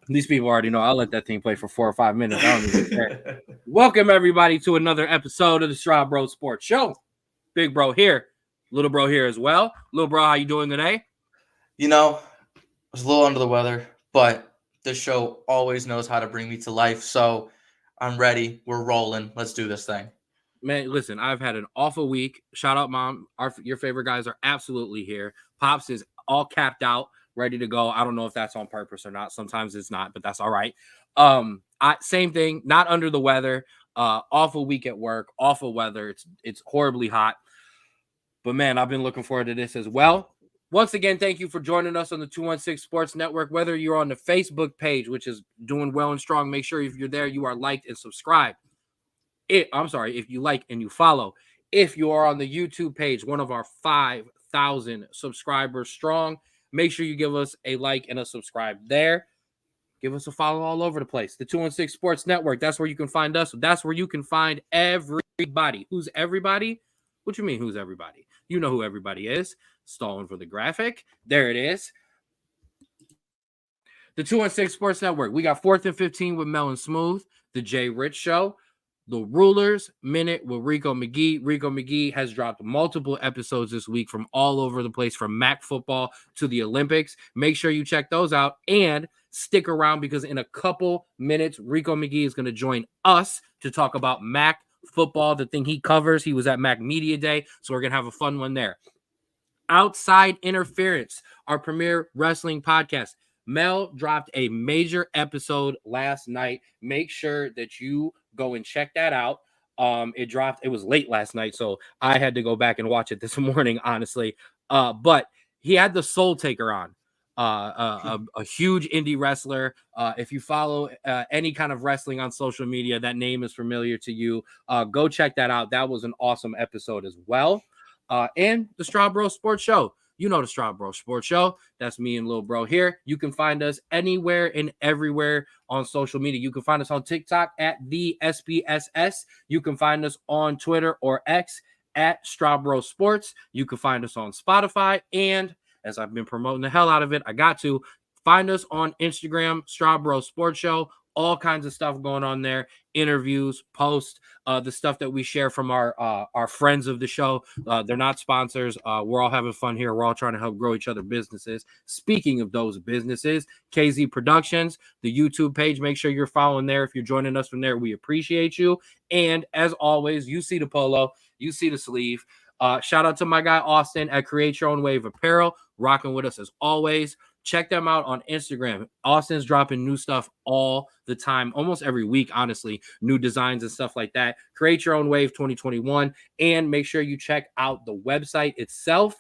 These people already know I'll let that thing play for 4 or 5 minutes. I don't even care. Welcome, everybody, to another episode of the Straub Sports Show. Big bro here. Little bro here as well. Little bro, how you doing today? You know, I was a little under the weather, but this show always knows how to bring me to life. So I'm ready. We're rolling. Let's do this thing. Man, listen, I've had an awful week. Shout out, Mom. Your favorite guys are absolutely here. Pops is all capped out, ready to go. I don't know if that's on purpose or not. Sometimes it's not, but that's all right. Same thing, not under the weather. Awful week at work, awful weather. It's horribly hot. But man, I've been looking forward to this as well. Once again, thank you for joining us on the 216 Sports Network. Whether you're on the Facebook page, which is doing well and strong, make sure if you're there, you are liked and subscribed. If you like and you follow. If you are on the YouTube page, one of our 5,000 subscribers strong, make sure you give us a like and a subscribe there. Give us a follow all over the place. The 216 Sports Network, that's where you can find us. That's where you can find everybody. Who's everybody? What you mean, who's everybody? You know who everybody is. Stalling for the graphic. There it is. The 216 Sports Network. We got 4th and 15 with Mel and Smooth. The Jay Rich Show. The Rulers Minute with Rico McGee. Rico McGee has dropped multiple episodes this week from all over the place, from MAC football to the Olympics. Make sure you check those out and stick around because in a couple minutes, Rico McGee is going to join us to talk about MAC football, the thing he covers. He was at MAC Media Day, so we're going to have a fun one there. Outside Interference, our premier wrestling podcast. Mel dropped a major episode last night. Make sure that you go and check that out. It was late last night, so I had to go back and watch it this morning, honestly. But he had the Soul Taker on, a huge indie wrestler. If you follow any kind of wrestling on social media, that name is familiar to you. Go check that out. That was an awesome episode as well. And the Straub Sports Show. You know the Straub Sports Show. That's me and Lil Bro here. You can find us anywhere and everywhere on social media. You can find us on TikTok at the SBSS. You can find us on Twitter or X at Straub Sports. You can find us on Spotify. And as I've been promoting the hell out of it, I got to find us on Instagram, Straub Sports Show. All kinds of stuff going on there. Interviews, posts, the stuff that we share from our friends of the show. They're not sponsors. We're all having fun here. We're all trying to help grow each other's businesses. Speaking of those businesses, KZ Productions, the YouTube page, make sure you're following there. If you're joining us from there, we appreciate you. And as always, you see the polo, you see the sleeve. Shout out to my guy Austin at Create Your Own Wave Apparel, rocking with us as always. Check them out on Instagram. Austin's dropping new stuff all the time, almost every week, honestly, new designs and stuff like that. Create Your Own Wave 2021. And make sure you check out the website itself,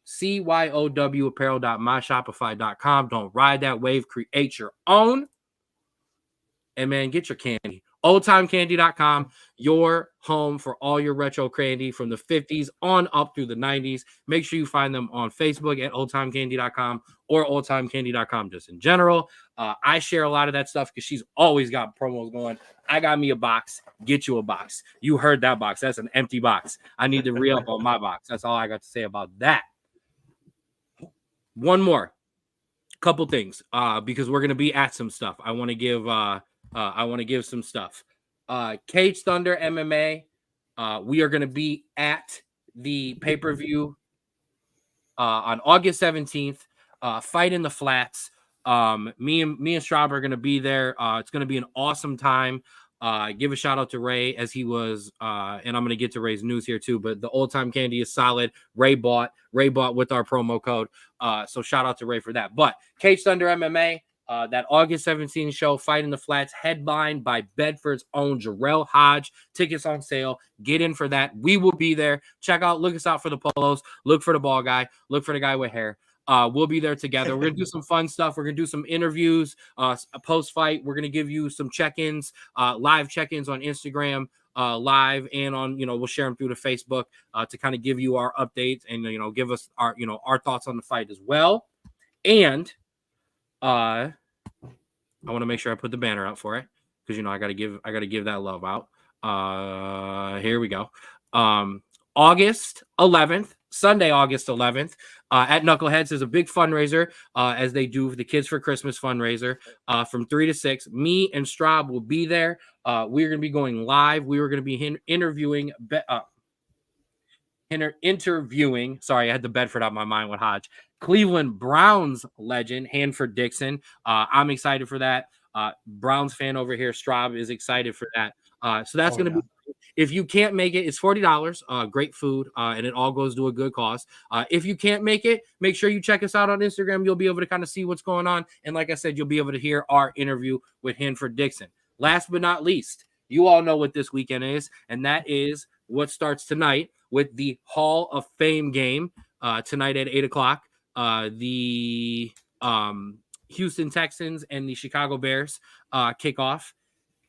CYOWapparel.myshopify.com. Don't ride that wave. Create your own. And, man, get your candy. OldTimeCandy.com, your home for all your retro candy from the 50s on up through the 90s. Make sure you find them on Facebook at OldTimeCandy.com or OldTimeCandy.com just in general. I share a lot of that stuff because she's always got promos going. I got me a box. Get you a box. You heard that box. That's an empty box. I need to re-up on my box. That's all I got to say about that. One more. Couple things because we're going to be at some stuff. I want to give some stuff. Cage Thunder MMA. We are going to be at the pay-per-view on August 17th. Fight in the Flats. Me and Straub are going to be there. It's going to be an awesome time. Give a shout out to Ray as he was, and I'm going to get to Ray's news here too, but the Old Time Candy is solid. Ray bought with our promo code. So shout out to Ray for that. But Cage Thunder MMA, that August 17th show, Fight in the Flats, headlined by Bedford's own Jarrell Hodge. Tickets on sale. Get in for that. We will be there. Look us out for the polos. Look for the ball guy. Look for the guy with hair. We'll be there together. We're going to do some fun stuff. We're going to do some interviews, post-fight. We're going to give you some check-ins, live check-ins on Instagram, live, and on, we'll share them through the Facebook to kind of give you our updates and, give us our thoughts on the fight as well. And I want to make sure I put the banner out for it because I gotta give that love out. Here we go. August 11th, Sunday, August 11th, at Knuckleheads is a big fundraiser, as they do the Kids for Christmas fundraiser, from 3 to 6. Me and Straub will be there. We're going to be going live. We were going to be interviewing. Sorry, I had the Bedford out of my mind with Hodge. Cleveland Browns legend Hanford Dixon. I'm excited for that. Browns fan over here, Straub, is excited for that. So that's going to be. If you can't make it, it's $40. Great food, and it all goes to a good cause. If you can't make it, make sure you check us out on Instagram. You'll be able to kind of see what's going on, and like I said, you'll be able to hear our interview with Hanford Dixon. Last but not least, you all know what this weekend is, and that is what starts tonight with the Hall of Fame game tonight at 8 o'clock. The Houston Texans and the Chicago Bears kick off,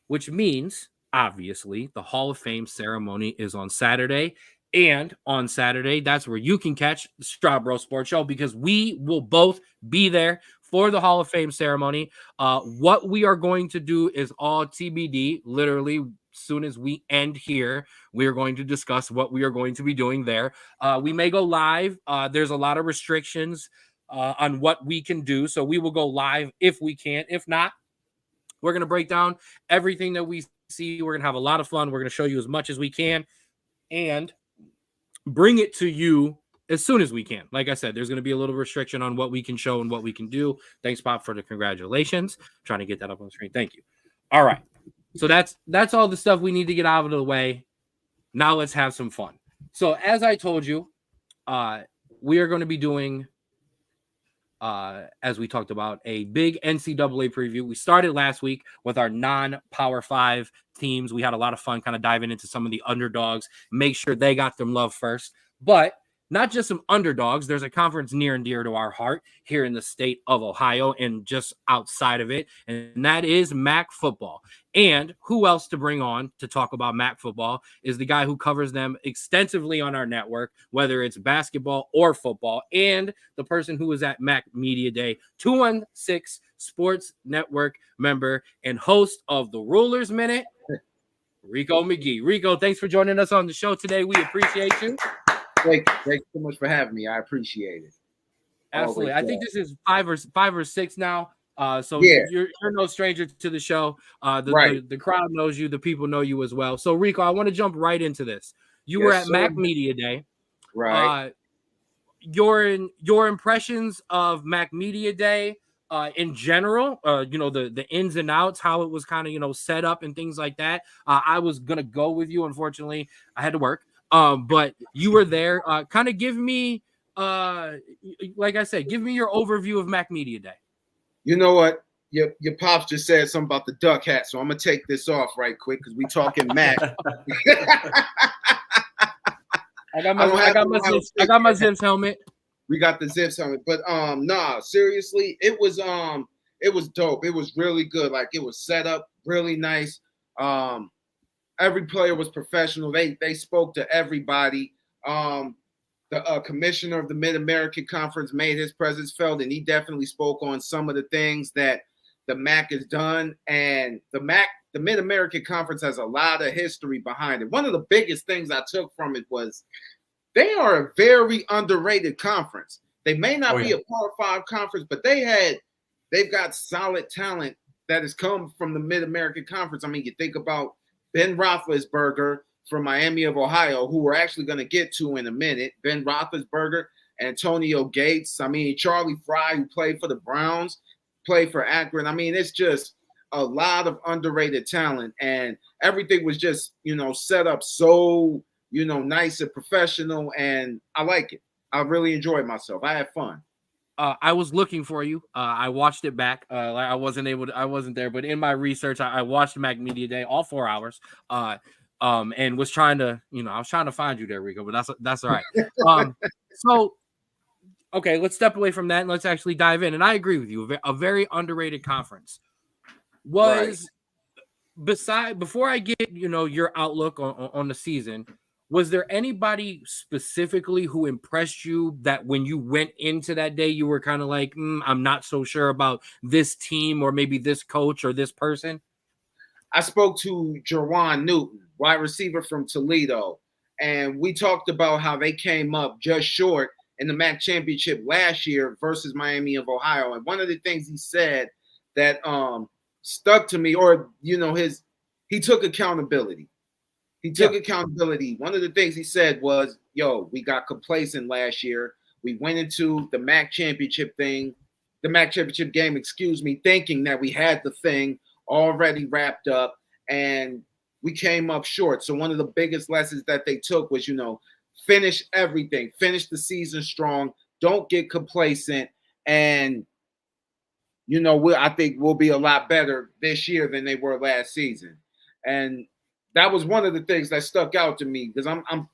which means, obviously, the Hall of Fame ceremony is on Saturday. And on Saturday, that's where you can catch the Straub Sports Show, because we will both be there for the Hall of Fame ceremony. What we are going to do is all TBD. Literally, soon as we end here, we are going to discuss what we are going to be doing there. We may go live. There's a lot of restrictions on what we can do, so we will go live if we can. If not, we're going to break down everything that we see. We're going to have a lot of fun. We're going to show you as much as we can and bring it to you as soon as we can. Like I said, there's going to be a little restriction on what we can show and what we can do. Thanks, Pop, for the congratulations. Trying to get that up on the screen. Thank you. All right. So that's all the stuff we need to get out of the way. Now let's have some fun. So as I told you, we are going to be doing, as we talked about, a big NCAA preview. We started last week with our non-Power 5 teams. We had a lot of fun kind of diving into some of the underdogs, make sure they got them love first. But not just some underdogs. There's a conference near and dear to our heart here in the state of Ohio and just outside of it, and that is MAC football. And who else to bring on to talk about MAC football is the guy who covers them extensively on our network, whether it's basketball or football, and the person who was at MAC Media Day, 216 Sports Network member and host of the Rulers Minute, Rico McGee. Rico, thanks for joining us on the show today. We appreciate you. Thank you so much for having me. I appreciate it. Absolutely. I think this is five or six now. So yeah. You're no stranger to the show. Right. The crowd knows you. The people know you as well. So Rico, I want to jump right into this. You were at MAC Media Day. Right. Your impressions of MAC Media Day in general, the ins and outs, how it was kind of, set up and things like that. I was going to go with you. Unfortunately, I had to work. But you were there. Kind of give me, like I said, give me your overview of MAC Media Day. You know what? Your pops just said something about the duck hat, so I'm gonna take this off right quick because we talking MAC. I got my Zips helmet. We got the Zips helmet, but seriously, it was dope. It was really good. Like, it was set up really nice. Every player was professional. They spoke to everybody. The commissioner of the Mid-American Conference made his presence felt, and he definitely spoke on some of the things that the MAC has done. And the Mid-American Conference has a lot of history behind it. One of the biggest things I took from it was they are a very underrated conference. They may not be a Power 5 conference, but they've got solid talent that has come from the Mid-American Conference. I mean, you think about Ben Roethlisberger from Miami of Ohio, who we're actually going to get to in a minute. Ben Roethlisberger, Antonio Gates. I mean, Charlie Fry, who played for the Browns, played for Akron. I mean, it's just a lot of underrated talent, and everything was just, set up so, nice and professional, and I like it. I really enjoyed myself. I had fun. I was looking for you. I watched it back. I wasn't there, but in my research, I watched MAC Media Day all 4 hours. And was trying to, I was trying to find you there, Rico, but that's all right. So, okay, let's step away from that and let's actually dive in. And I agree with you. A very underrated conference. Before I get, your outlook on the season, Was there anybody specifically who impressed you that when you went into that day, you were kind of like, I'm not so sure about this team or maybe this coach or this person? I spoke to Jerwan Newton, wide receiver from Toledo, and we talked about how they came up just short in the MAC championship last year versus Miami of Ohio. And one of the things he said that stuck to me, or he took accountability. He took accountability. One of the things he said was, we got complacent last year. We went into the MAC championship game, thinking that we had the thing already wrapped up, and we came up short. So one of the biggest lessons that they took was, finish everything, finish the season strong, don't get complacent, and I think we'll be a lot better this year than they were last season. And that was one of the things that stuck out to me, because I'm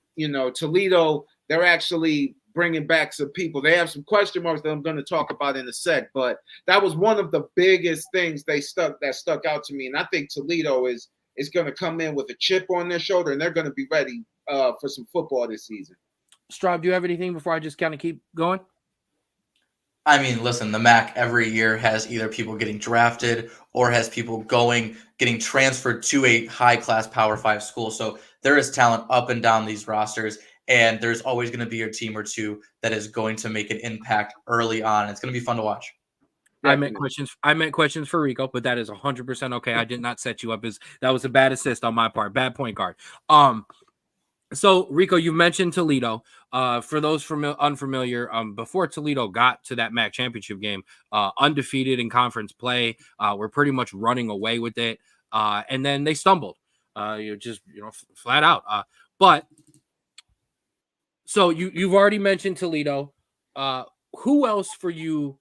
Toledo, they're actually bringing back some people. They have some question marks that I'm going to talk about in a sec, but that was one of the biggest things that stuck out to me. And I think Toledo is going to come in with a chip on their shoulder, and they're going to be ready for some football this season. Straub, do you have anything before I just kind of keep going? I mean, listen, the MAC every year has either people getting drafted or has people getting transferred to a high-class Power 5 school. So there is talent up and down these rosters, and there's always going to be a team or two that is going to make an impact early on. It's going to be fun to watch. Definitely. I meant questions for Rico, but that is 100% okay. I did not set you up that was a bad assist on my part, bad point guard. So Rico, you mentioned Toledo. For those unfamiliar, before Toledo got to that MAC championship game, undefeated in conference play, we're pretty much running away with it, and then they stumbled, flat out. But so you've already mentioned Toledo. Who else for you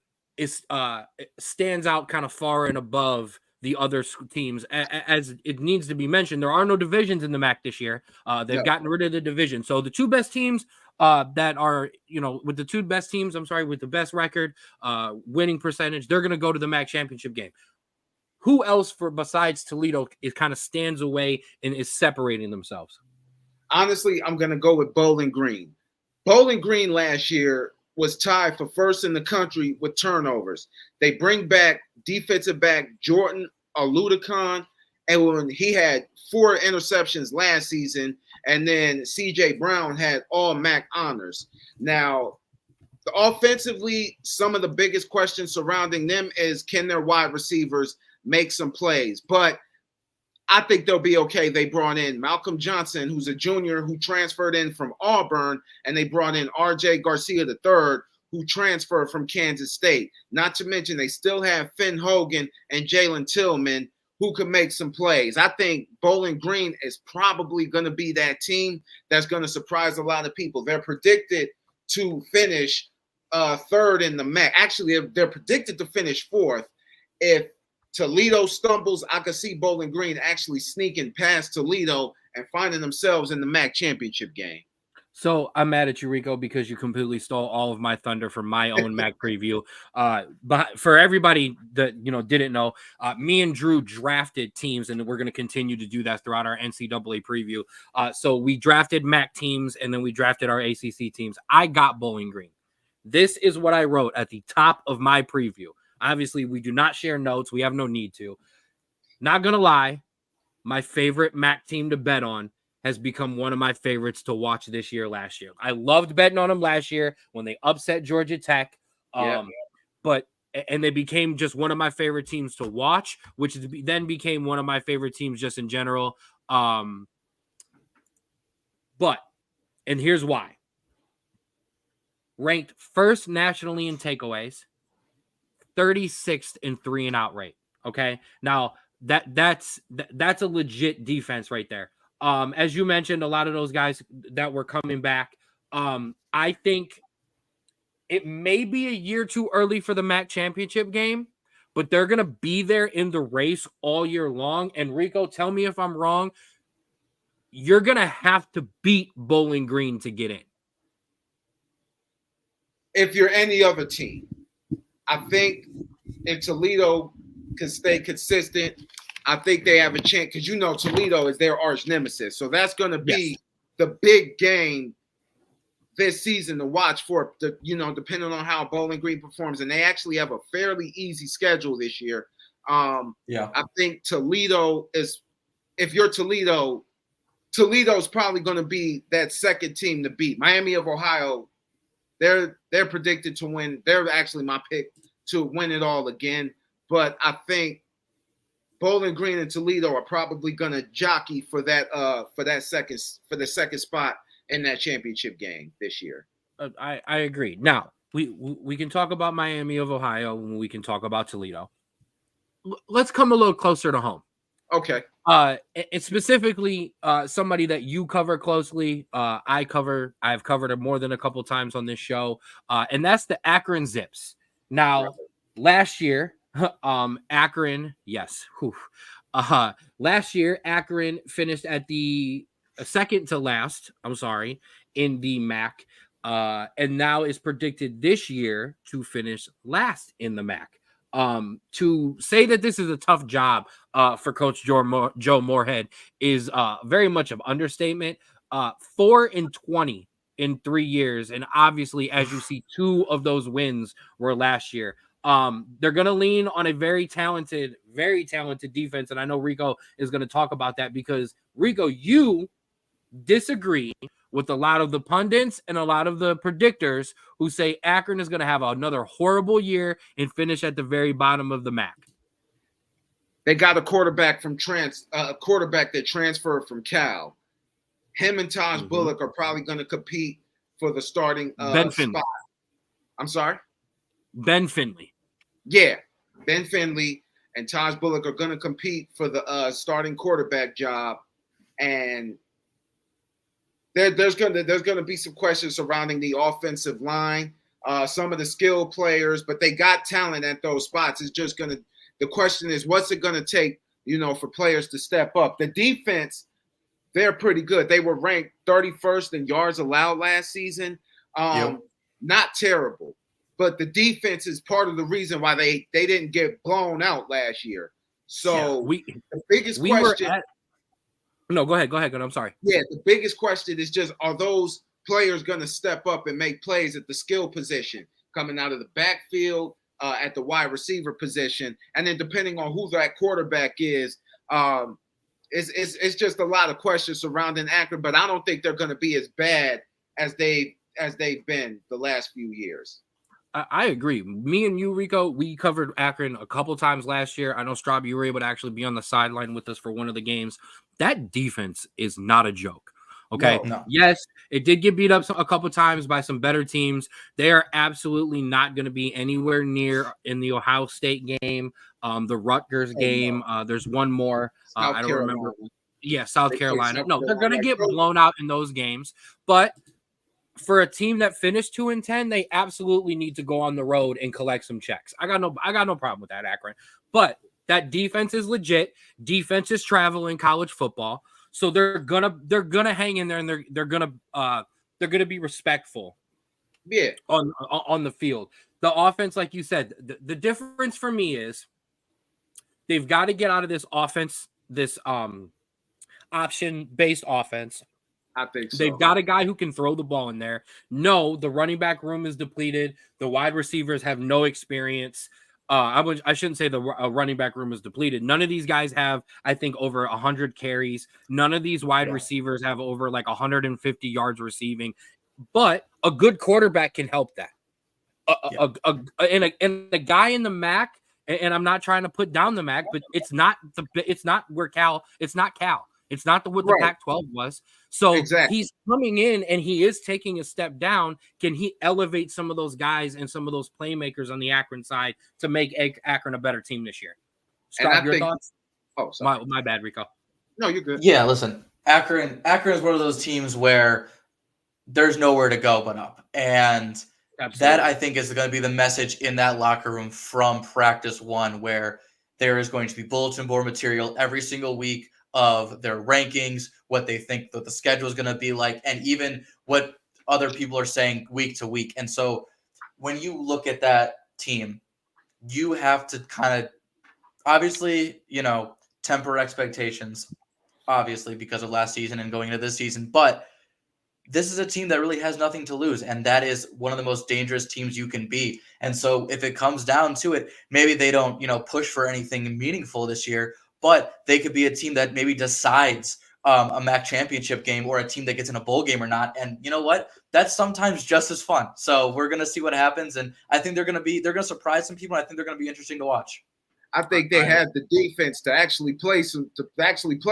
stands out kind of far and above the other teams? As it needs to be mentioned, there are no divisions in the MAC this year. They've gotten rid of the division. So the two best teams that are, with the two best teams, with the best record, winning percentage, they're going to go to the MAC championship game. Who else besides Toledo kind of stands away and is separating themselves? Honestly, I'm going to go with Bowling Green. Bowling Green last year was tied for first in the country with turnovers. They bring back defensive back Jordan Aludicon, and when he had 4 interceptions last season, and then CJ Brown had all MAC honors. Now, offensively, some of the biggest questions surrounding them is, can their wide receivers make some plays? But I think they'll be okay. They brought in Malcolm Johnson, who's a junior who transferred in from Auburn, and they brought in RJ Garcia III, who transferred from Kansas State. Not to mention they still have Finn Hogan and Jalen Tillman, who could make some plays. I think Bowling Green is probably going to be that team that's going to surprise a lot of people. They're predicted to finish third in the MAC. Actually, they're predicted to finish fourth. If Toledo stumbles, I could see Bowling Green actually sneaking past Toledo and finding themselves in the MAC championship game. So I'm mad at you, Rico, because you completely stole all of my thunder from my own MAC preview. But for everybody that didn't know, me and Drew drafted teams, and we're going to continue to do that throughout our NCAA preview. So we drafted MAC teams, and then we drafted our ACC teams. I got Bowling Green. This is what I wrote at the top of my preview. Obviously, we do not share notes. We have no need to. Not going to lie, my favorite MAC team to bet on has become one of my favorites to watch this year, last year. I loved betting on them last year when they upset Georgia Tech. But they became just one of my favorite teams to watch, which then became one of my favorite teams just in general. And here's why. Ranked first nationally in takeaways, 36th in 3-and-out rate. Okay. Now that's a legit defense right there. As you mentioned, a lot of those guys that were coming back. I think it may be a year too early for the MAC championship game, but they're going to be there in the race all year long. And Rico, tell me if I'm wrong. You're going to have to beat Bowling Green to get in. If you're any other team, I think if Toledo can stay consistent, I think they have a chance, because Toledo is their arch nemesis. So that's going to be the big game this season to watch for, depending on how Bowling Green performs. And they actually have a fairly easy schedule this year. I think Toledo is, if you're Toledo's probably going to be that second team to beat. Miami of Ohio, they're predicted to win. They're actually my pick to win it all again. But I think Bowling Green and Toledo are probably going to jockey for the second spot in that championship game this year. I agree. Now we can talk about Miami of Ohio and we can talk about Toledo. Let's come a little closer to home. Okay. And specifically, somebody that you cover closely. I've covered it more than a couple times on this show, and that's the Akron Zips. Now, last year, Akron, yes. Last year, Akron finished at the second to last. I'm sorry, in the MAC, and now is predicted this year to finish last in the MAC. To say that this is a tough job for Coach Joe Moorhead is very much of understatement. 4-20 in 3 years, and obviously, as you see, 2 of those wins were last year. They're going to lean on a very talented defense, and I know Rico is going to talk about that because Rico, you disagree with a lot of the pundits and a lot of the predictors who say Akron is going to have another horrible year and finish at the very bottom of the MAC. They got a quarterback that transferred from Cal. Him and Taj Bullock are probably going to compete for the starting spot. I'm sorry? Ben Finley. Yeah, Ben Finley and Taj Bullock are going to compete for the starting quarterback job, and there's going to be some questions surrounding the offensive line, some of the skilled players, but they got talent at those spots. It's just the question is, what's it going to take, for players to step up? The defense, they're pretty good. They were ranked 31st in yards allowed last season. Not terrible, but the defense is part of the reason why they didn't get blown out last year. So the biggest question. No, go ahead. I'm sorry. Yeah, the biggest question is just, are those players going to step up and make plays at the skill position, coming out of the backfield, at the wide receiver position, and then depending on who that quarterback is, it's just a lot of questions surrounding Akron. But I don't think they're going to be as bad as they've been the last few years. I agree. Me and you, Rico, we covered Akron a couple times last year. I know, Straub, you were able to actually be on the sideline with us for one of the games. That defense is not a joke. Okay. No. Yes, it did get beat up a couple times by some better teams. They are absolutely not going to be anywhere near in the Ohio State game, the Rutgers game. There's one more. I don't remember. Yeah, South Carolina. No, they're going to get blown out in those games. But for a team that finished 2-10, they absolutely need to go on the road and collect some checks. I got no problem with that, Akron. But that defense is legit. Defense is travel in college football, so they're gonna hang in there, and they're gonna be respectful. Yeah, on the field. The offense, like you said, the difference for me is they've got to get out of this offense, this option-based offense. I think so. They've got a guy who can throw the ball in there. No, the running back room is depleted. The wide receivers have no experience. I shouldn't say the running back room is depleted. None of these guys have, I think, over 100 carries. None of these wide receivers have over like 150 yards receiving. But a good quarterback can help that. And the guy in the MAC, and I'm not trying to put down the MAC, but it's not Cal. It's not what the Pac-12 was. So he's coming in and he is taking a step down. Can he elevate some of those guys and some of those playmakers on the Akron side to make Akron a better team this year? Scott, your thoughts? Oh, sorry. My bad, Rico. No, you're good. Yeah, listen, Akron is one of those teams where there's nowhere to go but up. And that, I think, is going to be the message in that locker room from practice one, where there is going to be bulletin board material every single week of their rankings, what they think that the schedule is going to be like, and even what other people are saying week to week. And so when you look at that team, you have to kind of obviously, temper expectations, obviously, because of last season and going into this season. But this is a team that really has nothing to lose, and that is one of the most dangerous teams you can be. And so if it comes down to it, maybe they don't, push for anything meaningful this year, but they could be a team that maybe decides a MAC championship game, or a team that gets in a bowl game or not. And you know what? That's sometimes just as fun. So we're going to see what happens. And I think they're going to surprise some people. And I think they're going to be interesting to watch. I think they have the defense to actually play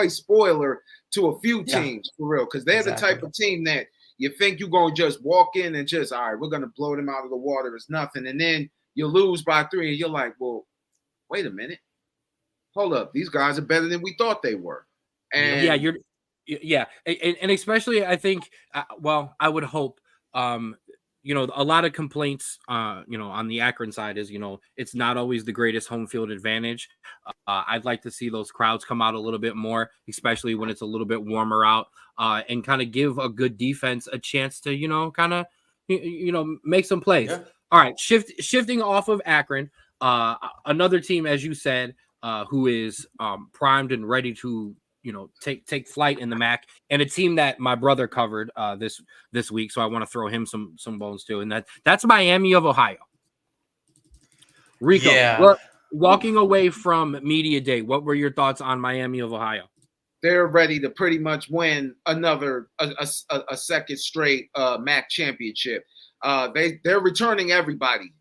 spoiler to a few teams for real, because they're the type of team that you think you're going to just walk in and just, all right, we're going to blow them out of the water. It's nothing. And then you lose by 3 and you're like, well, wait a minute. Hold up. These guys are better than we thought they were. And and especially I think, I would hope, a lot of complaints, on the Akron side is, it's not always the greatest home field advantage. I'd like to see those crowds come out a little bit more, especially when it's a little bit warmer out, and kind of give a good defense a chance to, make some plays. Yeah. All right, shifting off of Akron, another team, as you said, who is primed and ready to take flight in the MAC, and a team that my brother covered this week, so I want to throw him some bones too, and that's Miami of Ohio. Rico, walking away from Media Day, what were your thoughts on Miami of Ohio? They're ready to pretty much win another a second straight MAC championship. They're returning everybody.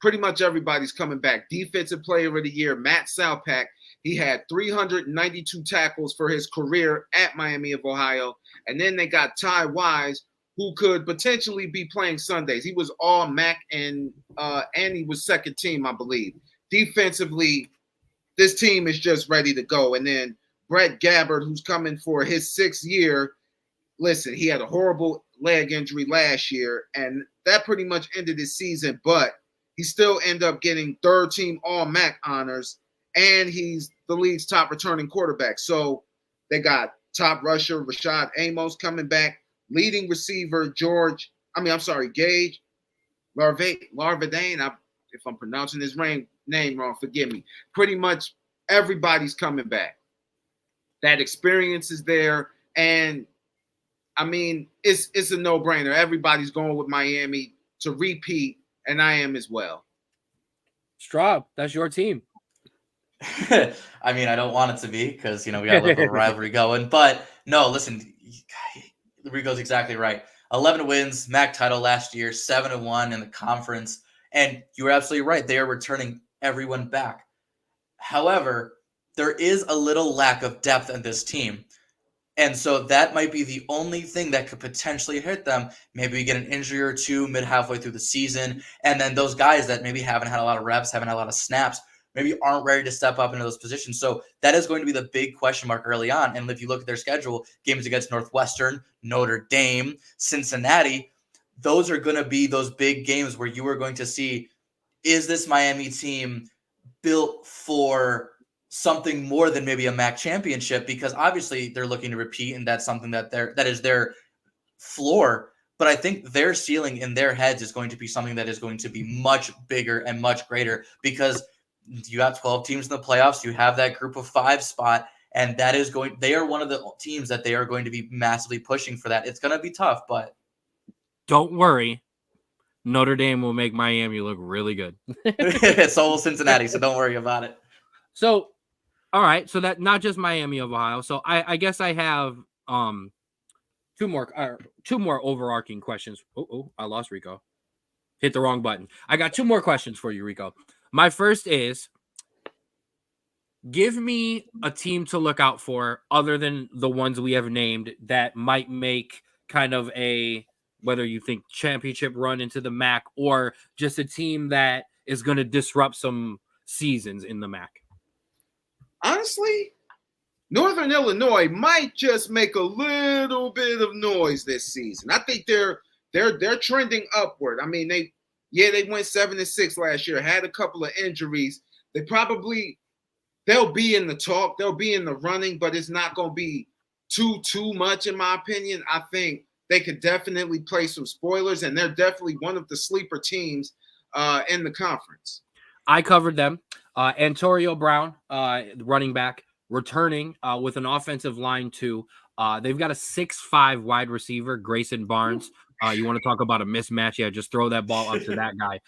Pretty much everybody's coming back. Defensive Player of the Year, Matt Salpak. He had 392 tackles for his career at Miami of Ohio. And then they got Ty Wise, who could potentially be playing Sundays. He was all MAC, and he was second team, I believe. Defensively, this team is just ready to go. And then Brett Gabbard, who's coming for his 6th year. Listen, he had a horrible leg injury last year, and that pretty much ended his season. But he still ended up getting 3rd team All-MAC honors, and he's the league's top returning quarterback. So they got top rusher Rashad Amos coming back, leading receiver Gage Larvadain. If I'm pronouncing his name wrong, forgive me. Pretty much everybody's coming back. That experience is there, and I mean, it's a no-brainer. Everybody's going with Miami to repeat, and I am as well. Straub, that's your team. I mean, I don't want it to be, because, we got a little rivalry going. But, no, listen, Rico's exactly right. 11 wins, MAC title last year, 7-1 in the conference. And you were absolutely right. They are returning everyone back. However, there is a little lack of depth in this team. And so that might be the only thing that could potentially hurt them. Maybe we get an injury or two halfway through the season. And then those guys that maybe haven't had a lot of reps, haven't had a lot of snaps, maybe aren't ready to step up into those positions. So that is going to be the big question mark early on. And if you look at their schedule, games against Northwestern, Notre Dame, Cincinnati, those are going to be those big games where you are going to see, is this Miami team built for something more than maybe a MAC championship? Because obviously they're looking to repeat, and that's something that is their floor. But I think their ceiling in their heads is going to be something that is going to be much bigger and much greater, because you got 12 teams in the playoffs. You have that group of 5 spot, and they are one of the teams that they are going to be massively pushing for that. It's going to be tough, but don't worry. Notre Dame will make Miami look really good. So will Cincinnati, so don't worry about it. So, all right. So that not just Miami of Ohio. So I guess I have two more overarching questions. Oh, I lost Rico. Hit the wrong button. I got 2 more questions for you, Rico. My first is, give me a team to look out for other than the ones we have named that might make kind of a, whether you think championship run into the MAC, or just a team that is going to disrupt some seasons in the MAC. Honestly, Northern Illinois might just make a little bit of noise this season. I think they're trending upward. I mean, they went 7-6 last year, had a couple of injuries. They'll be in the talk, they'll be in the running, but it's not going to be too much, in my opinion. I think they could definitely play some spoilers, and they're definitely one of the sleeper teams in the conference. I covered them. Antonio Brown, running back, returning with an offensive line too. They've got a 6'5" wide receiver, Grayson Barnes. You want to talk about a mismatch? Yeah, just throw that ball up to that guy.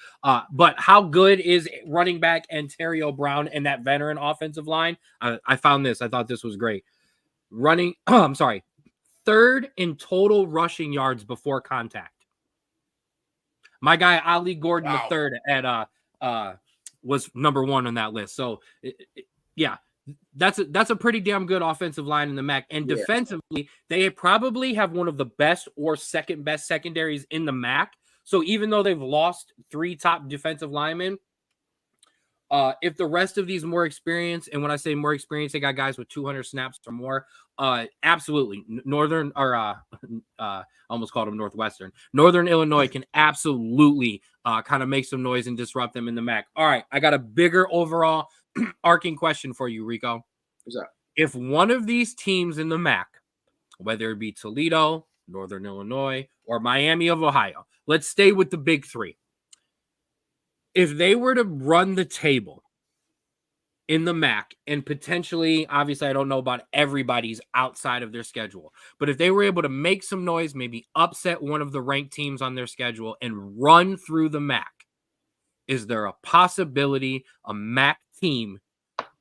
But how good is running back Ontario Brown and that veteran offensive line? I found this. I thought this was great. I'm sorry, third in total rushing yards before contact. My guy Ali Gordon Wow. III at was number 1 on that list. So yeah, that's a pretty damn good offensive line in the MAC. And defensively, they probably have one of the best or second best secondaries in the MAC. So even though they've lost 3 top defensive linemen, if the rest of these more experienced, and when I say more experienced, they got guys with 200 snaps or more, absolutely. Northern or almost called them Northwestern. Northern Illinois can absolutely kind of make some noise and disrupt them in the MAC. All right, I got a bigger overall arcing question for you, Rico. What's up? If one of these teams in the MAC, whether it be Toledo, Northern Illinois, or Miami of Ohio, let's stay with the big 3. If they were to run the table in the MAC and potentially, obviously, I don't know about everybody's outside of their schedule, but if they were able to make some noise, maybe upset one of the ranked teams on their schedule and run through the MAC, is there a possibility a MAC team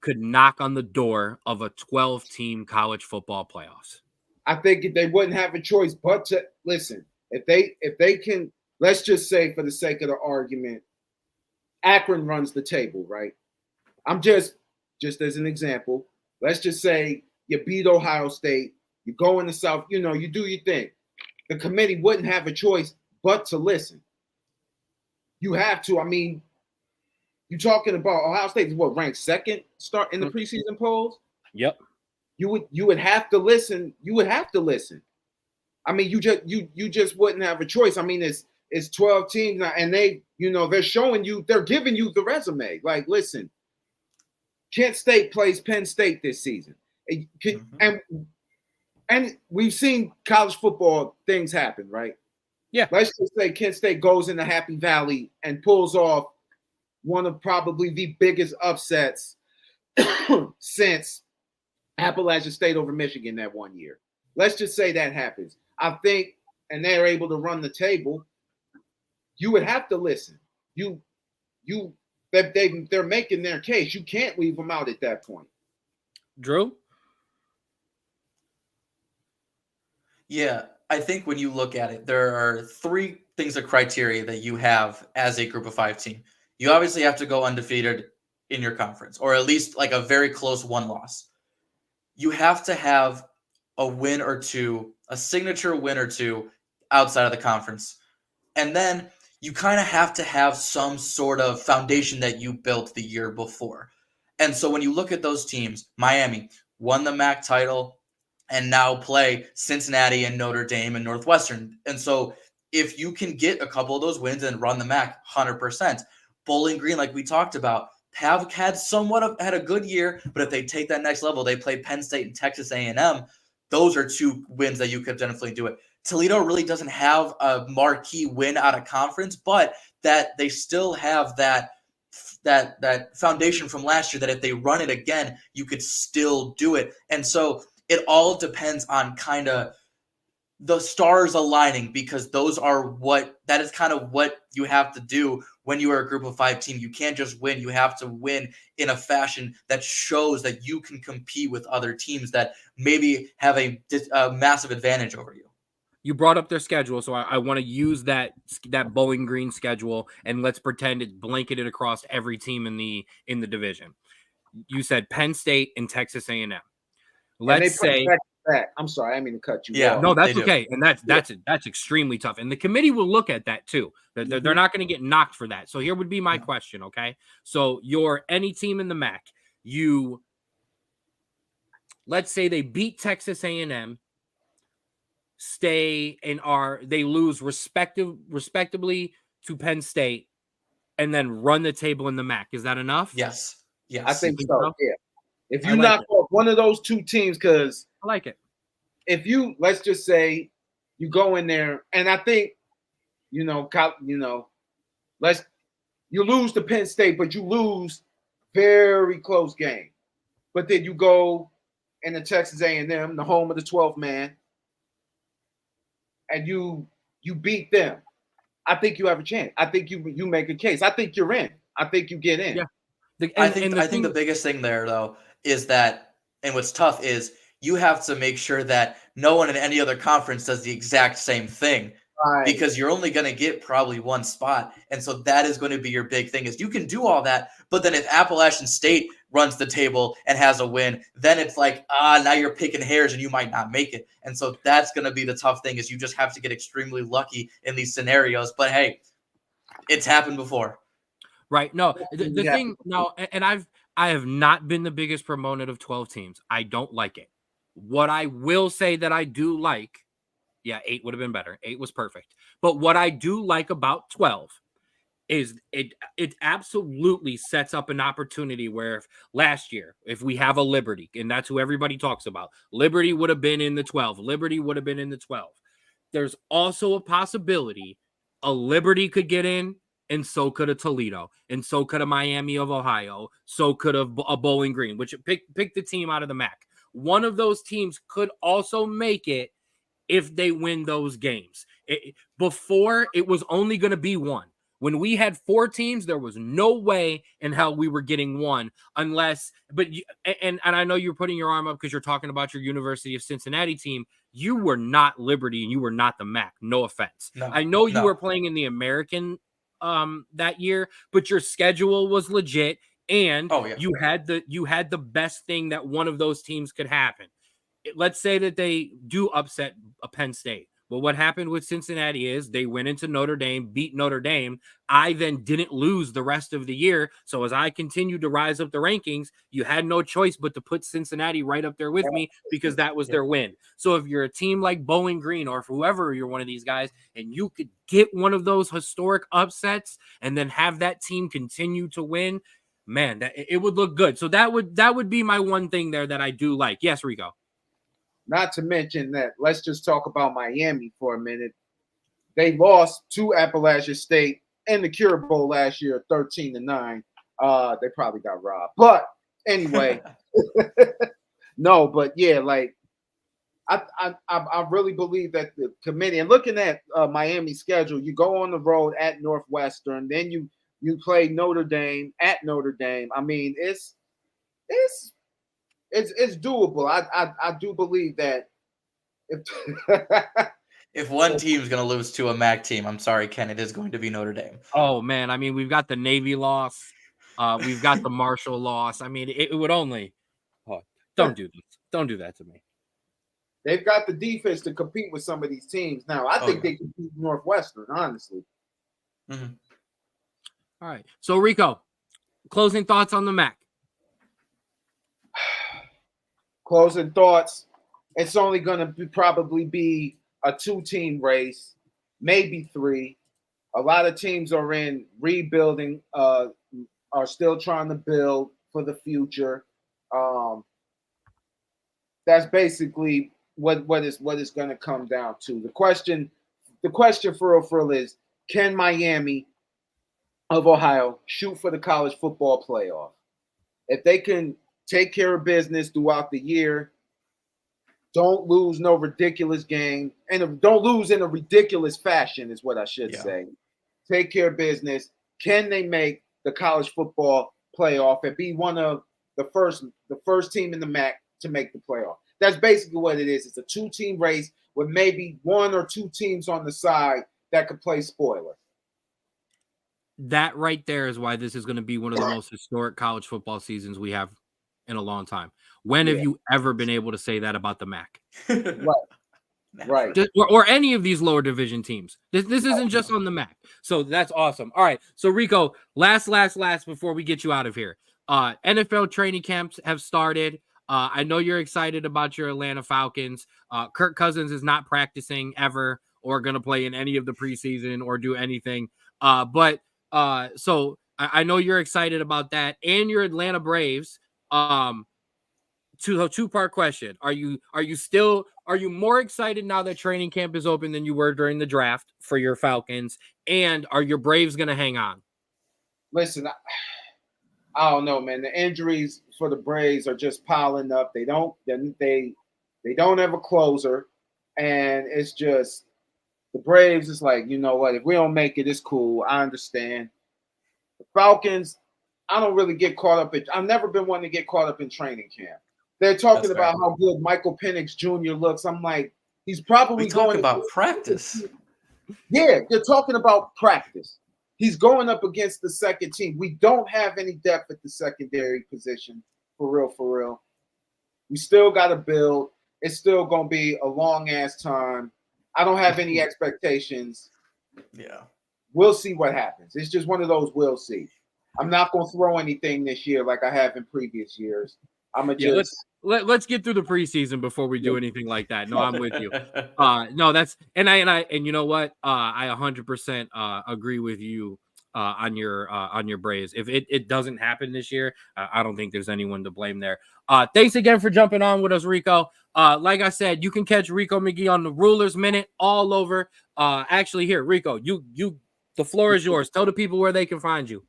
could knock on the door of a 12-team college football playoffs? I think they wouldn't have a choice but to listen. If they can, let's just say for the sake of the argument, Akron runs the table, right? I'm just as an example. Let's just say you beat Ohio State, you go in the South, you do your thing. The committee wouldn't have a choice but to listen. You have to. I mean, you're talking about Ohio State is what, ranked second start in the preseason polls? Yep. You would have to listen. You would have to listen. I mean, you just wouldn't have a choice. I mean, it's 12 teams now, and they're showing you, they're giving you the resume. Like, listen, Kent State plays Penn State this season. And we've seen college football things happen, right? Yeah. Let's just say Kent State goes into Happy Valley and pulls off one of probably the biggest upsets since Appalachian State over Michigan that one year. Let's just say that happens. I think, and they're able to run the table, you would have to listen. They're making their case. You can't leave them out at that point. Drew? Yeah, I think when you look at it, there are 3 things of criteria that you have as a group of 5 team. You obviously have to go undefeated in your conference, or at least like a very close 1 loss. You have to have a win or 2, a signature win or 2 outside of the conference. And then you kind of have to have some sort of foundation that you built the year before. And so when you look at those teams, Miami won the MAC title and now play Cincinnati and Notre Dame and Northwestern. And so if you can get a couple of those wins and run the MAC 100%, Bowling Green, like we talked about, have had a good year, but if they take that next level, they play Penn State and Texas A&M. Those are 2 wins that you could definitely do it. Toledo really doesn't have a marquee win out of conference, but that they still have that foundation from last year that if they run it again, you could still do it. And so it all depends on kind of the stars aligning, because that is kind of what you have to do when you are a group of 5 team. You can't just win. You have to win in a fashion that shows that you can compete with other teams that maybe have a massive advantage over you. You brought up their schedule, so I want to use that Bowling Green schedule, and let's pretend it's blanketed across every team in the division. You said Penn State and Texas A&M. Let's say back. I'm sorry, I didn't mean to cut you off. No, that's okay, and that's extremely tough, and the committee will look at that too. They're not going to get knocked for that. So here would be my question, okay? So you're any team in the MAC, let's say they beat Texas A&M, stay and they lose respectively to Penn State, and then run the table in the MAC. Is that enough? Yes. I think so. Yeah. If you knock off one of those 2 teams, because I like it. If let's just say you go in there, and I think you lose to Penn State, but you lose very close game. But then you go in the Texas A&M, the home of the 12th man, and you beat them, I think you have a chance. I think you make a case. I think you're in. I think you get in. Yeah. I think the biggest thing there though is that, and what's tough is you have to make sure that no one in any other conference does the exact same thing. Right. Because you're only going to get probably one spot. And so that is going to be your big thing is you can do all that. But then if Appalachian State runs the table and has a win, then it's like, now you're picking hairs and you might not make it. And so that's going to be the tough thing is you just have to get extremely lucky in these scenarios. But hey, it's happened before. Right. No, the thing, no, and I have not been the biggest proponent of 12 teams. I don't like it. What I will say that I do like, yeah, 8 would have been better. 8 was perfect. But what I do like about 12 is it absolutely sets up an opportunity where last year, if we have a Liberty, and that's who everybody talks about, Liberty would have been in the 12. Liberty would have been in the 12. There's also a possibility a Liberty could get in, and so could a Toledo, and so could a Miami of Ohio, so could a Bowling Green, which pick the team out of the MAC. One of those teams could also make it if they win those games. Before, it was only going to be one. When we had 4 teams, there was no way in hell we were getting one unless, and I know you're putting your arm up because you're talking about your University of Cincinnati team. You were not Liberty and you were not the MAC. No offense. No, I know you were playing in the American that year, but your schedule was legit and you had the best thing that one of those teams could happen. Let's say that they do upset a Penn State. Well, what happened with Cincinnati is they went into Notre Dame, beat Notre Dame. I then didn't lose the rest of the year. So as I continued to rise up the rankings, you had no choice but to put Cincinnati right up there with me because that was their win. So if you're a team like Bowling Green or if whoever you're one of these guys and you could get one of those historic upsets and then have that team continue to win, man, it would look good. So that would be my one thing there that I do like. Yes, Rico. Not to mention that, let's just talk about Miami for a minute. They lost to Appalachian State in the Cure Bowl last year, 13-9. They probably got robbed. But anyway, no, but yeah, like I really believe that the committee, and looking at Miami's schedule, you go on the road at Northwestern, then you play Notre Dame at Notre Dame. I mean, it's doable. I do believe that if one team is going to lose to a MAC team, I'm sorry, Ken, it is going to be Notre Dame. Oh man, I mean, we've got the Navy loss, we've got the Marshall loss. I mean, it would only. Oh, don't do this. Don't do that to me. They've got the defense to compete with some of these teams. Now, I think they can beat Northwestern, honestly. Mm-hmm. All right. So Rico, closing thoughts on the MAC. Closing thoughts. It's only going to probably be a 2-team race, maybe 3. A lot of teams are in rebuilding, are still trying to build for the future. That's basically what it's going to come down to. The question for real is, can Miami of Ohio shoot for the college football playoff? If they can take care of business throughout the year, don't lose no ridiculous game, and don't lose in a ridiculous fashion is what I should say. Take care of business. Can they make the college football playoff and be one of the first team in the MAC to make the playoff? That's basically what it is. It's a 2-team race with maybe 1 or 2 teams on the side that could play spoiler. That right there is why this is going to be one of the most historic college football seasons we have in a long time. When have you ever been able to say that about the MAC? Right. Or any of these lower division teams. This isn't just on the MAC. So that's awesome. All right. So Rico, last before we get you out of here. NFL training camps have started. I know you're excited about your Atlanta Falcons. Kirk Cousins is not practicing ever or going to play in any of the preseason or do anything. So I know you're excited about that, and your Atlanta Braves. Two-part question. Are you more excited now that training camp is open than you were during the draft for your Falcons? And are your Braves going to hang on? Listen, I don't know, man. The injuries for the Braves are just piling up. They don't have a closer, and it's just the Braves is like, you know what? If we don't make it, it's cool. I understand. The Falcons, I don't really get caught up in. I've never been one to get caught up in training camp. They're talking That's fair. about how good Michael Penix Jr. looks. I'm like, he's We probably talk going about practice. Yeah, they're talking about practice. He's going up against the second team. We don't have any depth at the secondary position, for real, for real. We still got to build. It's still going to be a long ass time. I don't have any expectations. Yeah. We'll see what happens. It's just one of those we'll see. I'm not going to throw anything this year like I have in previous years. I'm going to just let's get through the preseason before we do anything like that. No, I'm with you. No, that's and you know what? I 100% agree with you on your Braves. If it doesn't happen this year, I don't think there's anyone to blame there. Thanks again for jumping on with us, Rico. Like I said, you can catch Rico McGee on the Rulers Minute all over. Actually, here, Rico, you the floor is yours. Tell the people where they can find you.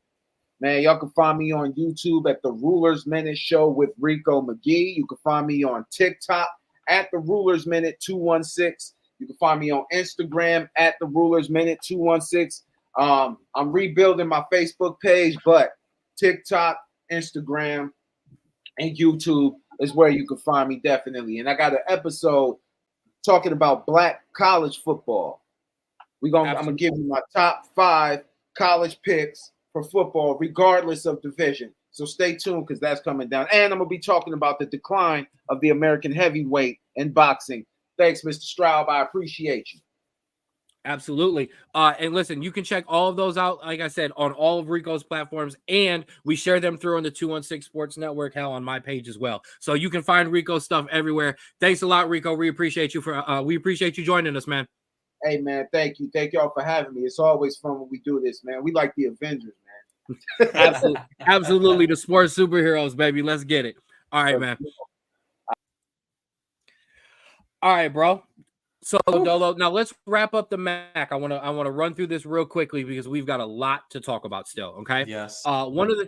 Man, y'all can find me on YouTube at the Rulers Minute Show with Rico McGee. You can find me on TikTok at the Rulers Minute 216. You can find me on Instagram at the Rulers Minute 216. I'm rebuilding my Facebook page, but TikTok, Instagram, and YouTube is where you can find me definitely. And I got an episode talking about Black college football. I'm gonna give you my top 5 college picks for football, regardless of division. So stay tuned because that's coming down. And I'm gonna be talking about the decline of the American heavyweight in boxing. Thanks, Mr. Straub. I appreciate you. Absolutely. And listen, you can check all of those out, like I said, on all of Rico's platforms, and we share them through on the 216 Sports Network, hell, on my page as well. So you can find Rico's stuff everywhere. Thanks a lot, Rico. We appreciate you joining us, man. Hey, man, thank you. Thank y'all for having me. It's always fun when we do this, man. We like the Avengers, man. Absolutely. The sports superheroes, baby. Let's get it. All right, man. All right, bro. So Dolo, now let's wrap up the MAC. I want to run through this real quickly because we've got a lot to talk about still. Okay. Yes. One of the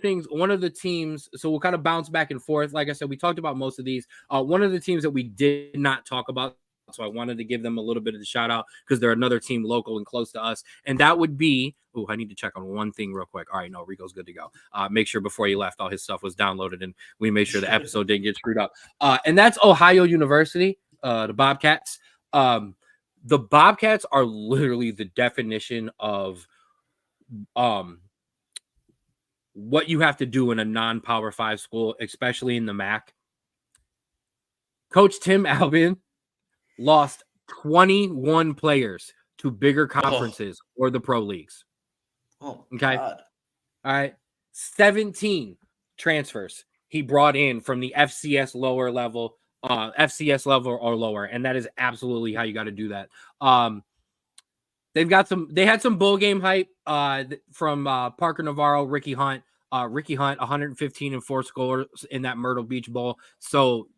teams. So we'll kind of bounce back and forth. Like I said, we talked about most of these. One of the teams that we did not talk about, so I wanted to give them a little bit of the shout out because they're another team local and close to us, and that would be. Oh, I need to check on one thing real quick. All right, no, Rico's good to go. Make sure before he left, all his stuff was downloaded, and we made sure the episode didn't get screwed up. And that's Ohio University, the Bobcats. The Bobcats are literally the definition of what you have to do in a non-Power 5 school, especially in the MAC. Coach Tim Albin lost 21 players to bigger conferences or the pro leagues. Oh, okay. God. All right. 17 transfers he brought in from the FCS level or lower, and that is absolutely how you got to do that. They had some bowl game hype from Parker Navarro, Ricky Hunt, 115 and 4 scores in that Myrtle Beach Bowl. So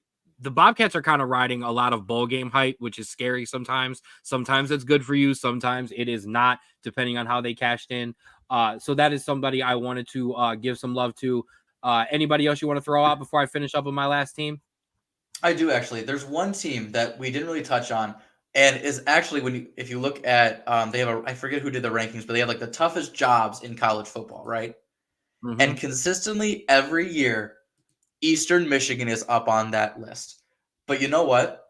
the Bobcats are kind of riding a lot of bowl game hype, which is scary sometimes. Sometimes it's good for you. Sometimes it is not, depending on how they cashed in. So that is somebody I wanted to give some love to. Anybody else you want to throw out before I finish up with my last team? I do, actually. There's one team that we didn't really touch on, and is actually if you look at they have I forget who did the rankings, but they have like the toughest jobs in college football, right? Mm-hmm. And consistently every year, Eastern Michigan is up on that list. But you know what?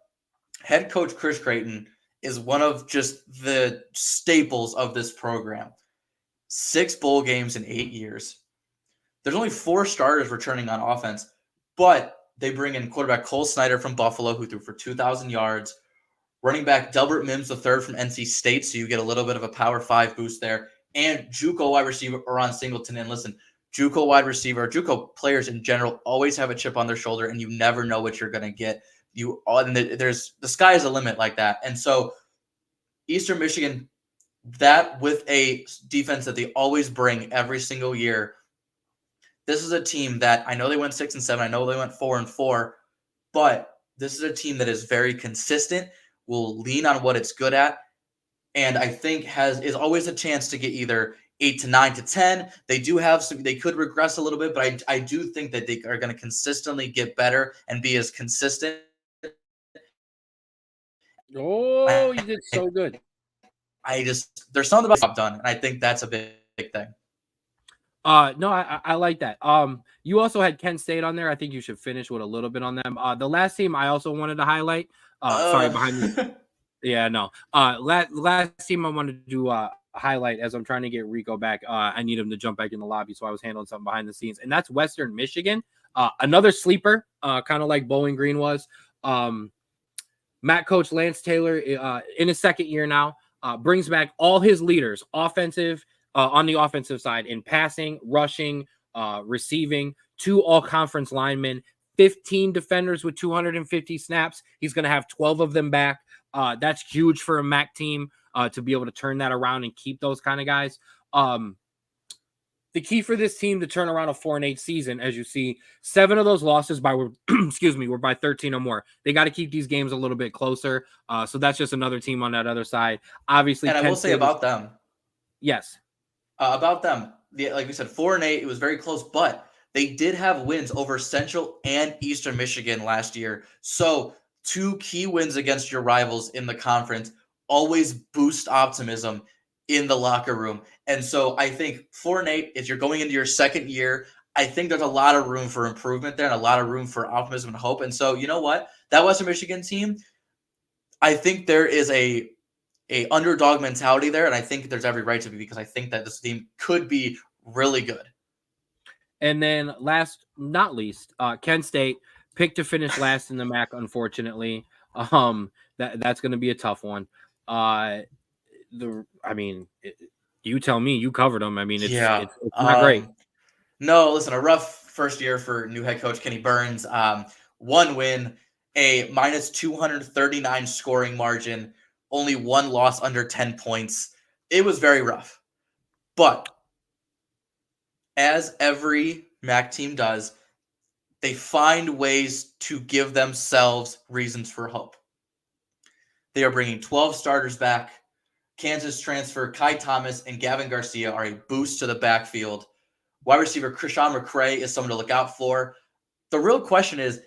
Head coach Chris Creighton is one of just the staples of this program. 6 bowl games in 8 years. There's only 4 starters returning on offense, but they bring in quarterback Cole Snyder from Buffalo, who threw for 2,000 yards. Running back Delbert Mims III from NC State, so you get a little bit of a Power 5 boost there. And JUCO wide receiver Ron Singleton. And listen, JUCO wide receiver, JUCO players in general always have a chip on their shoulder, and you never know what you're going to get. The sky is a limit like that. And so Eastern Michigan, that with a defense that they always bring every single year, this is a team that I know they went 6-7. I know they went 4-4, but this is a team that is very consistent, will lean on what it's good at, and I think is always a chance to get either 8 to 9 to 10. They do have some, they could regress a little bit, but I do think that they are going to consistently get better and be as consistent. Oh, you did so good. There's something about done, and I think that's a big thing. No, I like that. You also had Kent State on there. I think you should finish with a little bit on them. The last team I also wanted to highlight. Sorry, behind me. Yeah, no. Last team I wanted to highlight as I'm trying to get Rico back. I need him to jump back in the lobby, so I was handling something behind the scenes, and that's Western Michigan. Another sleeper, kind of like Bowling Green was. Matt coach Lance Taylor in his second year now brings back all his leaders, offensive. On the offensive side in passing, rushing, receiving, 2 all-conference linemen, 15 defenders with 250 snaps. He's going to have 12 of them back. That's huge for a MAC team to be able to turn that around and keep those kind of guys. The key for this team to turn around a 4-8 season, as you see, 7 of those losses were by 13 or more. They got to keep these games a little bit closer. So that's just another team on that other side. Obviously, and I will say about them. Yes. About them, like we said, 4-8. It was very close, but they did have wins over Central and Eastern Michigan last year. So 2 key wins against your rivals in the conference always boost optimism in the locker room. And so I think 4-8, if you're going into your second year, I think there's a lot of room for improvement there and a lot of room for optimism and hope. And so, you know what? That Western Michigan team, I think there is a underdog mentality there, and I think there's every right to be, because I think that this team could be really good. And then last not least, Kent State picked to finish last in the MAC, unfortunately. That's going to be a tough one. You tell me, you covered them. I mean, it's not great. No, listen, a rough first year for new head coach Kenny Burns. 1 win, a minus 239 scoring margin, only 1 loss under 10 points. It was very rough. But as every MAC team does, they find ways to give themselves reasons for hope. They are bringing 12 starters back. Kansas transfer Kai Thomas and Gavin Garcia are a boost to the backfield. Wide receiver Krishan McCray is someone to look out for. The real question is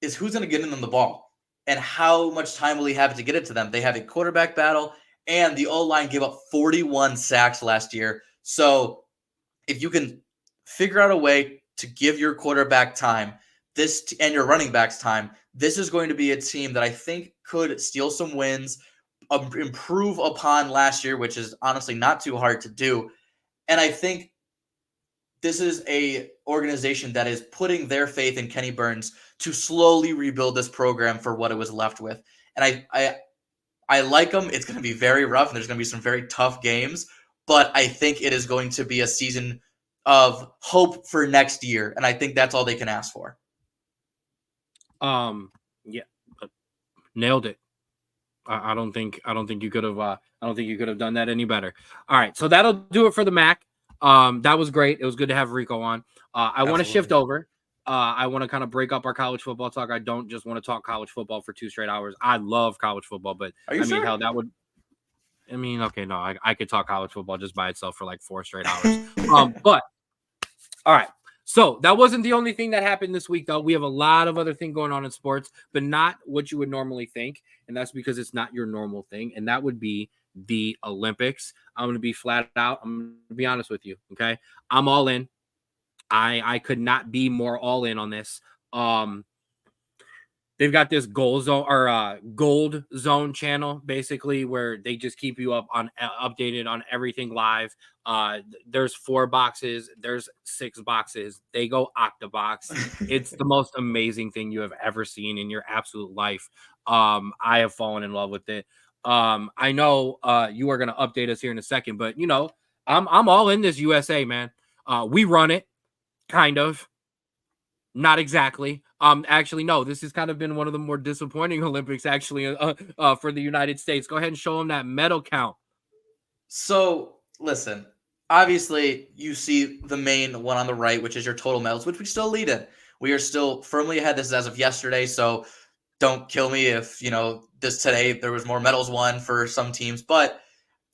who's going to get them the ball? And how much time will he have to get it to them? They have a quarterback battle, and the O-line gave up 41 sacks last year. So if you can figure out a way to give your quarterback time and your running backs time, this is going to be a team that I think could steal some wins, improve upon last year, which is honestly not too hard to do. And I think this is a organization that is putting their faith in Kenny Burns to slowly rebuild this program for what it was left with. And I like them. It's going to be very rough, and there's going to be some very tough games, but I think it is going to be a season of hope for next year, and I think that's all they can ask for. Yeah, nailed it. I don't think you could have done that any better. All right, so that'll do it for the MAC. That was great. It was good to have Rico on. I want to shift over. I want to kind of break up our college football talk. I don't just want to talk college football for 2 straight hours. I love college football, but sure? Okay, no, I could talk college football just by itself for like 4 straight hours. But all right. So that wasn't the only thing that happened this week, though. We have a lot of other things going on in sports, but not what you would normally think. And that's because it's not your normal thing. And that would be the Olympics. I'm going to be flat out. I'm going to be honest with you. Okay. I'm all in. I could not be more all in on this. They've got this gold zone channel, basically, where they just keep you updated on everything live. There's 4 boxes. There's 6 boxes. They go octabox. It's the most amazing thing you have ever seen in your absolute life. I have fallen in love with it. I know you are going to update us here in a second, but I'm all in this USA, man. We run it, kind of. Not exactly. Actually, no, this has kind of been one of the more disappointing Olympics, actually, for the United States. Go ahead and show them that medal count. So, listen, obviously, you see the main one on the right, which is your total medals, which we still lead in. We are still firmly ahead. This is as of yesterday, so don't kill me if, this today there was more medals won for some teams. But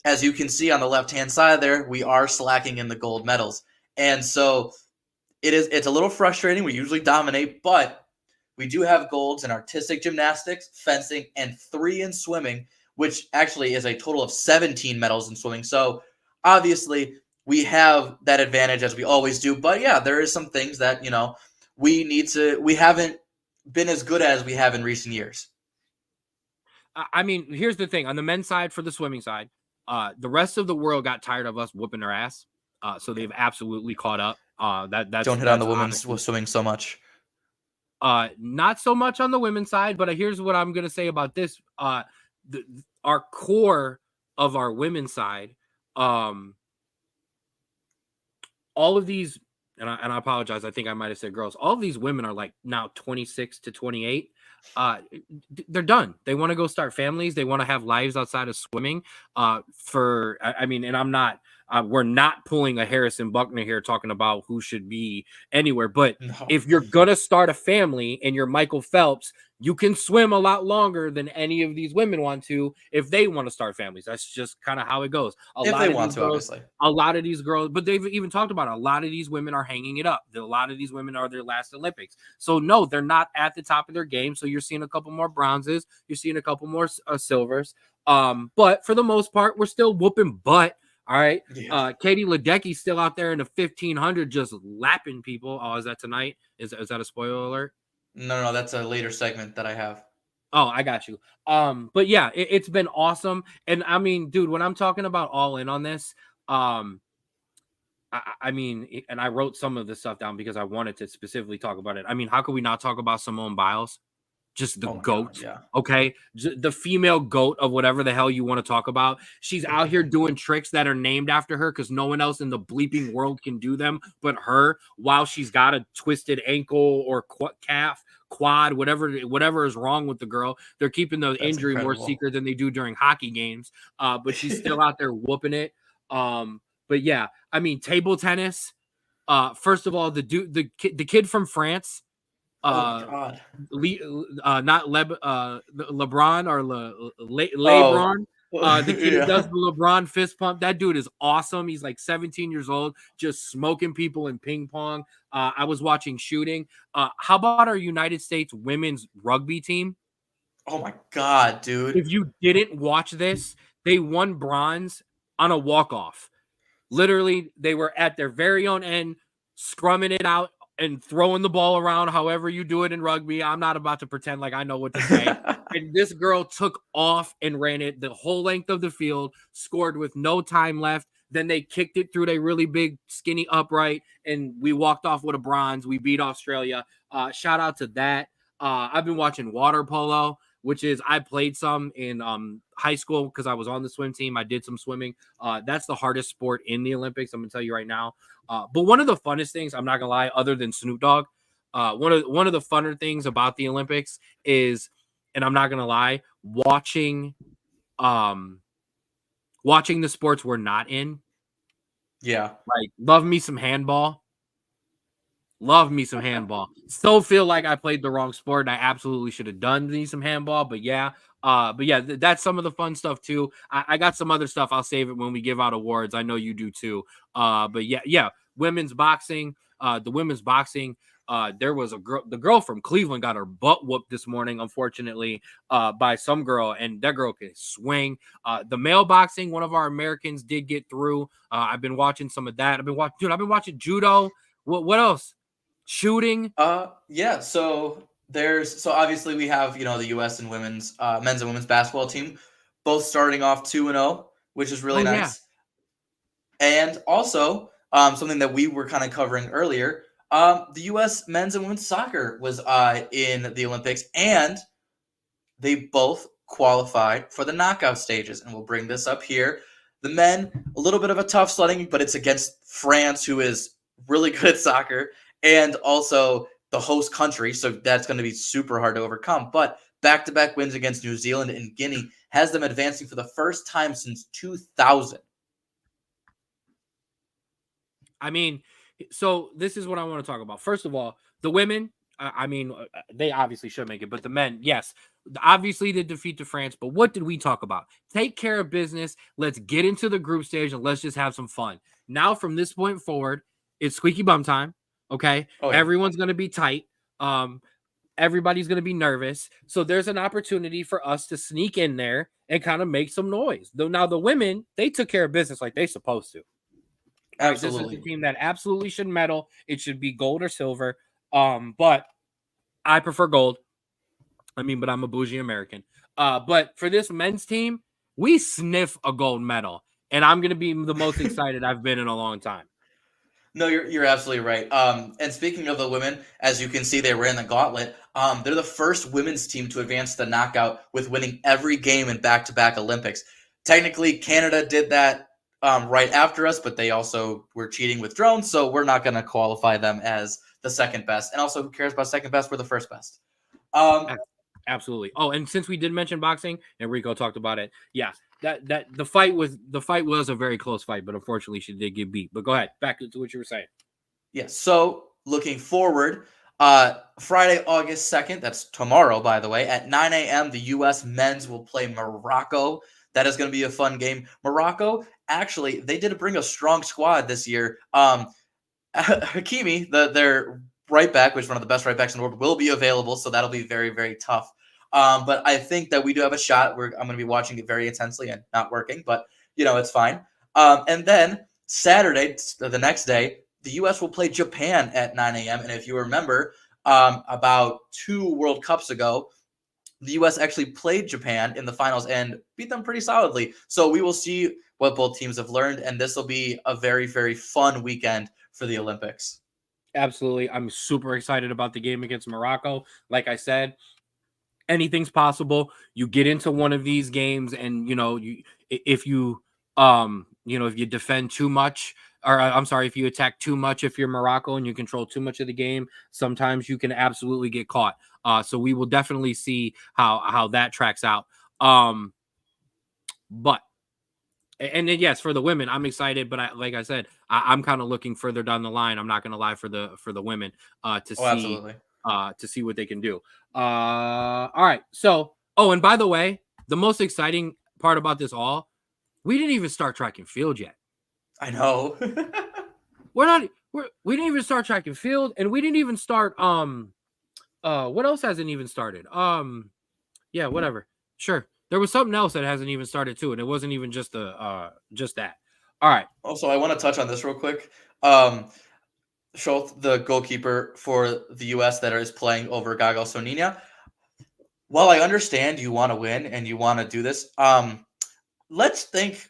as you can see on the left-hand side there, we are slacking in the gold medals. And so it's a little frustrating. We usually dominate, but we do have golds in artistic gymnastics, fencing, and 3 in swimming, which actually is a total of 17 medals in swimming. So obviously we have that advantage as we always do. But yeah, there is some things that, we haven't been as good as we have in recent years. I mean, here's the thing. On the men's side, for the swimming side, the rest of the world got tired of us whooping their ass. So they've absolutely caught up. That's Don't hit on the women's women's swimming so much. Not so much on the women's side, but here's what I'm going to say about this. Our core of our women's side, all of these, and I apologize, I think I might have said girls, all of these women are like now 26 to 28. They're done. They want to go start families. They want to have lives outside of swimming. And I'm not, we're not pulling a Harrison Buckner here talking about who should be anywhere. But if you're going to start a family and you're Michael Phelps, you can swim a lot longer than any of these women want to if they want to start families. That's just kind of how it goes. Obviously. A lot of these girls, but they've even talked about it, a lot of these women are hanging it up. A lot of these women are their last Olympics. So no, they're not at the top of their game. So you're seeing a couple more bronzes. You're seeing a couple more silvers. But for the most part, we're still whooping butt. All right. Yeah. Katie Ledecky's still out there in the 1500 just lapping people. Oh, is that tonight? Is that a spoiler alert? No, that's a later segment that I have. Oh, I got you. But yeah, it's been awesome. And I mean, dude, when I'm talking about all in on this, I mean, and I wrote some of this stuff down because I wanted to specifically talk about it. I mean, how could we not talk about Simone Biles? Just the goat. God, yeah. Okay. The female goat of whatever the hell you want to talk about. She's out here doing tricks that are named after her because no one else in the bleeping world can do them but her, while she's got a twisted ankle or calf, quad, whatever is wrong with the girl. They're keeping the injury more secret than they do during hockey games. But she's still out there whooping it. But yeah, I mean, table tennis. First of all, the kid from France. God. Not LeBron or LeBron. The kid who does the LeBron fist pump. That dude is awesome. He's like 17 years old, just smoking people in ping pong. I was watching shooting. How about our United States women's rugby team? Oh my God, dude. If you didn't watch this, they won bronze on a walk-off. Literally, they were at their very own end, scrumming it out and throwing the ball around however you do it in rugby. I'm not about to pretend like I know what to say. And this girl took off and ran it the whole length of the field, scored with no time left. Then they kicked it through their really big, skinny upright, and we walked off with a bronze. We beat Australia. Shout out to that. I've been watching water polo, which is I played some in high school because I was on the swim team. I did some swimming. That's the hardest sport in the Olympics. I'm going to tell you right now. But one of the funnest things, I'm not going to lie, other than Snoop Dogg, one of the funner things about the Olympics is, and I'm not going to lie, watching the sports we're not in. Yeah. Like, love me some handball. Still feel like I played the wrong sport and I absolutely should have done me some handball, but yeah. That's some of the fun stuff too. I got some other stuff. I'll save it when we give out awards. I know you do too. But yeah. Women's boxing, there was the girl from Cleveland got her butt whooped this morning, unfortunately, by some girl, and that girl can swing. The male boxing, one of our Americans did get through. I've been watching some of that. I've been watching judo. What else? Shooting. Yeah. So obviously we have, the U.S. and men's and women's basketball team both starting off 2-0, which is really nice. Yeah. And also something that we were kind of covering earlier, the U.S. men's and women's soccer was in the Olympics, and they both qualified for the knockout stages. And we'll bring this up here. The men, a little bit of a tough sledding, but it's against France, who is really good at soccer, and also the host country, so that's going to be super hard to overcome. But back-to-back wins against New Zealand and Guinea has them advancing for the first time since 2000. I mean, so this is what I want to talk about. First of all, the women, I mean, they obviously should make it, but the men, yes, obviously they defeat to France. But what did we talk about? Take care of business. Let's get into the group stage and let's just have some fun. Now, from this point forward, it's squeaky bum time. Okay, Oh, yeah. Everyone's gonna be tight. Everybody's gonna be nervous. So there's an opportunity for us to sneak in there and kind of make some noise. Though now the women, they took care of business like they supposed to. Right, this is Absolutely. the team that absolutely should medal. It should be gold or silver. But I prefer gold. I mean, but I'm a bougie American. But for this men's team, we sniff a gold medal, and I'm gonna be the most excited I've been in a long time. No, you're absolutely right. And speaking of the women, as you can see, they ran the gauntlet. They're the first women's team to advance the knockout with winning every game in back-to-back Olympics. Technically, Canada did that right after us, but they also were cheating with drones, so we're not going to qualify them as the second best. And also, who cares about second best? We're the first best. Absolutely. Oh, and since we did mention boxing, and Rico talked about it, yeah, that the fight was a very close fight, but unfortunately she did get beat. But go ahead, back to what you were saying. Yes. So looking forward, Friday, August 2nd, that's tomorrow, by the way, at 9 a.m., the U.S. men's will play Morocco. That is going to be a fun game. Morocco, actually, they did bring a strong squad this year. Hakimi, their right back, which is one of the best right backs in the world, will be available, so that'll be very, very tough. But I think that we do have a shot. I'm going to be watching it very intensely and not working, but, it's fine. And then Saturday, the next day, the U.S. will play Japan at 9 a.m. And if you remember, about 2 World Cups ago, the U.S. actually played Japan in the finals and beat them pretty solidly. So we will see what both teams have learned, and this will be a very, very fun weekend for the Olympics. Absolutely. I'm super excited about the game against Morocco. Like I said, anything's possible. You get into one of these games and, if you defend too much, or I'm sorry, if you attack too much, if you're Morocco and you control too much of the game, sometimes you can absolutely get caught. So we will definitely see how that tracks out. But and then yes, for the women, I'm excited, but like I said, I'm kind of looking further down the line. I'm not going to lie for the women Absolutely. to see what they can do. All right. So, and by the way, the most exciting part about this all, we didn't even start track and field yet. I know. We didn't even start track and field, and we didn't even start what else hasn't even started? Yeah, whatever. Sure. There was something else that hasn't even started too, and it wasn't even just that. All right. Also, I want to touch on this real quick. Schultz, the goalkeeper for the U.S. that is playing over Gago Sonina. While I understand you want to win and you want to do this, let's think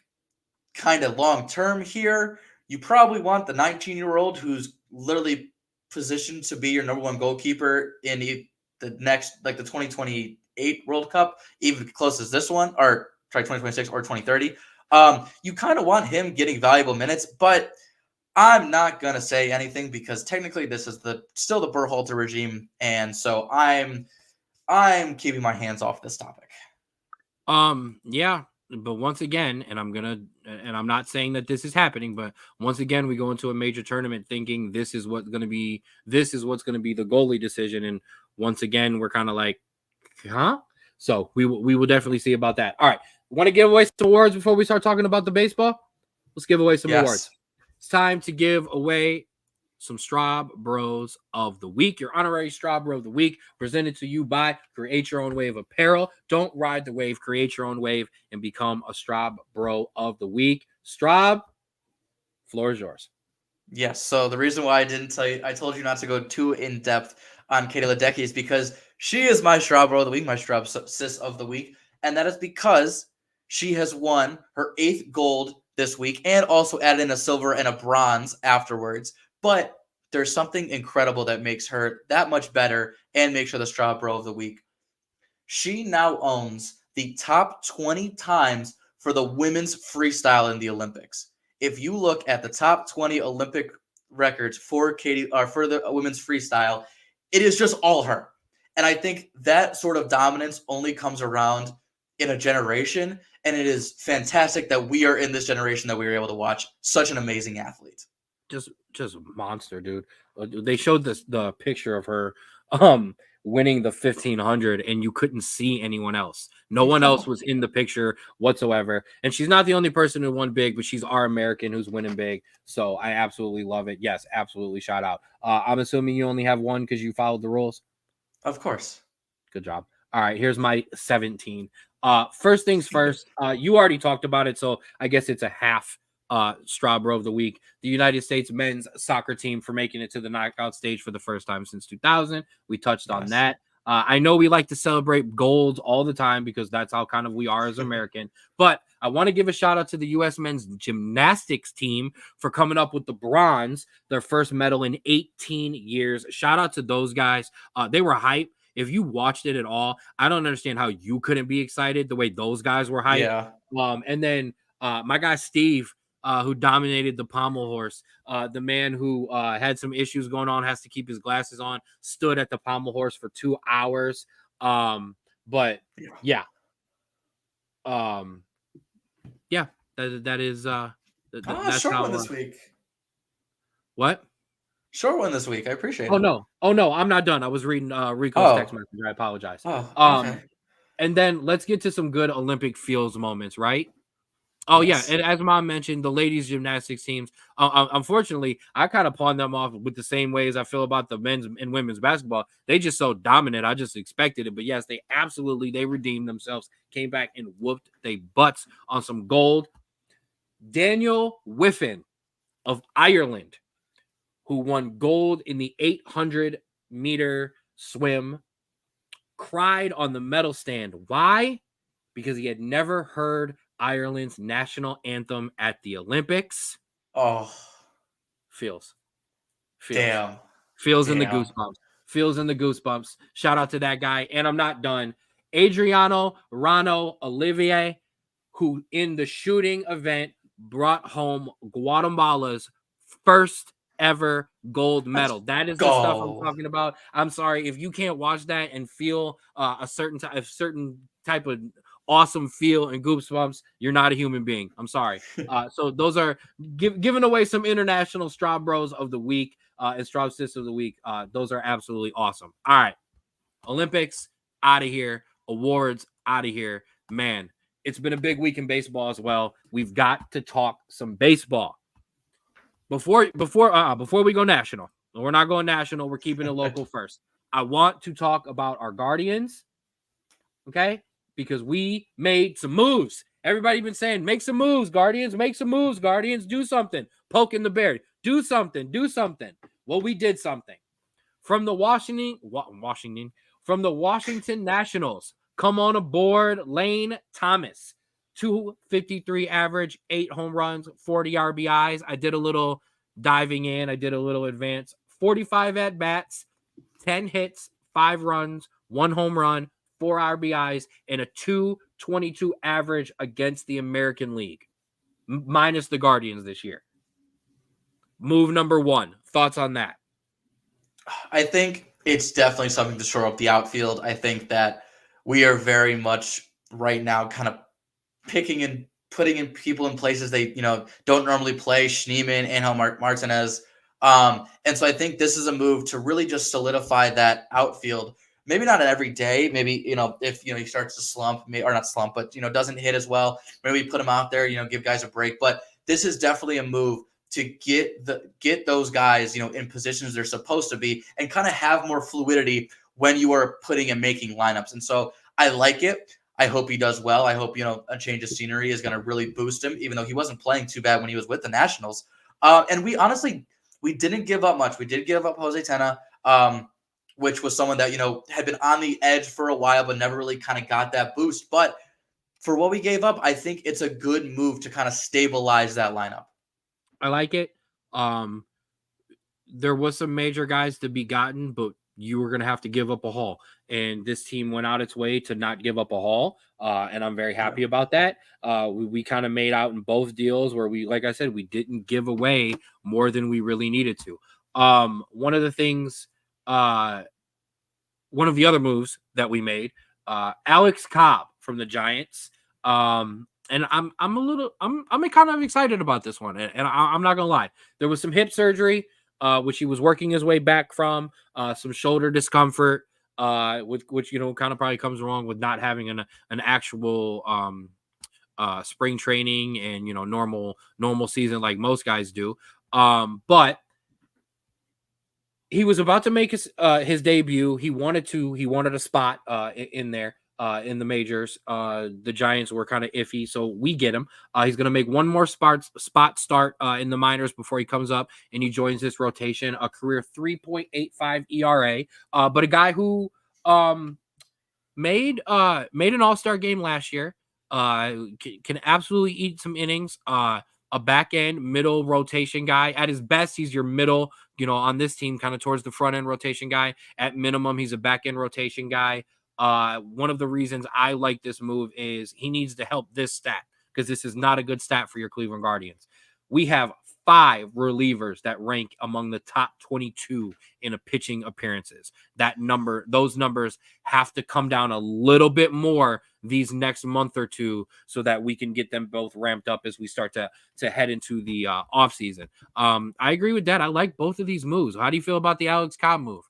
kind of long term here. You probably want the 19-year-old who's literally positioned to be your number one goalkeeper in the next, like the 2028 World Cup, even close as this one, or try 2026 or 2030. You kind of want him getting valuable minutes, but I'm not going to say anything because technically this is still the Berhalter regime, and so I'm keeping my hands off this topic. Yeah, but once again, and I'm not saying that this is happening, but once again, we go into a major tournament thinking this is what's going to be the goalie decision, and once again, we're kind of like, huh? So we will definitely see about that. All right, want to give away some awards before we start talking about the baseball? Let's give away some awards. It's time to give away some Straub Bros of the Week. Your honorary Straub Bro of the Week, presented to you by Create Your Own Wave Apparel. Don't ride the wave, create your own wave, and become a Straub Bro of the Week. Straub, floor is yours. Yes, so the reason why I told you not to go too in-depth on Katie Ledecky is because she is my Straub Bro of the Week, my Straub Sis of the Week, and that is because she has won her 8th gold this week and also added in a silver and a bronze afterwards. But there's something incredible that makes her that much better and makes her the Straub Bro of the Week. She now owns the top 20 times for the women's freestyle in the Olympics. If you look at the top 20 Olympic records for for the women's freestyle, it is just all her. And I think that sort of dominance only comes around in a generation, and it is fantastic that we are in this generation that we were able to watch such an amazing athlete. Just monster, dude. They showed the picture of her winning the 1500, and you couldn't see anyone else. No I one else know. was in the picture whatsoever. And she's not the only person who won big, but she's our American who's winning big. So I absolutely love it. Yes, absolutely. Shout out. I'm assuming you only have one because you followed the rules. Of course. Good job. All right, here's my 17. First things first, you already talked about it, so I guess it's a half Straub of the week. The United States men's soccer team for making it to the knockout stage for the first time since 2000. We touched on that. I know we like to celebrate gold all the time because that's how kind of we are as American, but I want to give a shout out to the U.S. men's gymnastics team for coming up with the bronze, their first medal in 18 years. Shout out to those guys. They were hype. If you watched it at all, I don't understand how you couldn't be excited the way those guys were hyped. Yeah. And then my guy Steve, who dominated the pommel horse, the man who had some issues going on, has to keep his glasses on, stood at the pommel horse for 2 hours. But yeah, that is that's short how one this week. What? Short one this week. I appreciate it. Oh no, I'm not done. I was reading Rico's text message. I apologize. Okay. And then let's get to some good Olympic feels moments, right? Oh, Yes. yeah. And as Mom mentioned, the ladies gymnastics teams, unfortunately, I kind of pawned them off with the same way as I feel about the men's and women's basketball. They just so dominant. I just expected it. But yes, they redeemed themselves, came back and whooped their butts on some gold. Daniel Whiffen of Ireland, who won gold in the 800-meter swim, cried on the medal stand. Why? Because he had never heard Ireland's national anthem at the Olympics. Oh, Feels damn. in the goosebumps. Feels in the goosebumps. Shout out to that guy. And I'm not done. Adriano Rano Olivier, who in the shooting event brought home Guatemala's first ever gold medal. That is the stuff I'm talking about. I'm sorry if you can't watch that and feel a certain type of awesome feel and goosebumps. You're not a human being. I'm sorry. So those are giving away some international Straub Bros of the week and Straub Sis of the week. Those are absolutely awesome. All right, Olympics out of here. Awards out of here. Man, it's been a big week in baseball as well. We've got to talk some baseball. Before we go national, we're not going national. We're keeping it local first. I want to talk about our Guardians, okay? Because we made some moves. Everybody been saying, make some moves, Guardians. Make some moves, Guardians. Do something. Poking the bear. Do something. Well, we did something. From the Washington Nationals, come on aboard Lane Thomas. 253 average, 8 home runs, 40 RBIs. I did a little diving in. I did a little advance. 45 at-bats, 10 hits, 5 runs, 1 home run, 4 RBIs, and a 222 average against the American League, minus the Guardians this year. Move number 1. Thoughts on that? I think it's definitely something to shore up the outfield. I think that we are very much right now kind of picking and putting in people in places they, don't normally play. Schneemann, Angel Martinez. And so I think this is a move to really just solidify that outfield. Maybe not every day. Maybe, if, he starts to slump, or not slump, but, doesn't hit as well. Maybe put him out there, give guys a break. But this is definitely a move to get those guys, in positions they're supposed to be and kind of have more fluidity when you are putting and making lineups. And so I like it. I hope he does well. I hope, a change of scenery is going to really boost him, even though he wasn't playing too bad when he was with the Nationals. And we honestly, we didn't give up much. We did give up Jose Tena, which was someone that, had been on the edge for a while, but never really kind of got that boost. But for what we gave up, I think it's a good move to kind of stabilize that lineup. I like it. There was some major guys to be gotten, but you were going to have to give up a haul. And this team went out its way to not give up a haul. And I'm very happy about that. We kind of made out in both deals where we, like I said, we didn't give away more than we really needed to. One of the things, one of the other moves that we made, Alex Cobb from the Giants. And I'm kind of excited about this one. And I'm not going to lie. There was some hip surgery. which he was working his way back from, some shoulder discomfort, which kind of probably comes along with not having an actual spring training and normal season like most guys do. But he was about to make his debut. He wanted a spot in there in the majors. The Giants were kind of iffy, so we get him. He's going to make one more spot start in the minors before he comes up and he joins this rotation. A career 3.85 ERA, but a guy who made an All-Star game last year. Can absolutely eat some innings. A back end middle rotation guy. At his best, he's your middle, on this team, kind of towards the front end rotation guy. At minimum, he's a back end rotation guy. One of the reasons I like this move is he needs to help this stat, because this is not a good stat for your Cleveland Guardians. We have 5 relievers that rank among the top 22 in pitching appearances. Those numbers have to come down a little bit more these next month or two so that we can get them both ramped up as we start to head into the off season. I agree with that. I like both of these moves. How do you feel about the Alex Cobb move?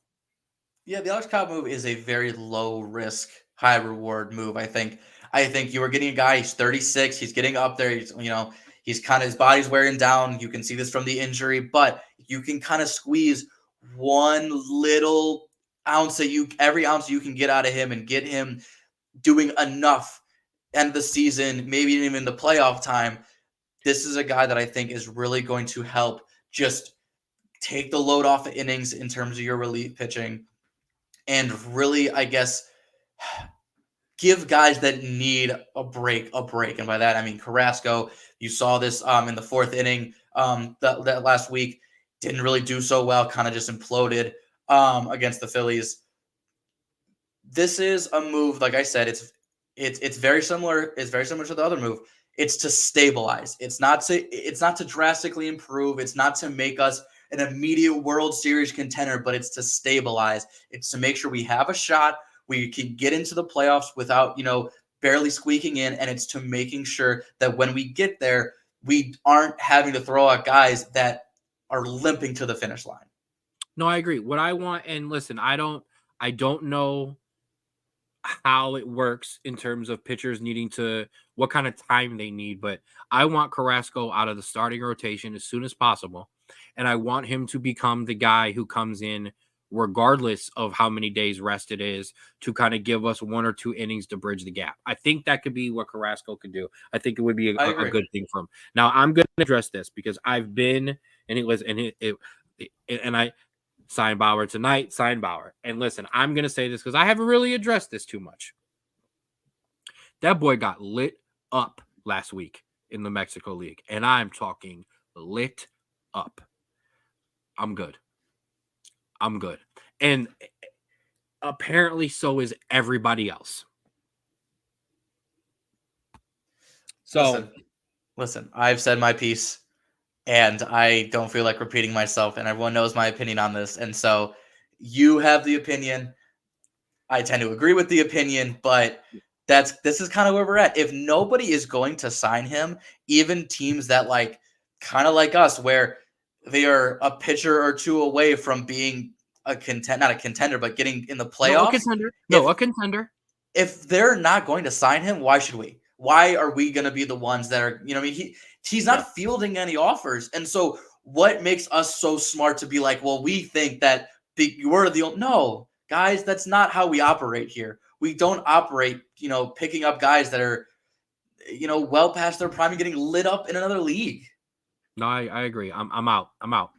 Yeah, the Alex Cobb move is a very low risk, high reward move. I think you are getting a guy. He's 36. He's getting up there. He's kind of, his body's wearing down. You can see this from the injury, but you can kind of squeeze one little ounce every ounce you can get out of him and get him doing enough end of the season, maybe even the playoff time. This is a guy that I think is really going to help just take the load off of innings in terms of your relief pitching and really, I guess, give guys that need a break. And by that, I mean Carrasco. You saw this in the 4th inning that last week. Didn't really do so well, kind of just imploded against the Phillies. This is a move, like I said, it's very similar. It's very similar to the other move. It's to stabilize. It's not to drastically improve. It's not to make us an immediate World Series contender, but it's to stabilize. It's to make sure we have a shot. We can get into the playoffs without, barely squeaking in. And it's to making sure that when we get there, we aren't having to throw out guys that are limping to the finish line. No, I agree. What I want, and listen, I don't know how it works in terms of pitchers needing what kind of time they need, but I want Carrasco out of the starting rotation as soon as possible. And I want him to become the guy who comes in regardless of how many days rest it is, to kind of give us 1 or 2 innings to bridge the gap. I think that could be what Carrasco could do. I think it would be a good thing for him. Now I'm going to address this because I've been, and I sign Bauer tonight, sign Bauer. And listen, I'm going to say this because I haven't really addressed this too much. That boy got lit up last week in the Mexico League. And I'm talking lit up. I'm good. And apparently so is everybody else. So listen, I've said my piece and I don't feel like repeating myself, and everyone knows my opinion on this. And so you have the opinion. I tend to agree with the opinion, but this is kind of where we're at. If nobody is going to sign him, even teams that kind of like us, where they are a pitcher or 2 away from being not a contender, but getting in the playoffs. A contender. If they're not going to sign him, why should we? Why are we going to be the ones that are, he's not fielding any offers. And so what makes us so smart to be like, well, we think that no, guys, that's not how we operate here. We don't operate, picking up guys that are, well past their prime and getting lit up in another league. No, I agree. I'm out.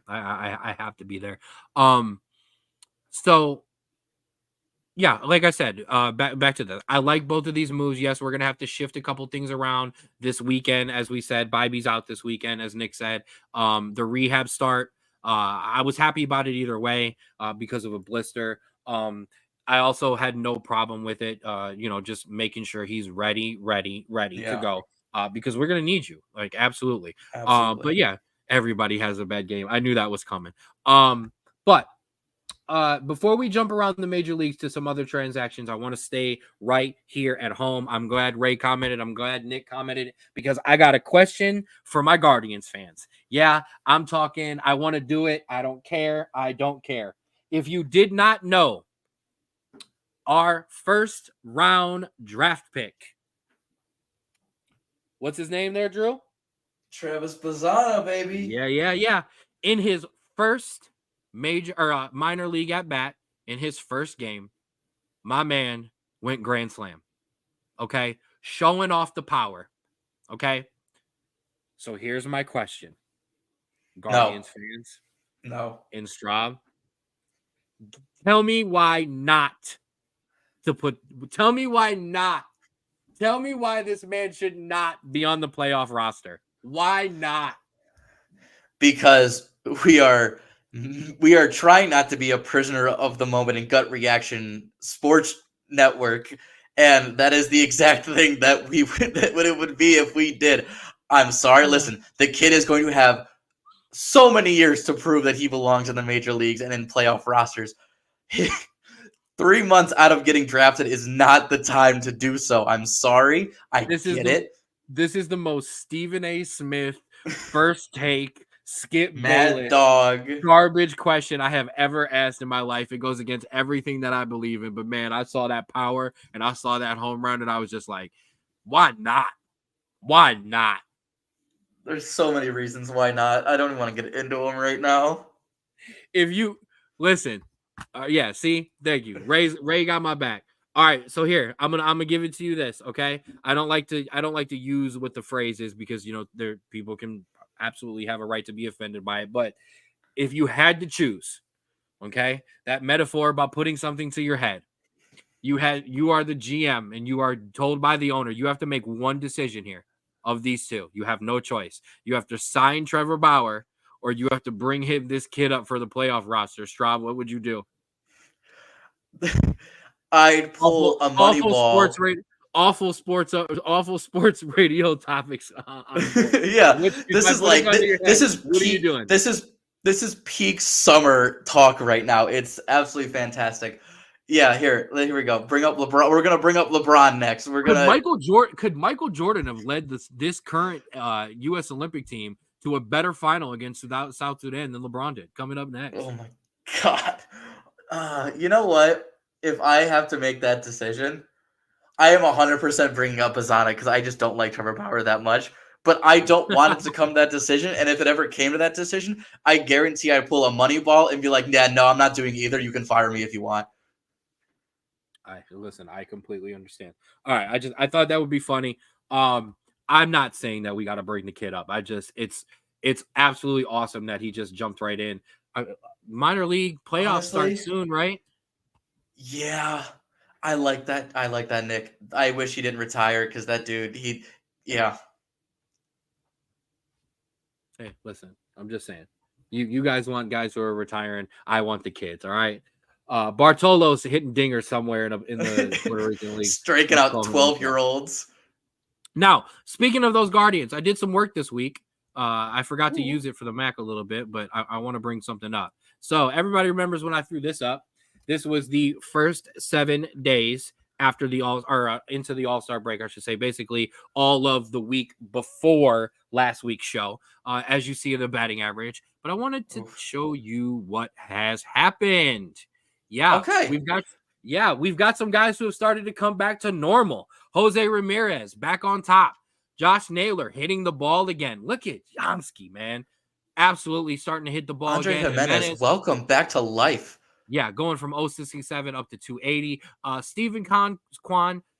I have to be there. So yeah, like I said, back to that. I like both of these moves. Yes, we're gonna have to shift a couple things around this weekend, as we said. Bibby's out this weekend, as Nick said. The rehab start. I was happy about it either way, because of a blister. I also had no problem with it. Just making sure he's ready to go. Because we're gonna need you, absolutely. But yeah, everybody has a bad game. I knew that was coming. But before we jump around the major leagues to some other transactions, I want to stay right here at home. I'm glad Ray commented. I'm glad Nick commented because I got a question for my Guardians fans. Yeah, I'm talking. I want to do it. I don't care. I don't care. If you did not know, our first round draft pick. What's his name there, Drew? Travis Bazzana, baby. Yeah. In his first minor league at bat, in his first game, my man went grand slam. Okay, showing off the power. Okay, so here's my question, Guardians fans. No. In Straub, tell me why not to put. Tell me why not. Tell me why this man should not be on the playoff roster. Why not? Because we are trying not to be a prisoner of the moment and gut reaction sports network, and that is the exact thing that what it would be if we did. I'm sorry. Listen, the kid is going to have so many years to prove that he belongs in the major leagues and in playoff rosters. 3 months out of getting drafted is not the time to do so. I'm sorry. I get it. This is the most Stephen A. Smith first take Skip Mad Bayless dog garbage question I have ever asked in my life. It goes against everything that I believe in. But man, I saw that power and I saw that home run and I was just like, why not? Why not? There's so many reasons why not. I don't even want to get into them right now. If you listen, yeah, see, thank you. Ray got my back. All right, so here I'm gonna give it to you. This, okay? I don't like to use what the phrase is because there people can absolutely have a right to be offended by it. But if you had to choose, okay, that metaphor about putting something to your head, you are the GM and you are told by the owner you have to make one decision here of these two. You have no choice. You have to sign Trevor Bauer or you have to bring this kid up for the playoff roster. Straub, what would you do? I'd pull a money ball. Awful sports radio topics. Yeah, this is peak summer talk right now. It's absolutely fantastic. Yeah, here we go. Bring up LeBron. We're gonna bring up LeBron next. Could Michael Jordan have led this current U.S. Olympic team to a better final against South Sudan than LeBron did? Coming up next. Oh my God. You know what? If I have to make that decision, I am 100% bringing up Bazzana because I just don't like Trevor Bauer that much. But I don't want it to come to that decision. And if it ever came to that decision, I guarantee I'd pull a money ball and be like, yeah, no, I'm not doing either. You can fire me if you want. Listen, I completely understand. All right, I thought that would be funny. I'm not saying that we got to bring the kid up. It's absolutely awesome that he just jumped right in. Minor league playoffs start soon, right? Yeah, I like that. I like that, Nick. I wish he didn't retire because that dude, yeah. Hey, listen, I'm just saying. You guys want guys who are retiring. I want the kids, all right? Bartolo's hitting dingers somewhere in the Puerto Rican League. Striking out 12-year-olds. Now, speaking of those Guardians, I did some work this week. I forgot to use it for the Mac a little bit, but I want to bring something up. So everybody remembers when I threw this up. This was the first 7 days after into the All-Star break, I should say. Basically, all of the week before last week's show, as you see in the batting average. But I wanted to show you what has happened. Yeah. Okay. We've got some guys who have started to come back to normal. Jose Ramirez back on top. Josh Naylor hitting the ball again. Look at Yamsky, man. Absolutely starting to hit the ball Andre again. Jimenez, welcome back to life. Yeah, going from 067 up to 280. Stephen Kwan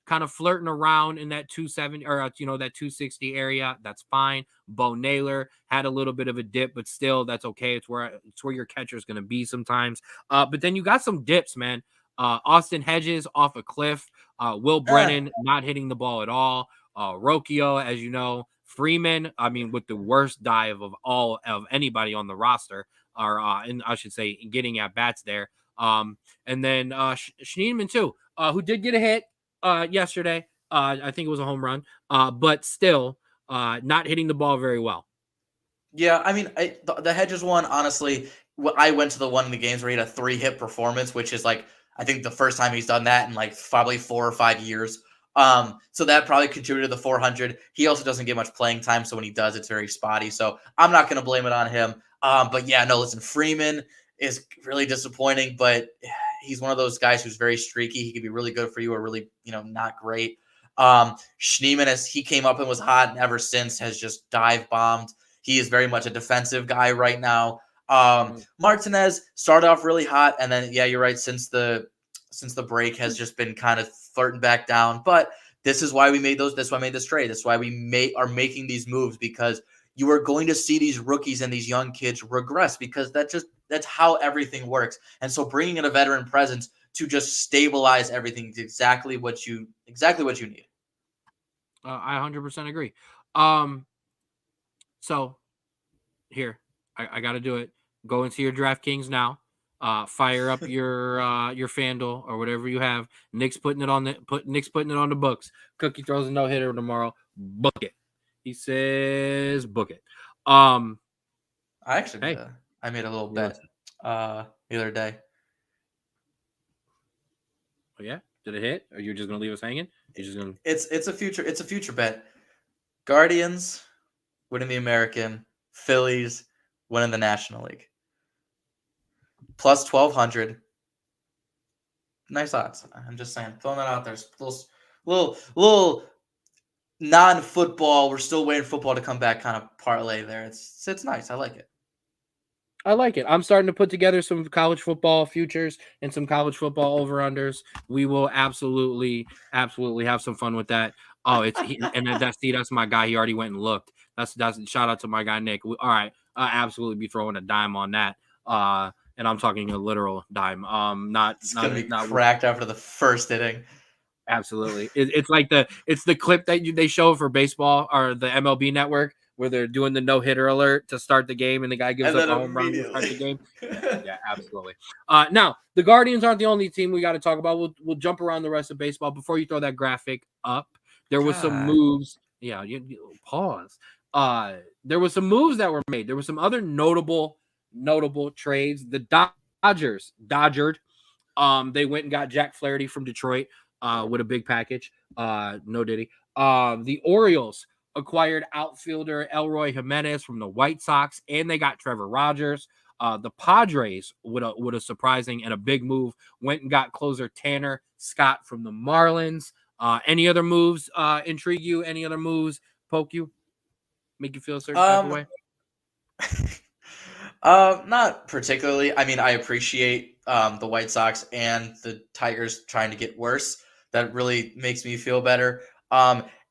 kind of flirting around in that 270 or that 260 area. That's fine. Bo Naylor had a little bit of a dip, but still that's okay. It's where your catcher is going to be sometimes. But then you got some dips, man. Austin Hedges off a cliff. Will Brennan not hitting the ball at all. Rocchio, as you know. Freeman, with the worst dive of anybody on the roster, or I should say getting at bats there. And then Schneemann too, who did get a hit yesterday. I think it was a home run, but still not hitting the ball very well. Yeah, the Hedges one, honestly, I went to the one of the games where he had a 3-hit performance, which is like I think the first time he's done that in like probably 4 or 5 years. So that probably contributed to the 400. He also doesn't get much playing time, so when he does, it's very spotty. So I'm not going to blame it on him. But yeah, no, listen, Freeman is really disappointing, but he's one of those guys who's very streaky. He could be really good for you or really, not great. Schneemann, as he came up and was hot, and ever since has just dive bombed. He is very much a defensive guy right now. Martinez started off really hot, and then yeah, you're right. Since the break has just been kind of flirting back down. But this is why we made those. That's why I made this trade. That's why we are making these moves, because you are going to see these rookies and these young kids regress, because that's how everything works. And so bringing in a veteran presence to just stabilize everything is exactly what you need. I 100% agree. So here, I got to do it. Go into your DraftKings now. Fire up your FanDuel or whatever you have. Nick's putting it on the books. Cookie throws a no-hitter tomorrow. Book it. He says book it. I actually I made a little bet the other day. Oh yeah? Did it hit? Or you're just gonna leave us hanging? You're just gonna It's a future bet. Guardians winning the American, Phillies winning the National League. Plus 1,200. Nice odds. I'm just saying, throwing that out there. Little non-football. We're still waiting for football to come back. Kind of parlay there. It's nice. I like it. I like it. I'm starting to put together some college football futures and some college football over-unders. We will absolutely have some fun with that. Oh, that's my guy. He already went and looked. That's shout out to my guy Nick. All right, absolutely be throwing a dime on that. And I'm talking a literal dime. It's gonna be cracked after the first inning. Absolutely, it's like the clip that they show for baseball or the MLB Network, where they're doing the no-hitter alert to start the game and the guy gives up a home run to start the game. Yeah, absolutely. Now, the Guardians aren't the only team we got to talk about. We'll jump around the rest of baseball. Before you throw that graphic up, there was some moves. Yeah, you pause. There was some moves that were made. There were some other notable trades. The Dodgers dodgered. They went and got Jack Flaherty from Detroit with a big package. No diddy. The Orioles acquired outfielder Elroy Jimenez from the White Sox, and they got Trevor Rogers. The Padres, with a surprising and a big move, went and got closer Tanner Scott from the Marlins. Any other moves intrigue you? Any other moves poke you? Make you feel a certain type of way? Not particularly. I mean, I appreciate the White Sox and the Tigers trying to get worse. That really makes me feel better.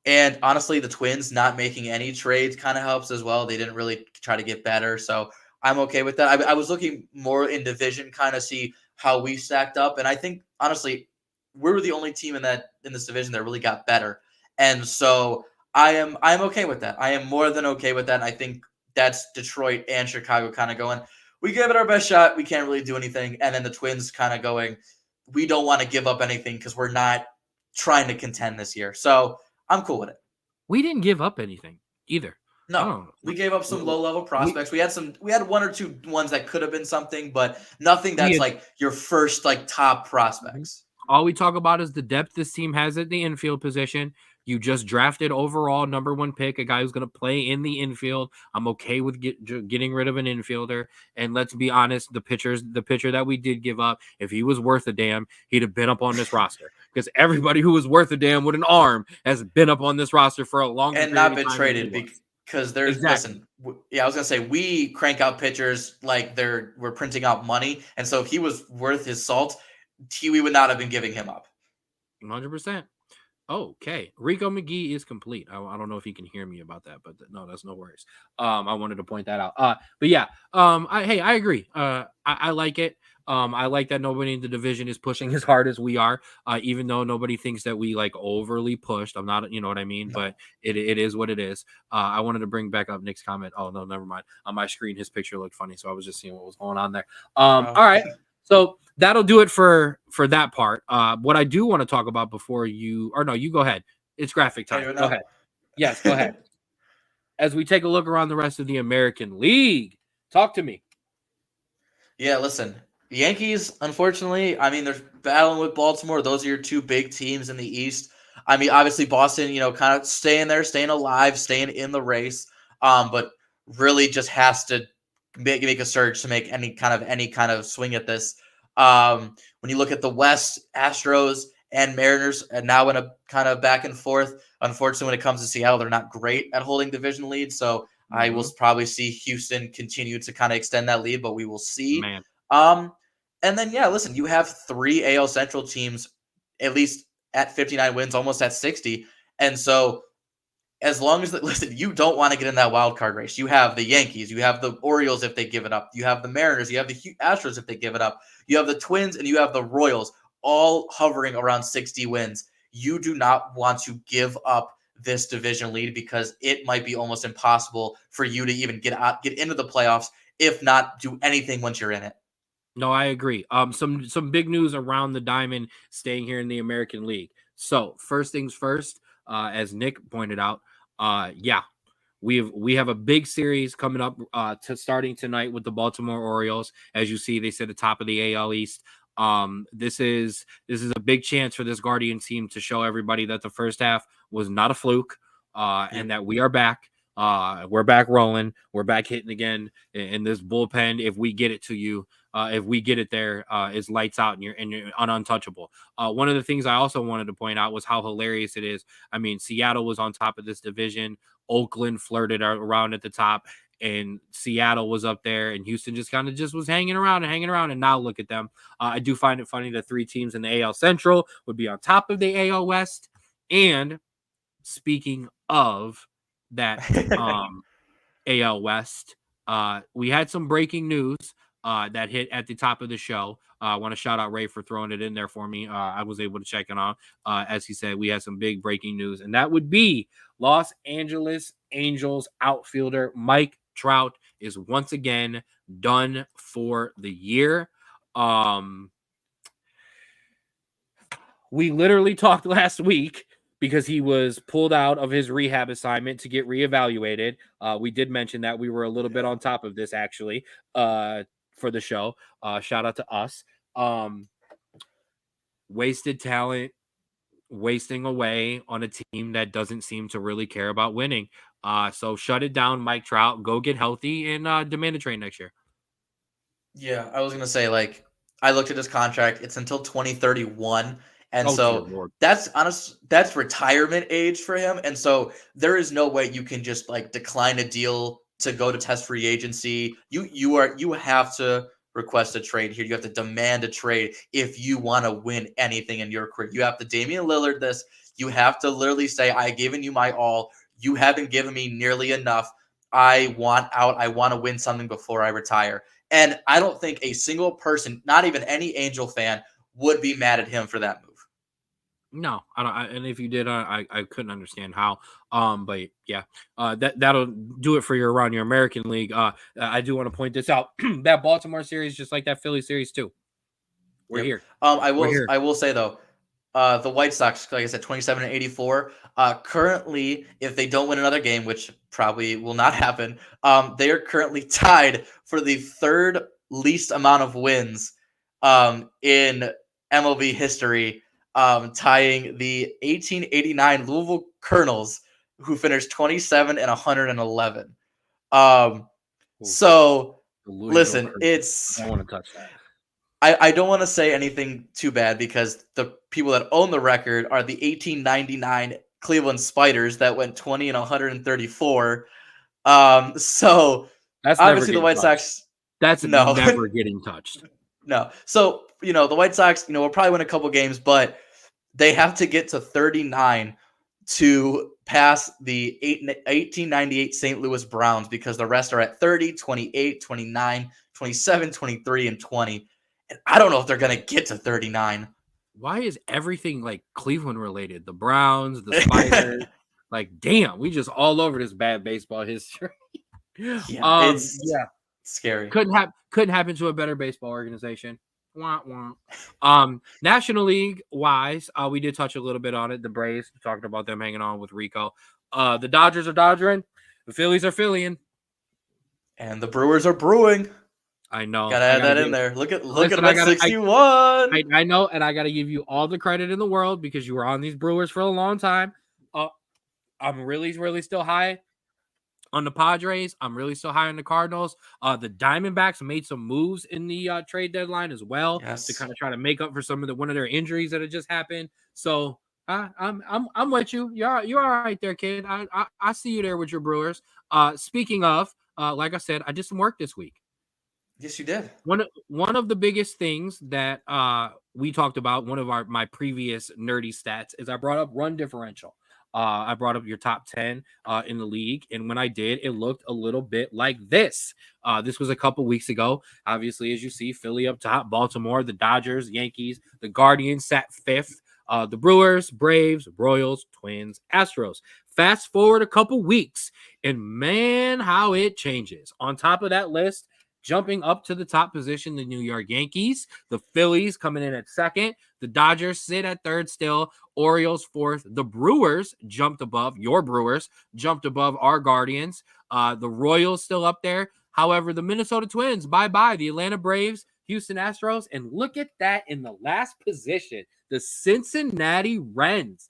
And honestly, the Twins not making any trades kind of helps as well. They didn't really try to get better, so I'm okay with that. I was looking more in division, kind of see how we stacked up, and I think honestly, we were the only team in this division that really got better, and so I'm okay with that. I am more than okay with that. And I think that's Detroit and Chicago kind of going, we gave it our best shot. We can't really do anything, and then the Twins kind of going, we don't want to give up anything because we're not trying to contend this year. So I'm cool with it. We didn't give up anything either. No, we gave up some low-level prospects. We had one or two ones that could have been something, but nothing that's like your first like top prospects. All we talk about is the depth this team has at the infield position. You just drafted overall number 1 pick, a guy who's going to play in the infield. I'm okay with getting rid of an infielder. And let's be honest, the pitcher that we did give up, if he was worth a damn, he'd have been up on this roster. Because everybody who was worth a damn with an arm has been up on this roster for a long time. And not been traded because there's, listen, I was going to say, we crank out pitchers like we're printing out money. And so if he was worth his salt, we would not have been giving him up. 100%. Okay, Rico McGee is complete. I don't know if he can hear me about that, but no, that's no worries. I wanted to point that out. But yeah, I agree. I like it. I like that nobody in the division is pushing as hard as we are, even though nobody thinks that we like overly pushed. I'm not, you know what I mean? No. But it is what it is. I wanted to bring back up Nick's comment. Oh no, never mind. On my screen, his picture looked funny, so I was just seeing what was going on there. All right. So that'll do it for that part. What I do want to talk about before you go ahead. It's graphic time. Go ahead. Yes, go ahead. As we take a look around the rest of the American League, talk to me. Yeah, listen, the Yankees, unfortunately, I mean, they're battling with Baltimore. Those are your two big teams in the East. I mean, obviously Boston, kind of staying there, staying alive, staying in the race, but really just has to make a surge to make any kind of swing at this. When you look at the West, Astros and Mariners are now in a kind of back and forth. Unfortunately, when it comes to Seattle, they're not great at holding division leads, so I will probably see Houston continue to kind of extend that lead, but we will see. Man. Um, and then listen, you have 3 AL Central teams at least at 59 wins, almost at 60, and so as long as listen, you don't want to get in that wild card race. You have the Yankees, you have the Orioles if they give it up, you have the Mariners, you have the Astros if they give it up, you have the Twins, and you have the Royals, all hovering around 60 wins. You do not want to give up this division lead because it might be almost impossible for you to even get into the playoffs, if not do anything once you're in it. No, I agree. Some big news around the diamond staying here in the American League. So first things first, as Nick pointed out, we have a big series coming up to starting tonight with the Baltimore Orioles. As you see, they sit at the top of the AL East. This is a big chance for this Guardian team to show everybody that the first half was not a fluke, and that we are back. We're back rolling. We're back hitting again in this bullpen. If we get it to you, if we get it there, it's lights out and you're untouchable. One of the things I also wanted to point out was how hilarious it is. I mean, Seattle was on top of this division. Oakland flirted around at the top, and Seattle was up there, and Houston just was hanging around. And now look at them. I do find it funny that 3 teams in the AL Central would be on top of the AL West. And speaking of that AL West, we had some breaking news that hit at the top of the show. I want to shout out Ray for throwing it in there for me. I was able to check it on. As he said, we had some big breaking news, and that would be Los Angeles Angels outfielder Mike Trout is once again done for the year. We literally talked last week because he was pulled out of his rehab assignment to get reevaluated. We did mention that we were a little bit on top of this actually for the show. Shout out to us. Wasted talent, wasting away on a team that doesn't seem to really care about winning. So shut it down, Mike Trout. Go get healthy and demand a trade next year. Yeah, I was gonna say, I looked at his contract. It's until 2031, and so that's retirement age for him. And so there is no way you can just decline a deal to go to test free agency. You have to request a trade here. You have to demand a trade if you want to win anything in your career. You have to Damian Lillard this. You have to literally say, I've given you my all. You haven't given me nearly enough. I want out. I want to win something before I retire. And I don't think a single person, not even any Angel fan, would be mad at him for that move. No, I don't. And if you did, I couldn't understand how. But yeah, that'll do it for your around your American League. I do want to point this out. That Baltimore series, just like that Philly series too. We're here. I will say though, the White Sox, like I said, 27-84. Currently, if they don't win another game, which probably will not happen, they are currently tied for the 3rd least amount of wins in MLB history, tying the 1889 Louisville Colonels, who finished 27-111. So listen, it's I want to touch that. I don't want to say anything too bad because the people that own the record are the 1899 Cleveland Spiders that went 20-134. So that's obviously the White Sox. That's never getting touched. No. So, the White Sox, will probably win a couple games, but they have to get to 39 to pass the 1898 St. Louis Browns because the rest are at 30, 28, 29, 27, 23, and 20. And I don't know if they're going to get to 39. Why is everything Cleveland related? The Browns, the Spiders. Damn, we just all over this bad baseball history. It's scary. Couldn't happen to a better baseball organization. Wah, wah. National League wise, we did touch a little bit on it. The Braves, we talked about them hanging on with Rico. The Dodgers are dodgering. The Phillies are Phillying. And the Brewers are brewing. I know. Gotta I add gotta that in give, there. Look at listen, him at 61. I know, and I got to give you all the credit in the world because you were on these Brewers for a long time. I'm really, really still high on the Padres. I'm really still high on the Cardinals. The Diamondbacks made some moves in the trade deadline as well to Yes. kind of try to make up for some of one of their injuries that had just happened. So I'm with you. You're all right there, kid. I see you there with your Brewers. Speaking of, like I said, I did some work this week. Yes, you did. One of the biggest things that we talked about, one of my previous nerdy stats, is I brought up run differential. I brought up your top 10 in the league, and when I did, it looked a little bit like this. This was a couple weeks ago. Obviously, as you see, Philly up top, Baltimore, the Dodgers, Yankees, the Guardians sat fifth. The Brewers, Braves, Royals, Twins, Astros. Fast forward a couple weeks, and man, how it changes. On top of that list, jumping up to the top position, the New York Yankees, the Phillies coming in at second, the Dodgers sit at third still, Orioles fourth, the Brewers jumped above, your Brewers jumped above our Guardians, the Royals still up there. However, the Minnesota Twins, bye-bye, the Atlanta Braves, Houston Astros, and look at that in the last position, the Cincinnati Reds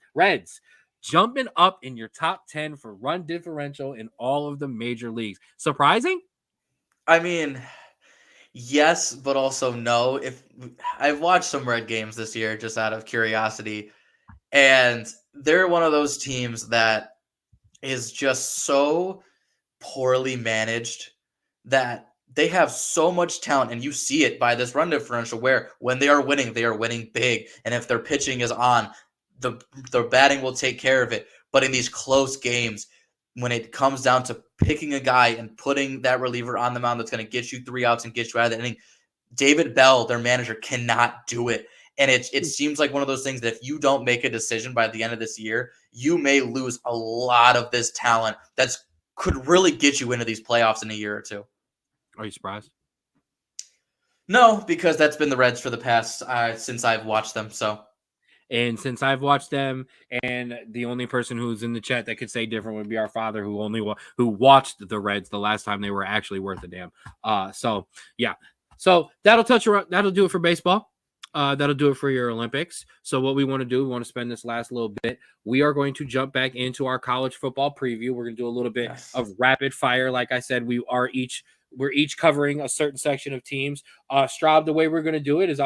jumping up in your top 10 for run differential in all of the major leagues. Surprising? I mean, yes, but also no. If I've watched some Red games this year just out of curiosity, and they're one of those teams that is just so poorly managed that they have so much talent, and you see it by this run differential where when they are winning big, and if their pitching is on, the batting will take care of it. But in these close games, when it comes down to picking a guy and putting that reliever on the mound that's going to get you 3 outs and get you out of the inning, David Bell, their manager, cannot do it. And it seems like one of those things that if you don't make a decision by the end of this year, you may lose a lot of this talent that's could really get you into these playoffs in a year or two. Are you surprised? No, because that's been the Reds for the past since I've watched them. So, and since I've watched them, and the only person who's in the chat that could say different would be our father, who watched the Reds the last time they were actually worth a damn. So yeah, so that'll do it for baseball. That'll do it for your Olympics. So what we want to do, we want to spend this last little bit. We are going to jump back into our college football preview. We're going to do a little bit of rapid fire. Like I said, we're each covering a certain section of teams. Straub, the way we're going to do it is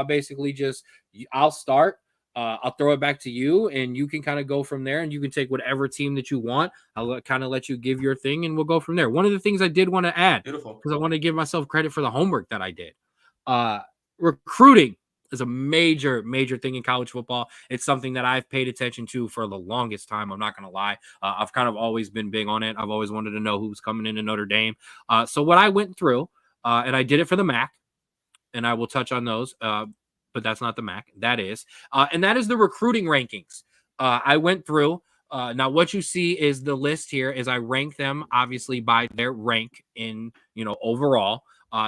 I'll start. I'll throw it back to you, and you can kind of go from there, and you can take whatever team that you want. I'll kind of let you give your thing, and we'll go from there. One of the things I did want to add, because I want to give myself credit for the homework that I did. Recruiting is a major thing in college football. It's something that I've paid attention to for the longest time. I'm not going to lie. I've kind of always been big on it. I've always wanted to know who's coming into Notre Dame. So what I went through, and I did it for the MAC, and I will touch on those, but that's not the MAC. That is. And that is the recruiting rankings. I went through. Now, what you see is the list here is I rank them, obviously, by their rank in, overall.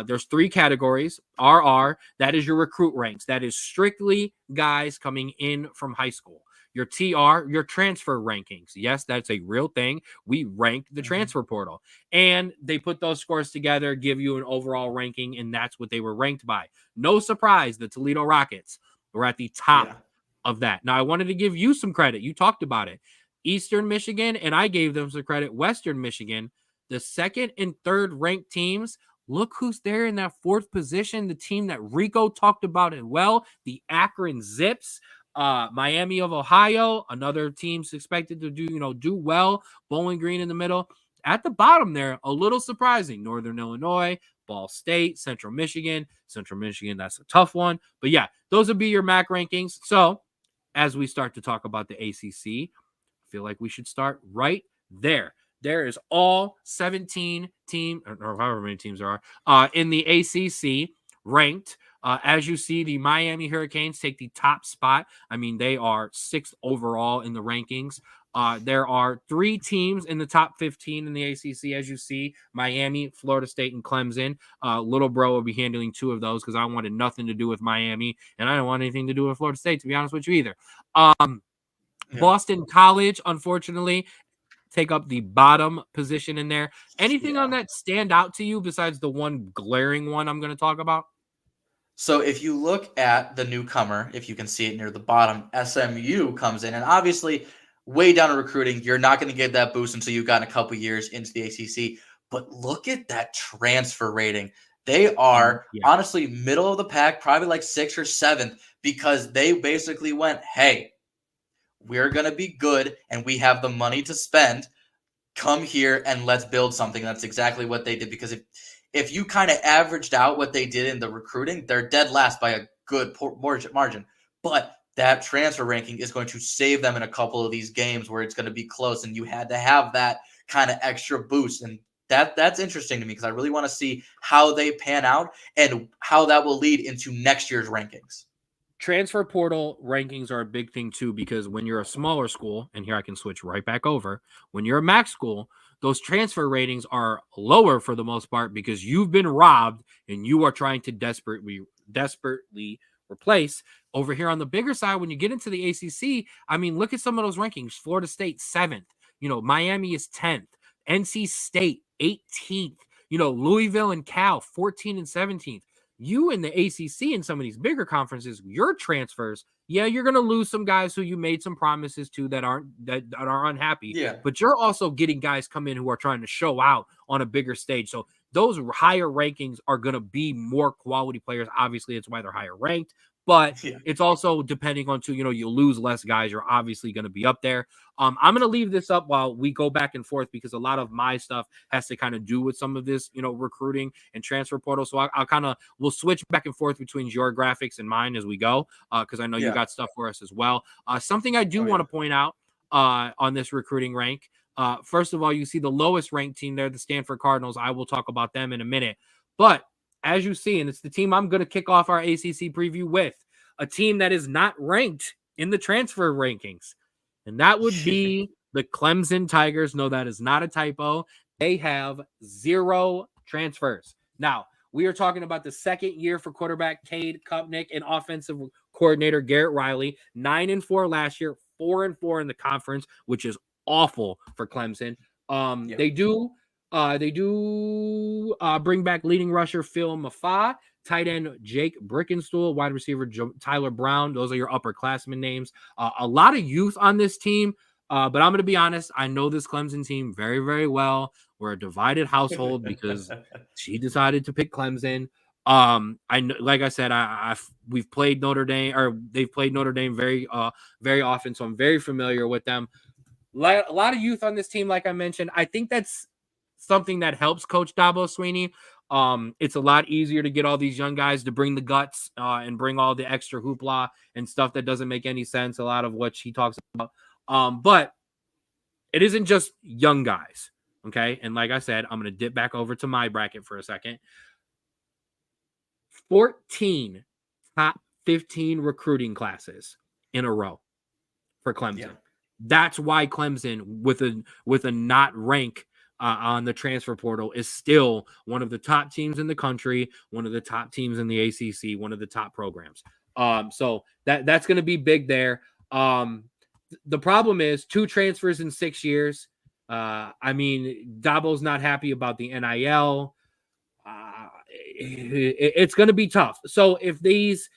There's 3 categories. RR, that is your recruit ranks. That is strictly guys coming in from high school. Your TR, your transfer rankings. Yes, that's a real thing. We rank the transfer portal. And they put those scores together, give you an overall ranking, and that's what they were ranked by. No surprise, the Toledo Rockets were at the top of that. Now, I wanted to give you some credit. You talked about it. Eastern Michigan, and I gave them some credit. Western Michigan, the second and third ranked teams. Look who's there in that 4th position, the team that Rico talked about as well, the Akron Zips. Miami of Ohio, another team's expected to do well. Bowling Green in the middle. At the bottom there, a little surprising. Northern Illinois, Ball State, Central Michigan. That's a tough one. But yeah, those would be your MAC rankings. So as we start to talk about the ACC, I feel like we should start right there. There is all 17 teams, or however many teams there are, in the ACC ranked. As you see, the Miami Hurricanes take the top spot. I mean, they are 6th overall in the rankings. There are 3 teams in the top 15 in the ACC, as you see: Miami, Florida State, and Clemson. Little bro will be handling 2 of those because I wanted nothing to do with Miami, and I don't want anything to do with Florida State, to be honest with you either. Boston College, unfortunately, take up the bottom position in there. Anything on Yeah. that stand out to you besides the one glaring one I'm going to talk about? So if you look at the newcomer, if you can see it near the bottom, SMU comes in, and obviously way down in recruiting, you're not going to get that boost until you've gotten a couple years into the ACC. But look at that transfer rating. They are Yeah. honestly middle of the pack, probably like 6th or 7th, because they basically went, hey, we're going to be good and we have the money to spend. Come here and let's build something. That's exactly what they did, because if you kind of averaged out what they did in the recruiting, they're dead last by a good margin. But that transfer ranking is going to save them in a couple of these games where it's going to be close, and you had to have that kind of extra boost. And that's interesting to me, because I really want to see how they pan out and how that will lead into next year's rankings. Transfer portal rankings are a big thing too, because when you're a smaller school, and here I can switch right back over, when you're a MAC school, those transfer ratings are lower for the most part because you've been robbed and you are trying to desperately replace. Over here on the bigger side, when you get into the ACC, I mean, look at some of those rankings. Florida State 7th, Miami is 10th, NC State 18th, Louisville and Cal 14 and 17th. You in the ACC and some of these bigger conferences, your transfers, yeah, you're going to lose some guys who you made some promises to that are unhappy. Yeah. But you're also getting guys come in who are trying to show out on a bigger stage. So those higher rankings are going to be more quality players. Obviously, it's why they're higher ranked. But it's also depending on you lose less guys, you're obviously going to be up there. I'm going to leave this up while we go back and forth, because a lot of my stuff has to kind of do with some of this, recruiting and transfer portal. So we'll switch back and forth between your graphics and mine as we go, because I know you got stuff for us as well. Something I do want to point out on this recruiting rank. First of all, you see the lowest ranked team there, the Stanford Cardinals. I will talk about them in a minute. But as you see, and it's the team I'm going to kick off our ACC preview with, a team that is not ranked in the transfer rankings. And that would be the Clemson Tigers. No, that is not a typo. They have 0 transfers. Now, we are talking about the second year for quarterback Cade Kupnick and offensive coordinator Garrett Riley. 9-4 last year, 4-4 in the conference, which is awful for Clemson. They do bring back leading rusher Phil Mafah, tight end Jake Brickenstool, wide receiver Tyler Brown. Those are your upperclassmen names. A lot of youth on this team, but I'm going to be honest. I know this Clemson team very, very well. We're a divided household because she decided to pick Clemson. I know, like I said, we've played Notre Dame, or they've played Notre Dame very often, so I'm very familiar with them. A lot of youth on this team, like I mentioned. I think that's something that helps Coach Dabo Swinney. It's a lot easier to get all these young guys to bring the guts and bring all the extra hoopla and stuff that doesn't make any sense. A lot of what she talks about. But it isn't just young guys. Okay. And like I said, I'm going to dip back over to my bracket for a second. 14 top 15 recruiting classes in a row for Clemson. Yeah. That's why Clemson, with a not rank on the transfer portal, is still one of the top teams in the country, one of the top teams in the ACC, one of the top programs. So that's going to be big there. The problem is 2 transfers in 6 years. I mean, Dabo's not happy about the NIL. It's going to be tough. So if these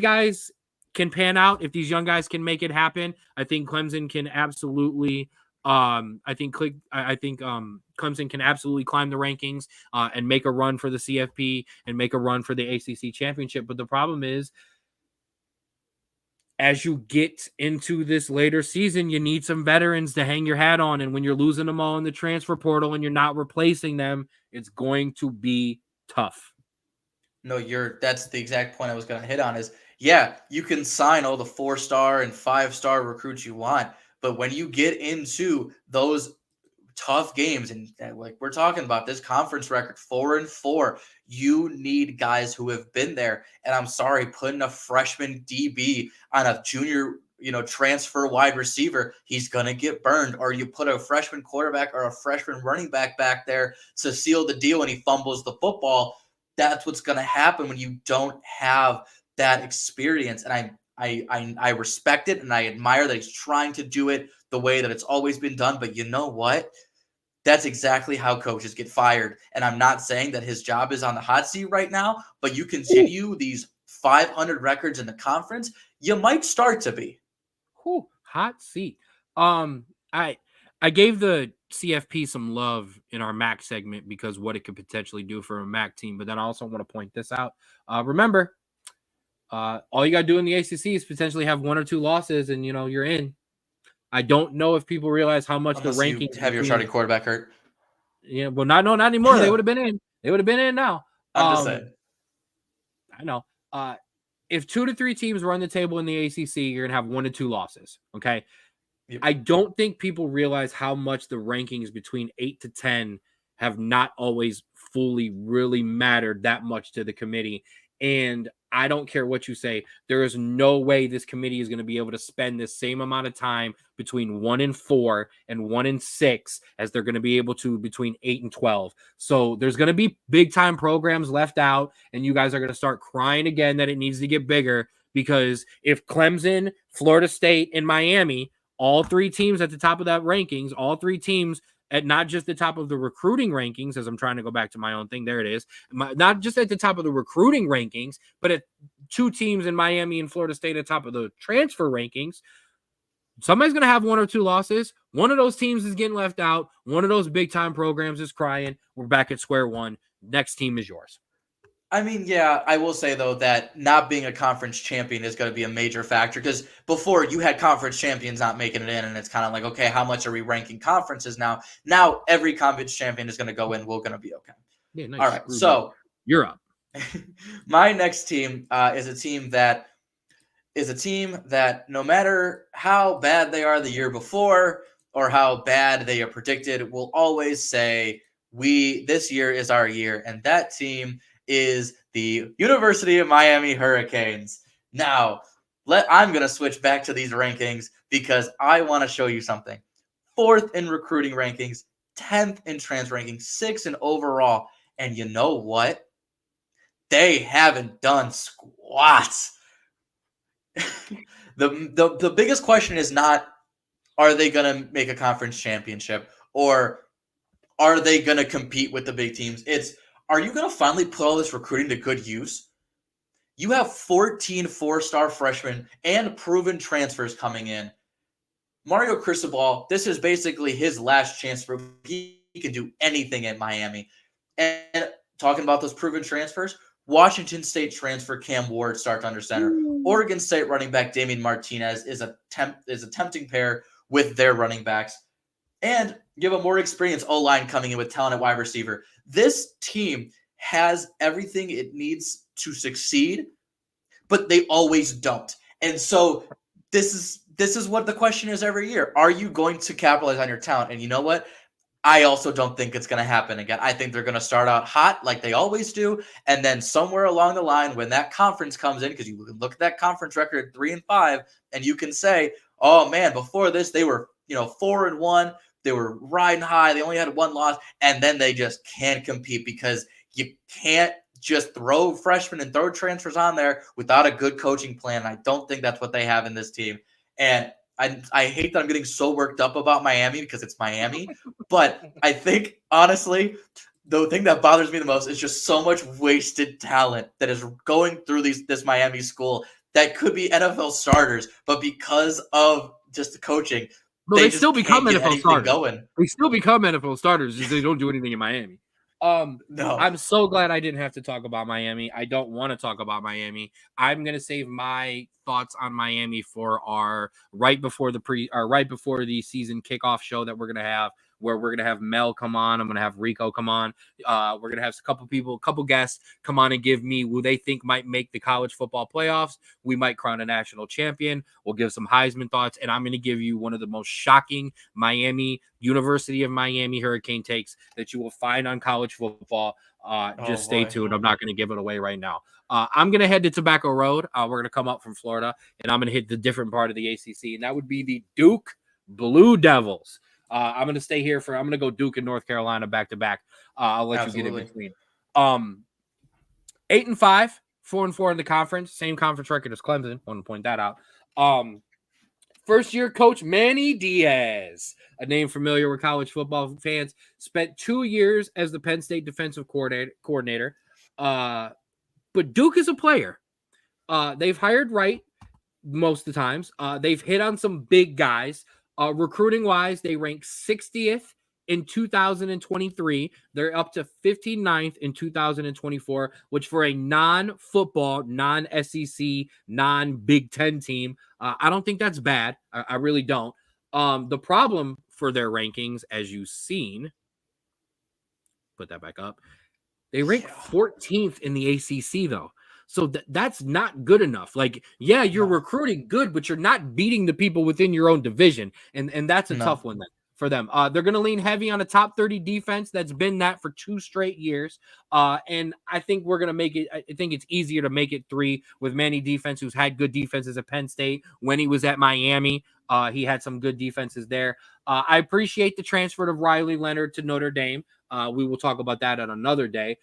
guys can pan out, if these young guys can make it happen, I think Clemson can absolutely. I think Clemson can absolutely climb the rankings and make a run for the CFP and make a run for the ACC championship. But the problem is, as you get into this later season, you need some veterans to hang your hat on. And when you're losing them all in the transfer portal and you're not replacing them, it's going to be tough. No, that's the exact point I was going to hit on is, yeah, you can sign all the 4-star and 5-star recruits you want, but when you get into those tough games, and like we're talking about this conference record, 4-4, you need guys who have been there. And I'm sorry, putting a freshman DB on a junior, transfer wide receiver, he's going to get burned. Or you put a freshman quarterback or a freshman running back there to seal the deal and he fumbles the football. That's what's going to happen when you don't have that experience. And I respect it, and I admire that he's trying to do it the way that it's always been done. But you know what? That's exactly how coaches get fired. And I'm not saying that his job is on the hot seat right now, but you continue these 500 records in the conference, you might start to be. Whew, hot seat. I gave the CFP some love in our MAC segment because what it could potentially do for a MAC team. But then I also want to point this out. Remember, all you got to do in the ACC is potentially have 1 or 2 losses, and you're in. I don't know if people realize how much Unless the rankings you have your starting quarterback hurt. Yeah, well, not anymore. They would have been in. They would have been in now. I'm just saying. I know. If 2 to 3 teams run the table in the ACC, you're gonna have 1 to 2 losses. Okay. Yep. I don't think people realize how much the rankings between 8 to 10 have not always fully really mattered that much to the committee. And I don't care what you say. There is no way this committee is going to be able to spend the same amount of time between 1 and 4 and 1 and 6 as they're going to be able to between 8 and 12. So there's going to be big time programs left out, and you guys are going to start crying again that it needs to get bigger, because if Clemson, Florida State, and Miami, all 3 teams at the top of that rankings, all 3 teams at not just the top of the recruiting rankings, as I'm trying to go back to my own thing. There it is. Not just at the top of the recruiting rankings, but at 2 teams in Miami and Florida State at top of the transfer rankings. Somebody's going to have 1 or 2 losses. One of those teams is getting left out. One of those big time programs is crying. We're back at square one. Next team is yours. I mean, yeah, I will say, though, that not being a conference champion is going to be a major factor, because before you had conference champions not making it in, and it's kind of like, okay, how much are we ranking conferences now? Now every conference champion is going to go in. We're going to be okay. Yeah, nice. All right, so you're up. My next team is a team that no matter how bad they are the year before or how bad they are predicted, will always say, this year is our year, and that team is the University of Miami Hurricanes. Now, I'm going to switch back to these rankings because I want to show you something. 4th in recruiting rankings, 10th in transfer rankings, 6th in overall. And you know what? They haven't done squats. The biggest question is not, are they going to make a conference championship, or are they going to compete with the big teams? It's, are you going to finally put all this recruiting to good use? You have 14 4-star freshmen and proven transfers coming in. Mario Cristobal, this is basically his last chance for he can do anything at Miami. And talking about those proven transfers, Washington State transfer Cam Ward starts under center. Oregon State running back Damian Martinez is a tempting pair with their running backs. And you have a more experienced O-line coming in with talent at wide receiver. This team has everything it needs to succeed, but they always don't. And so this is what the question is every year. Are you going to capitalize on your talent? And you know what? I also don't think it's going to happen again. I think they're going to start out hot like they always do. And then somewhere along the line, when that conference comes in, because you can look at that conference record at 3-5, and you can say, oh man, before this, they were 4-1. They were riding high. They only had 1 loss. And then they just can't compete, because you can't just throw freshmen and throw transfers on there without a good coaching plan. I don't think that's what they have in this team. And I hate that I'm getting so worked up about Miami because it's Miami. But I think, honestly, the thing that bothers me the most is just so much wasted talent that is going through this Miami school that could be NFL starters. But because of just the coaching, they still become NFL starters. Going. They still become NFL starters if they don't do anything in Miami. No. I'm so glad I didn't have to talk about Miami. I don't want to talk about Miami. I'm going to save my thoughts on Miami for our right before the season kickoff show that we're going to have, where we're going to have Mel come on. I'm going to have Rico come on. We're going to have a couple guests come on and give me who they think might make the college football playoffs. We might crown a national champion. We'll give some Heisman thoughts, and I'm going to give you one of the most shocking University of Miami Hurricane takes that you will find on college football. Just stay tuned. I'm not going to give it away right now. I'm going to head to Tobacco Road. We're going to come up from Florida, and I'm going to hit the different part of the ACC, and that would be the Duke Blue Devils. I'm going to stay here I'm going to go Duke and North Carolina back to back. I'll let you get in between. 8-5, 4-4 in the conference, same conference record as Clemson. Want to point that out. First year coach Manny Diaz, a name familiar with college football fans, spent 2 years as the Penn State defensive coordinator. But Duke is a player. They've hired right most of the times. They've hit on some big guys. Recruiting wise, they rank 60th in 2023. They're up to 59th in 2024, which for a non-football, non-SEC, non-Big Ten team, I don't think that's bad. I really don't. The problem for their rankings, as you've seen, put that back up, they rank 14th in the ACC, though. So that's not good enough. Like, yeah, you're recruiting good, but you're not beating the people within your own division. And that's a tough one then for them. They're going to lean heavy on a top 30 defense. That's been that for 2 straight years. And I think we're going to make it. I think it's easier to make it 3 with Manny defense, who's had good defenses at Penn State. When he was at Miami, he had some good defenses there. I appreciate the transfer of Riley Leonard to Notre Dame. We will talk about that on another day.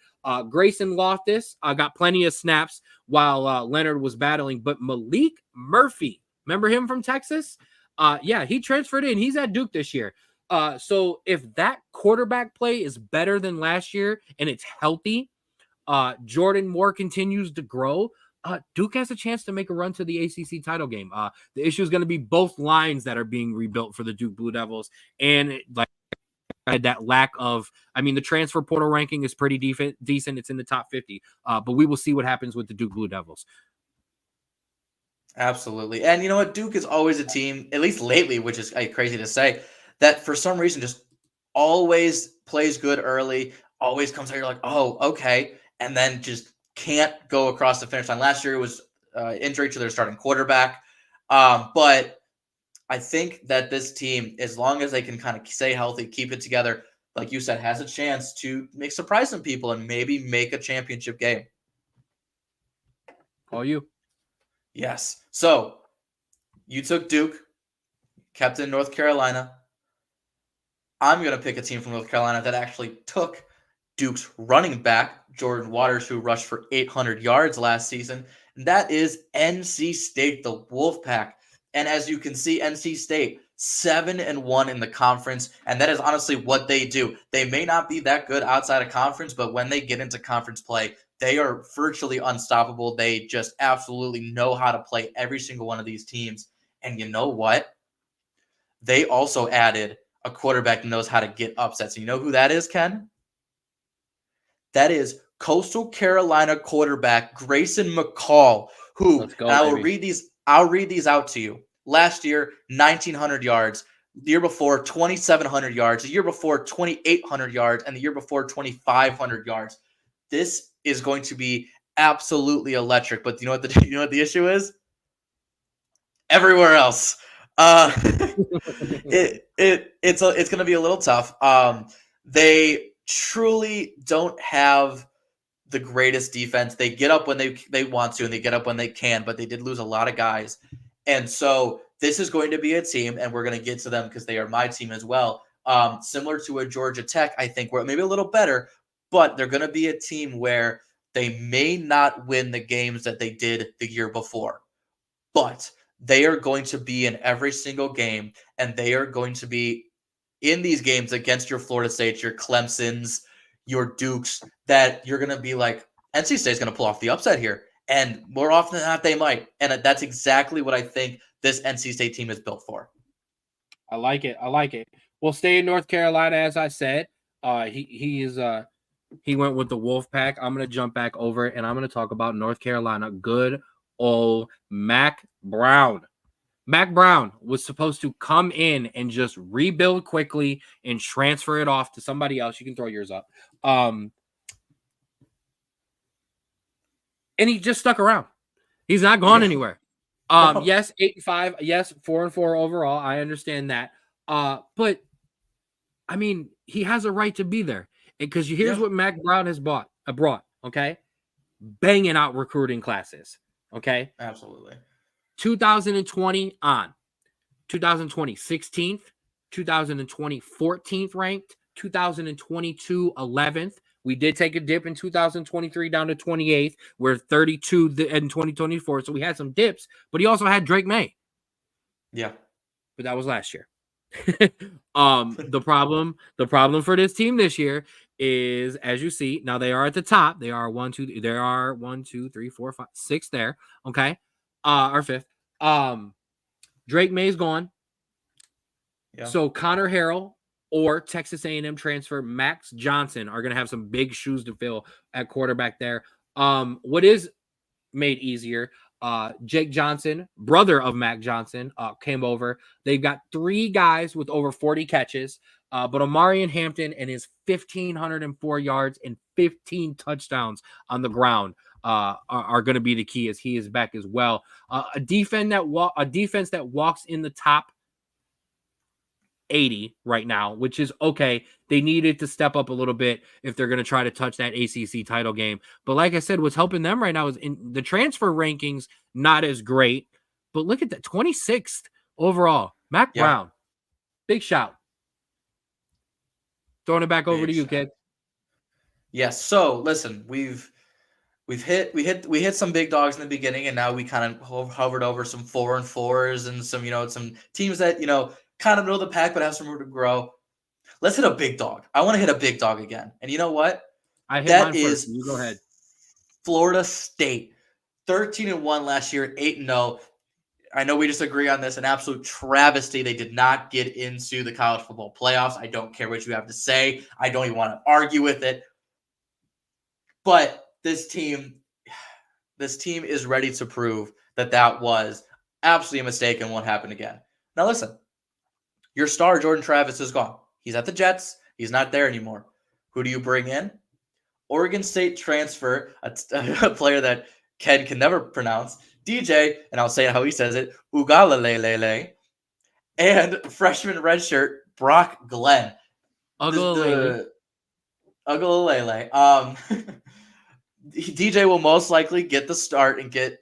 Grayson Loftus got plenty of snaps while Leonard was battling, but Malik Murphy, remember him from Texas? Yeah, he transferred in. He's at Duke this year. So if that quarterback play is better than last year and it's healthy, Jordan Moore continues to grow, Duke has a chance to make a run to the ACC title game. The issue is going to be both lines that are being rebuilt for the Duke Blue Devils, and that lack of, I mean, the transfer portal ranking is pretty decent. It's in the top 50, but we will see what happens with the Duke Blue Devils. Absolutely. And you know what? Duke is always a team, at least lately, which is crazy to say, that for some reason just always plays good early, always comes out, you're like, oh, okay, and then just can't go across the finish line. Last year it was injury to their starting quarterback. But I think that this team, as long as they can kind of stay healthy, keep it together, like you said, has a chance to surprise some people and maybe make a championship game. Call you. Yes. So you took Duke, kept in North Carolina. I'm going to pick a team from North Carolina that actually took Duke's running back, Jordan Waters, who rushed for 800 yards last season. And that is NC State, the Wolfpack. And as you can see, NC State 7-1 in the conference, and that is honestly what they do. They may not be that good outside of conference, but when they get into conference play, they are virtually unstoppable. They just absolutely know how to play every single one of these teams. And you know what? They also added a quarterback that knows how to get upsets. You know who that is, Ken? That is Coastal Carolina quarterback Grayson McCall, who I'll read these out to you. Last year, 1,900 yards. The year before, 2,700 yards. The year before, 2,800 yards. And the year before, 2,500 yards. This is going to be absolutely electric. But you know what the issue is? Everywhere else. It's going to be a little tough. They truly don't have the greatest defense. They get up when they want to, and they get up when they can, but they did lose a lot of guys. And so this is going to be a team, and we're going to get to them because they are my team as well. Similar to a Georgia Tech, I think, where maybe a little better, but they're going to be a team where they may not win the games that they did the year before, but they are going to be in every single game, and they are going to be in these games against your Florida States, your Clemsons, your Dukes, that you're going to be like, NC State's going to pull off the upset here. And more often than not, they might. And that's exactly what I think this NC State team is built for. I like it. We'll stay in North Carolina, as I said. He went with the Wolfpack. I'm going to jump back over and I'm going to talk about North Carolina. Good old Mac Brown. Mac Brown was supposed to come in and just rebuild quickly and transfer it off to somebody else. You can throw yours up. And he just stuck around. He's not gone anywhere. Yes, 8-5. Yes, 4-4 overall. I understand that. But I mean, he has a right to be there. Because here's what Mac Brown has brought. Okay, banging out recruiting classes. Okay, absolutely. 2020 on 2020 16th, 2020 14th ranked, 2022 11th, We did take a dip in 2023 down to 28th. We're 32 in 2024. So we had some dips, but he also had Drake May. Yeah. But that was last year. The problem for this team this year is, as you see, now they are at the top. They are 1, 2, there are 1, 2, 3, 4, 5, 6 there. Okay. Or fifth. Drake May's gone. Yeah. So Connor Harrell or Texas A&M transfer Max Johnson are going to have some big shoes to fill at quarterback there. What is made easier, Jake Johnson, brother of Mac Johnson, came over. They've got 3 guys with over 40 catches, but Omarion Hampton and his 1,504 yards and 15 touchdowns on the ground are going to be the key as he is back as well. A defense that walks in the top 80 right now, which is okay. They needed to step up a little bit if they're going to try to touch that ACC title game. But like I said, what's helping them right now is in the transfer rankings, not as great. But look at that, 26th overall. Mac Brown, big shout. Throwing it back over to you, kid. Yes. So listen, we hit some big dogs in the beginning, and now we kind of hovered over some 4-4s and some teams that kind of know the pack but have some room to grow. Let's hit a big dog. I want to hit a big dog again. And you know what? I hit mine first. You go ahead. Florida State, 13-1 last year, 8-0. I know we disagree on this. An absolute travesty. They did not get into the college football playoffs. I don't care what you have to say. I don't even want to argue with it. But this team is ready to prove that was absolutely a mistake and won't happen again. Now listen, your star Jordan Travis is gone. He's at the Jets. He's not there anymore. Who do you bring in? Oregon State transfer, a player that Ken can never pronounce, DJ, and I'll say it how he says it, Ugalalelele, and freshman redshirt Brock Glenn. Ugalalele. DJ will most likely get the start and get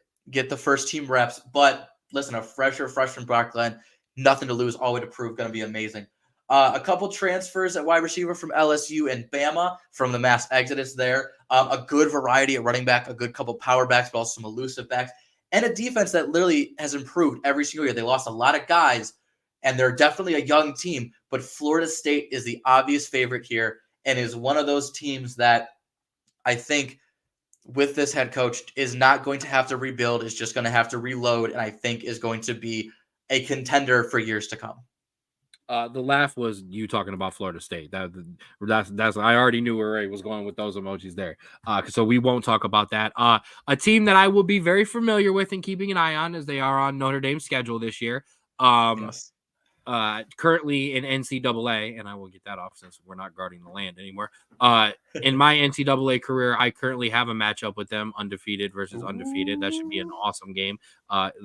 the first team reps, but listen, a freshman Brock Glenn, nothing to lose, all the way to prove, going to be amazing. A couple transfers at wide receiver from LSU and Bama from the mass exodus there. A good variety at running back, a good couple power backs, but also some elusive backs, and a defense that literally has improved every single year. They lost a lot of guys, and they're definitely a young team, but Florida State is the obvious favorite here and is one of those teams that I think with this head coach is not going to have to rebuild, is just going to have to reload, and I think is going to be a contender for years to come. The laugh was you talking about Florida State. That's I already knew where Ray was going with those emojis there. So we won't talk about that. A team that I will be very familiar with and keeping an eye on, as they are on Notre Dame's schedule this year. Yes. Currently in NCAA, and I will get that off since we're not guarding the land anymore. In my NCAA career, I currently have a matchup with them, undefeated versus undefeated. That should be an awesome game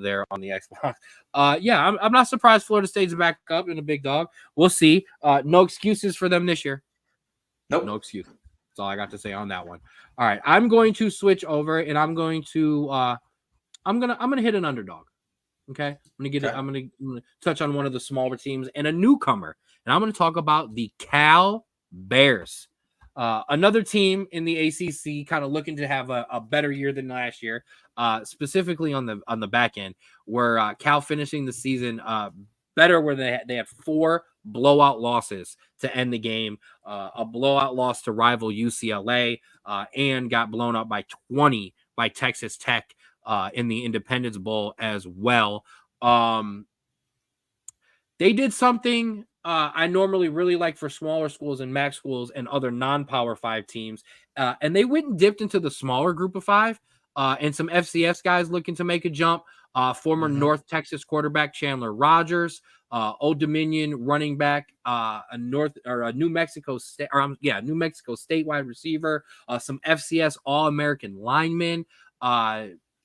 there on the Xbox. I'm not surprised Florida State's back up in a big dog. We'll see. No excuses for them this year. Nope. No excuse. That's all I got to say on that one. All right, I'm going to switch over, and I'm going to I'm gonna hit an underdog. Okay, I'm gonna touch on one of the smaller teams and a newcomer, and I'm gonna talk about the Cal Bears, another team in the ACC, kind of looking to have a better year than last year, specifically on the back end, where Cal finishing the season better, where they had 4 blowout losses to end the game, a blowout loss to rival UCLA, and got blown up by 20 by Texas Tech. In the Independence Bowl as well. They did something I normally really like for smaller schools and MAC schools and other non-Power 5 teams. And they went and dipped into the smaller group of 5 and some FCS guys looking to make a jump. Former North Texas quarterback Chandler Rogers, Old Dominion running back, a New Mexico State, New Mexico State wide receiver, some FCS All-American linemen.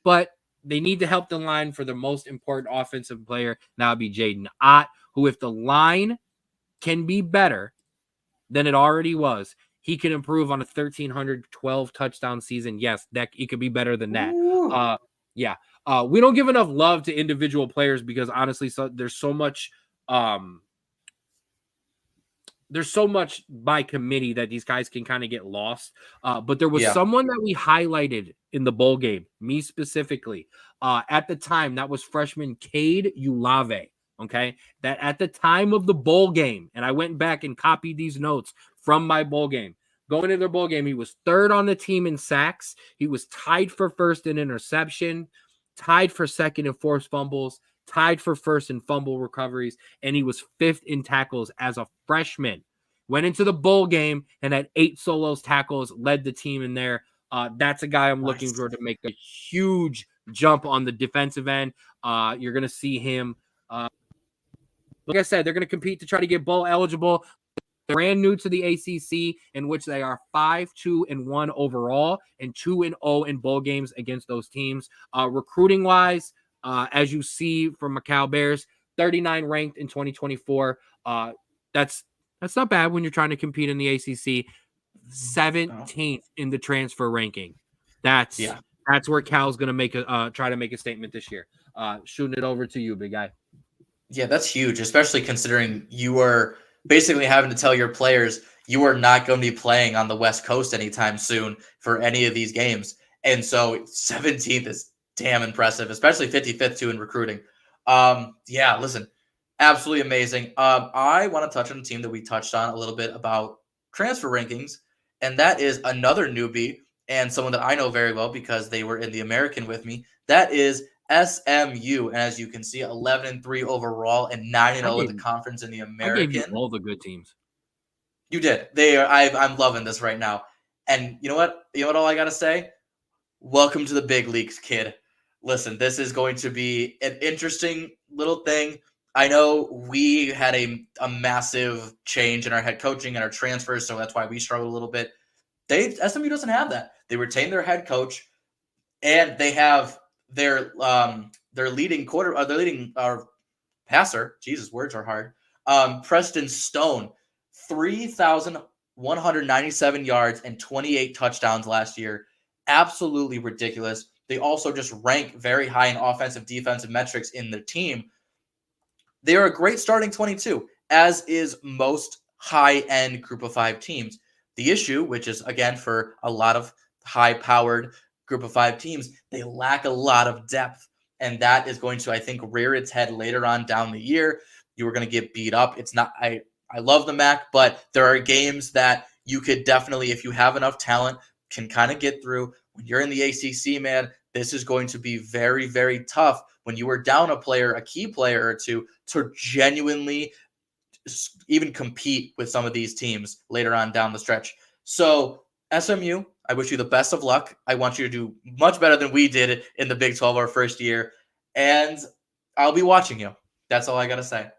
But they need to help the line for the most important offensive player. Now it'd be Jaden Ott, who, if the line can be better than it already was, he can improve on a 1,312 touchdown season. Yes, that it could be better than that. We don't give enough love to individual players because honestly, there's so much there's so much by committee that these guys can kind of get lost. But there was Yeah. someone that we highlighted in the bowl game, me specifically. At the time, that was freshman Cade Ulave. Okay. That at the time of the bowl game, and I went back and copied these notes from my bowl game. Going into their bowl game, he was third on the team in sacks. He was tied for first in interception, tied for second in forced fumbles, tied for first in fumble recoveries, and he was fifth in tackles as a freshman. Went into the bowl game and had 8 solos tackles, led the team in there. That's a guy I'm looking for to make a huge jump on the defensive end. You're going to see him. Like I said, they're going to compete to try to get bowl eligible. They're brand new to the ACC, in which they are 5-2-1 overall and 2-0 in bowl games against those teams. Recruiting wise, as you see from Macau Bears, 39 ranked in 2024. That's not bad when you're trying to compete in the ACC. 17th in the transfer ranking. That's where Cal's going to make try to make a statement this year. Shooting it over to you, big guy. Yeah, that's huge, especially considering you are basically having to tell your players you are not going to be playing on the West Coast anytime soon for any of these games. And so 17th is damn impressive, especially 55th too in recruiting. Yeah, listen, absolutely amazing. I want to touch on a team that we touched on a little bit about transfer rankings, and that is another newbie and someone that I know very well because they were in the American with me. That is SMU, and as you can see, 11-3 overall and 9-0 in the conference in the American. I gave you all the good teams. You did. They are. I'm loving this right now. And you know what? All I gotta say. Welcome to the big leagues, kid. Listen, this is going to be an interesting little thing. I know we had a massive change in our head coaching and our transfers, so that's why we struggled a little bit. SMU doesn't have that. They retain their head coach, and they have their leading passer. Jesus, words are hard. Preston Stone, 3,197 yards and 28 touchdowns last year. Absolutely ridiculous. They also just rank very high in offensive, defensive metrics in their team. They are a great starting 22, as is most high-end Group of 5 teams. The issue, which is, again, for a lot of high-powered Group of 5 teams, they lack a lot of depth, and that is going to, I think, rear its head later on down the year. You are going to get beat up. It's not. I love the MAC, but there are games that you could definitely, if you have enough talent, can kind of get through. When you're in the ACC, man, this is going to be very, very tough when you are down a key player or two to genuinely even compete with some of these teams later on down the stretch. So SMU, I wish you the best of luck. I want you to do much better than we did in the Big 12 our first year, and I'll be watching you. That's all I got to say.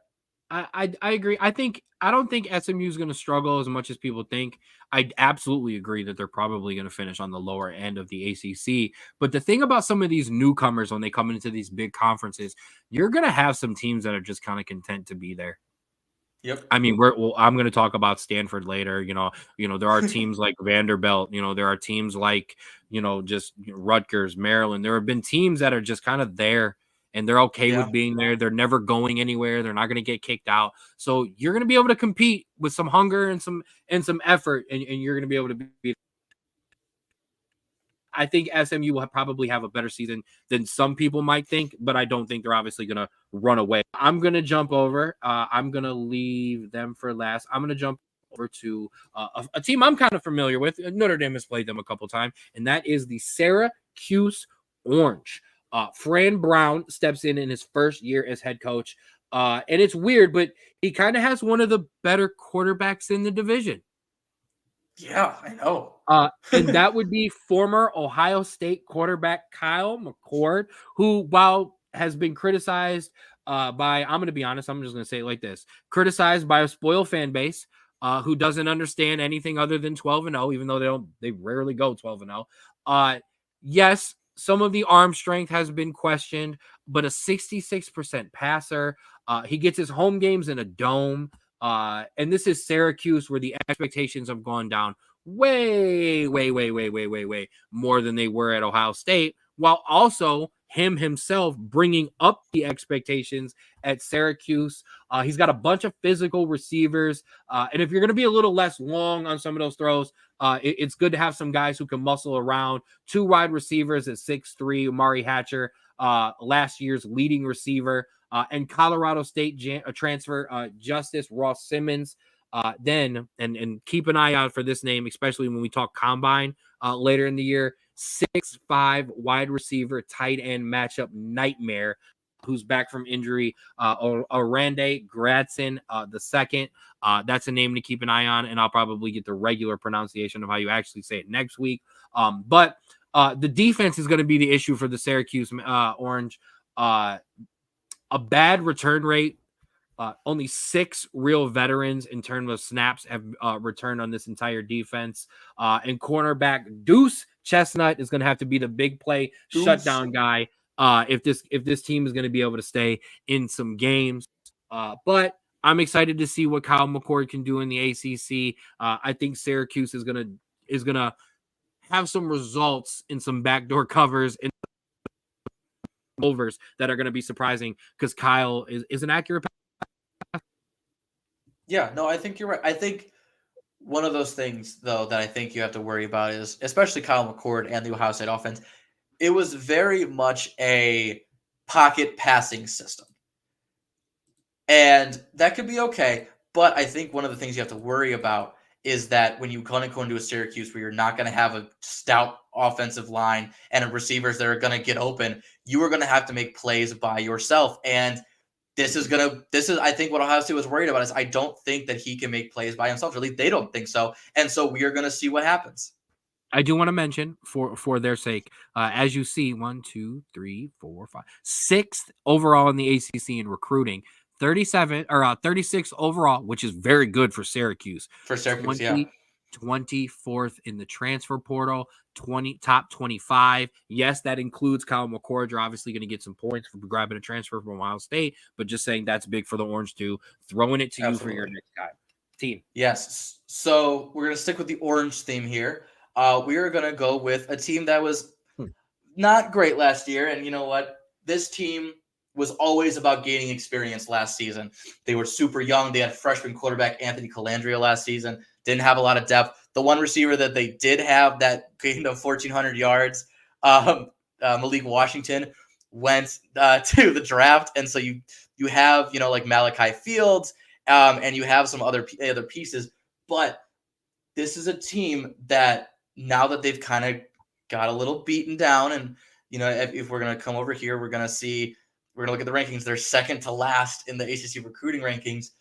I agree. I don't think SMU is going to struggle as much as people think. I absolutely agree that they're probably going to finish on the lower end of the ACC. But the thing about some of these newcomers when they come into these big conferences, you're going to have some teams that are just kind of content to be there. Yep. I mean, I'm going to talk about Stanford later. There are teams like Vanderbilt. There are teams like just Rutgers, Maryland. There have been teams that are just kind of there. And they're okay with being there. They're never going anywhere. They're not going to get kicked out. So you're going to be able to compete with some hunger and some effort, and you're going to be able to be. I think SMU will probably have a better season than some people might think, but I don't think they're obviously going to run away. I'm going to jump over. I'm going to leave them for last. I'm going to jump over to a team I'm kind of familiar with. Notre Dame has played them a couple times, and that is the Syracuse Orange. Fran Brown steps in his first year as head coach. And it's weird, but he kind of has one of the better quarterbacks in the division. Yeah, I know. And that would be former Ohio State quarterback Kyle McCord, who, while has been criticized by, I'm going to be honest, I'm just going to say it like this, criticized by a spoiled fan base who doesn't understand anything other than 12-0, even though they rarely go 12-0. Yes, some of the arm strength has been questioned, but a 66% passer. He gets his home games in a dome. And this is Syracuse, where the expectations have gone down way more than they were at Ohio State, while also himself bringing up the expectations at Syracuse. He's got a bunch of physical receivers. And if you're going to be a little less long on some of those throws, it's good to have some guys who can muscle around. 2 wide receivers at 6'3", Amari Hatcher, last year's leading receiver, and Colorado State transfer Justice Ross Simmons. Then keep an eye out for this name, especially when we talk combine later in the year. 6'5" wide receiver, tight end matchup nightmare, who's back from injury. Orande Gradson the second. That's a name to keep an eye on, and I'll probably get the regular pronunciation of how you actually say it next week. But the defense is going to be the issue for the Syracuse Orange. A bad return rate. Only 6 real veterans in terms of snaps have returned on this entire defense. And cornerback Deuce Chestnut is going to have to be the big play shutdown guy if this team is going to be able to stay in some games. But I'm excited to see what Kyle McCord can do in the ACC. I think Syracuse is gonna have some results in some backdoor covers and overs that are going to be surprising because Kyle is an accurate. Yeah, no, I think you're right. I think one of those things, though, that I think you have to worry about is, especially Kyle McCord and the Ohio State offense, it was very much a pocket passing system. And that could be okay, but I think one of the things you have to worry about is that when you go into a Syracuse where you're not going to have a stout offensive line and receivers that are going to get open, you are going to have to make plays by yourself. And this is I think what Ohio State was worried about is I don't think that he can make plays by himself. At least they don't think so. And so we are going to see what happens. I do want to mention for their sake, as you see, 1, 2, 3, 4, 5, 6th overall in the ACC in recruiting, 36 overall, which is very good for Syracuse. For Syracuse, yeah. 24th in the transfer portal, top 25. Yes, that includes Kyle McCord. You're obviously going to get some points for grabbing a transfer from Ohio State, but just saying that's big for the Orange too. Throwing it to you for your next guy. Team. Yes. So we're going to stick with the Orange theme here. We are going to go with a team that was not great last year. And you know what? This team was always about gaining experience last season. They were super young. They had freshman quarterback Anthony Calandria last season. Didn't have a lot of depth. The one receiver that they did have that gained 1,400 yards, Malik Washington, went to the draft. And so you have, like Malachi Fields, and you have some other pieces. But this is a team that now that they've kind of got a little beaten down, and, if we're going to come over here, we're going to look at the rankings. They're second to last in the ACC recruiting rankings.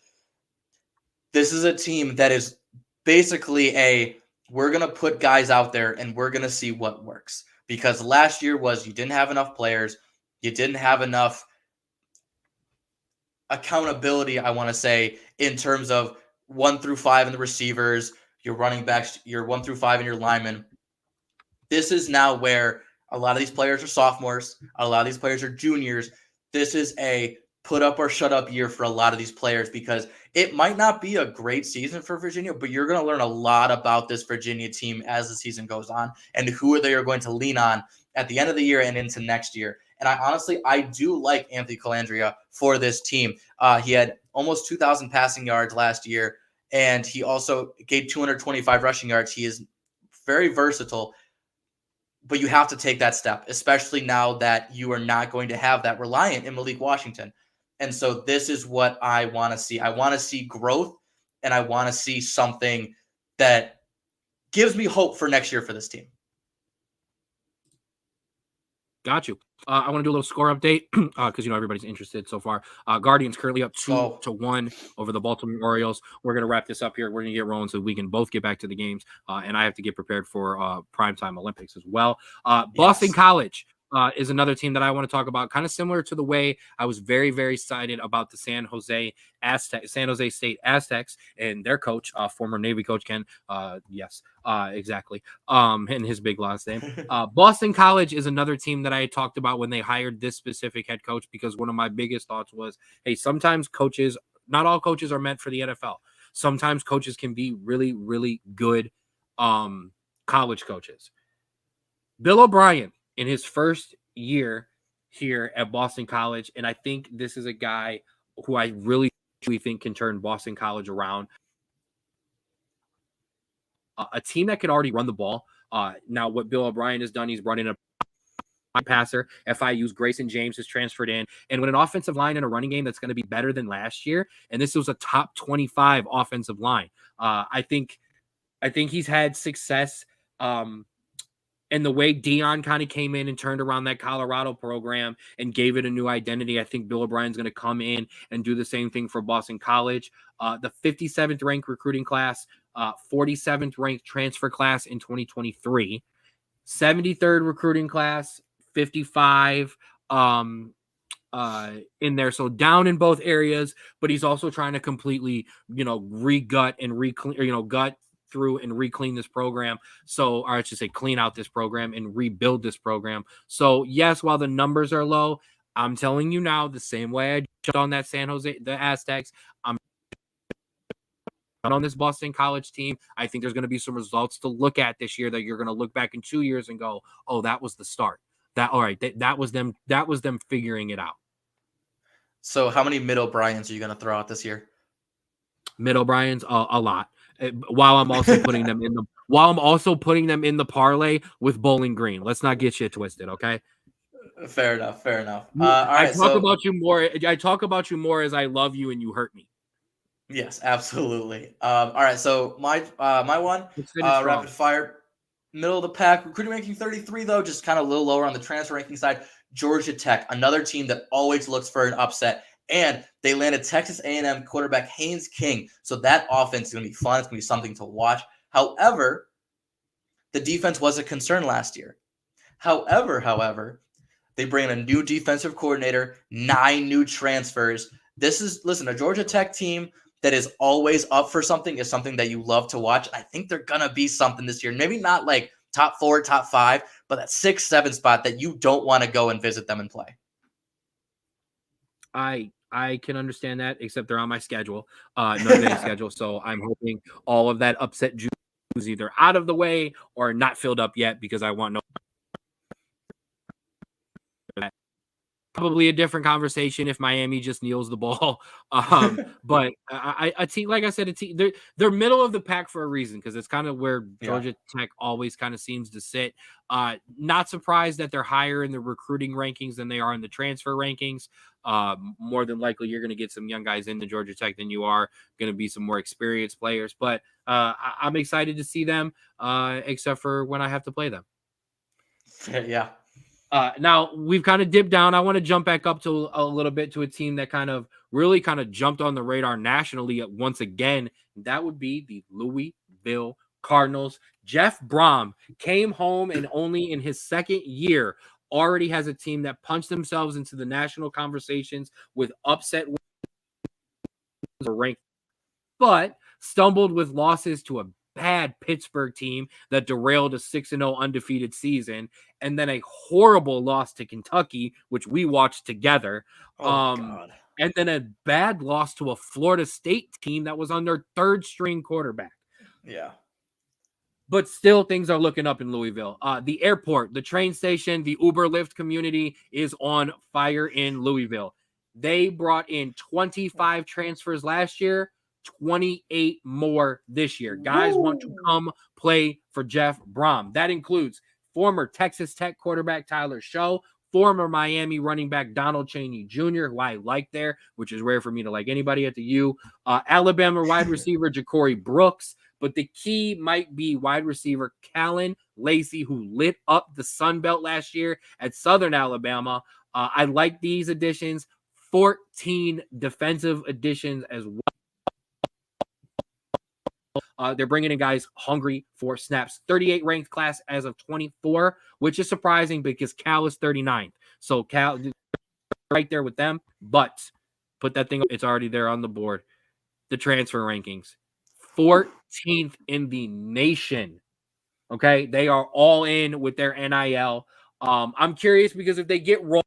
This is a team that is basically we're going to put guys out there and we're going to see what works. Because last year you didn't have enough players. You didn't have enough accountability, I want to say, in terms of 1 through 5 in the receivers, your running backs, your 1 through 5 in your linemen. This is now where a lot of these players are sophomores. A lot of these players are juniors. This is a put up or shut up year for a lot of these players because it might not be a great season for Virginia, but you're going to learn a lot about this Virginia team as the season goes on and who they are going to lean on at the end of the year and into next year. And I do like Anthony Calandria for this team. He had almost 2,000 passing yards last year, and he also gave 225 rushing yards. He is very versatile, but you have to take that step, especially now that you are not going to have that reliant in Malik Washington. And so this is what I want to see. I want to see growth, and I want to see something that gives me hope for next year for this team. Got you. I want to do a little score update because everybody's interested so far. Guardians currently up 2-1 over the Baltimore Orioles. We're going to wrap this up here. We're going to get rolling so we can both get back to the games, and I have to get prepared for primetime Olympics as well. Boston College is another team that I want to talk about, kind of similar to the way I was very, very excited about the San Jose State Aztecs and their coach, former Navy coach Ken. Yes, exactly. And his big last name. Boston College is another team that I talked about when they hired this specific head coach, because one of my biggest thoughts was, hey, sometimes not all coaches are meant for the NFL. Sometimes coaches can be really, really good college coaches. Bill O'Brien, in his first year here at Boston College, and I think this is a guy who I really think can turn Boston College around. A team that could already run the ball. Now, what Bill O'Brien has done, he's running a passer. FIU's Grayson James has transferred in, and with an offensive line and a running game that's going to be better than last year, and this was a top 25 offensive line. I think he's had success. And the way Dion kind of came in and turned around that Colorado program and gave it a new identity, I think Bill O'Brien's going to come in and do the same thing for Boston College. The 57th ranked recruiting class, 47th ranked transfer class in 2023, 73rd recruiting class, 55 in there. So down in both areas, but he's also trying to completely, re-gut and re-clean, gut through and re-clean this program. So, or I should say clean out this program and rebuild this program. So yes, while the numbers are low, I'm telling you now, the same way I jumped on that the Aztecs, I'm on this Boston College team. I think there's going to be some results to look at this year that you're going to look back in 2 years and go, oh, that was the start. That was them figuring it out. So how many mid O'Briens are you going to throw out this year? Mid O'Briens, a lot. While I'm also putting them in the parlay with Bowling Green. Let's not get shit twisted, okay? Fair enough. All right, I talk about you more as I love you and you hurt me. Yes, absolutely. All right, so my one rapid fire, middle of the pack, recruiting ranking 33 though, just kind of a little lower on the transfer ranking side. Georgia Tech, another team that always looks for an upset. And they landed Texas A&M quarterback Haynes King. So that offense is going to be fun. It's going to be something to watch. However, the defense was a concern last year. However, they bring in a new defensive coordinator, 9 new transfers. A Georgia Tech team that is always up for something is something that you love to watch. I think they're going to be something this year. Maybe not like top 4, top 5, but that 6, 7 spot that you don't want to go and visit them and play. I can understand that, except they're on my schedule, Notre Dame schedule. So I'm hoping all of that upset juice is either out of the way or not filled up yet, because I want no. Probably a different conversation if Miami just kneels the ball. But a team, like I said, they're middle of the pack for a reason, because it's kind of where Georgia Tech always kind of seems to sit. Not surprised that they're higher in the recruiting rankings than they are in the transfer rankings. More than likely, you're going to get some young guys into Georgia Tech than you are going to be some more experienced players. But I'm excited to see them, except for when I have to play them. Yeah. Now we've kind of dipped down. I want to jump back up to a little bit to a team that really jumped on the radar nationally once again. That would be the Louisville Cardinals. Jeff Brom came home, and only in his second year already has a team that punched themselves into the national conversations with upset ranked, but stumbled with losses to a bad Pittsburgh team that derailed a 6-0 undefeated season, and then a horrible loss to Kentucky, which we watched together. God. And then a bad loss to a Florida State team that was on their third string quarterback. Yeah. But still, things are looking up in Louisville. The airport, the train station, the Uber Lyft community is on fire in Louisville. They brought in 25 transfers last year, 28 more this year. Guys want to come play for Jeff Brom. That includes former Texas Tech quarterback Tyler Show, former Miami running back Donald Chaney Jr., who I like there, which is rare for me to like anybody at the U. Alabama wide receiver Ja'Cory Brooks. But the key might be wide receiver Callan Lacey, who lit up the Sun Belt last year at Southern Alabama. I like these additions. 14 defensive additions as well. They're bringing in guys hungry for snaps. 38 ranked class as of 24, which is surprising because Cal is 39th. So Cal right there with them, but put that thing, it's already there on the board. The transfer rankings, 14th in the nation. Okay, they are all in with their NIL. I'm curious because if they get rolled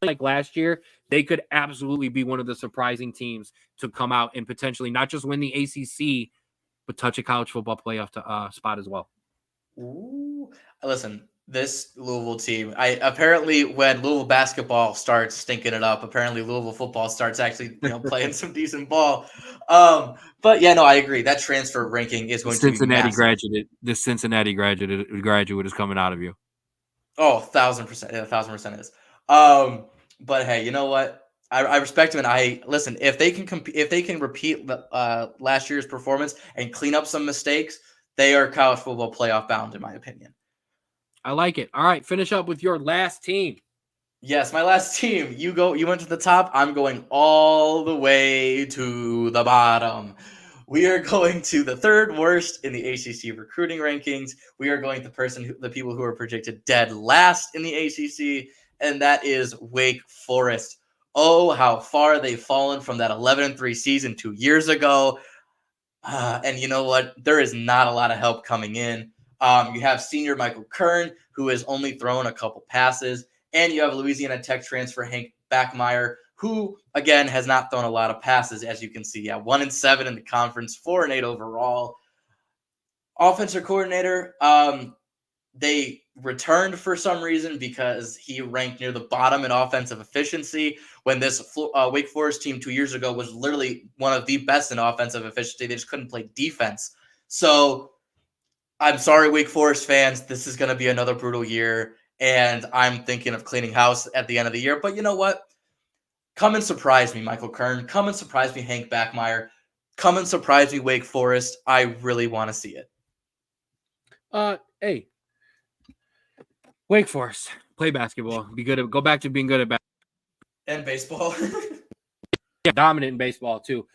like last year, they could absolutely be one of the surprising teams to come out and potentially not just win the ACC, but touch a college football playoff spot as well. Ooh. Listen, This Louisville team, I apparently when Louisville basketball starts stinking it up, apparently Louisville football starts actually playing some decent ball. But yeah, no, I agree. That transfer ranking is going to be massive. The Cincinnati graduate is coming out of you. Oh, 1,000%, 1,000% is. But hey, you know what? I respect him, and I listen. If they can repeat last year's performance and clean up some mistakes, they are college football playoff bound, in my opinion. I like it. All right, finish up with your last team. Yes, my last team. You went to the top. I'm going all the way to the bottom. We are going to the third worst in the ACC recruiting rankings. We are going to the people who are projected dead last in the ACC, and that is Wake Forest. Oh, how far they've fallen from that 11-3 season 2 years ago. And you know what? There is not a lot of help coming in. You have senior Michael Kern, who has only thrown a couple passes. And you have Louisiana Tech transfer Hank Backmeyer, who, again, has not thrown a lot of passes, as you can see. Yeah, 1-7 in the conference, 4-8 overall. Offensive coordinator, they returned for some reason because he ranked near the bottom in offensive efficiency when this Wake Forest team 2 years ago was literally one of the best in offensive efficiency. They just couldn't play defense. So I'm sorry, Wake Forest fans. This is going to be another brutal year, and I'm thinking of cleaning house at the end of the year. But you know what? Come and surprise me, Michael Kern. Come and surprise me, Hank Backmeyer. Come and surprise me, Wake Forest. I really want to see it. Hey, Wake Forest, play basketball. Be good at, go back to being good at basketball. And baseball. Yeah, dominant in baseball too.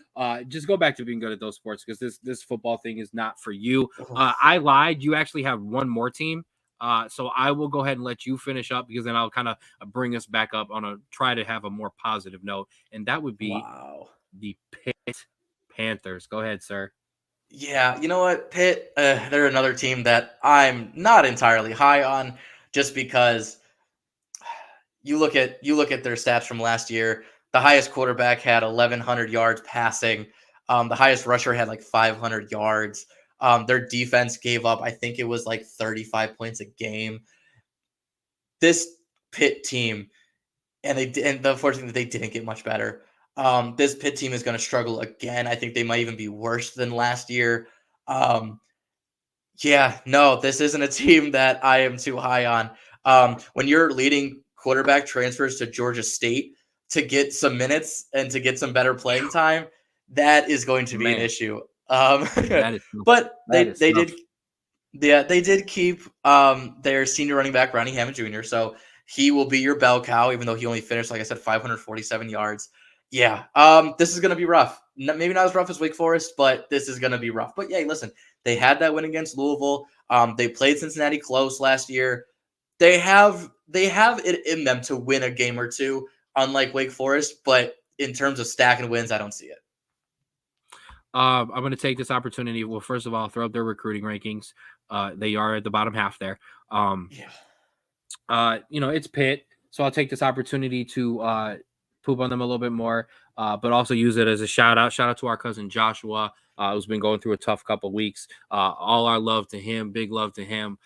Just go back to being good at those sports because this football thing is not for you. I lied. You actually have one more team. So I will go ahead and let you finish up because then I'll kind of bring us back up try to have a more positive note. And that would be the Pitt Panthers. Go ahead, sir. Yeah, you know what, Pitt, they're another team that I'm not entirely high on just because you look at their stats from last year. The highest quarterback had 1,100 yards passing. The highest rusher had like 500 yards. Their defense gave up, I think it was like 35 points a game. This Pitt team, and the unfortunate that they didn't get much better. This Pitt team is going to struggle again. I think they might even be worse than last year. Yeah, no, this isn't a team that I am too high on. When your leading quarterback transfers to Georgia State to get some minutes and to get some better playing time, that is going to be an issue. But they did, yeah, they did keep their senior running back Ronnie Hammond Jr. So he will be your bell cow, even though he only finished, like I said, 547 yards. Yeah, this is going to be rough. Maybe not as rough as Wake Forest, but this is going to be rough. But yeah, listen, they had that win against Louisville. They played Cincinnati close last year. They have it in them to win a game or two, unlike Wake Forest. But in terms of stacking wins, I don't see it. I'm going to take this opportunity. Well, first of all, throw up their recruiting rankings. They are at the bottom half there. It's Pitt, so I'll take this opportunity to poop on them a little bit more, but also use it as a shout out. Shout out to our cousin Joshua, who's been going through a tough couple weeks. All our love to him, big love to him.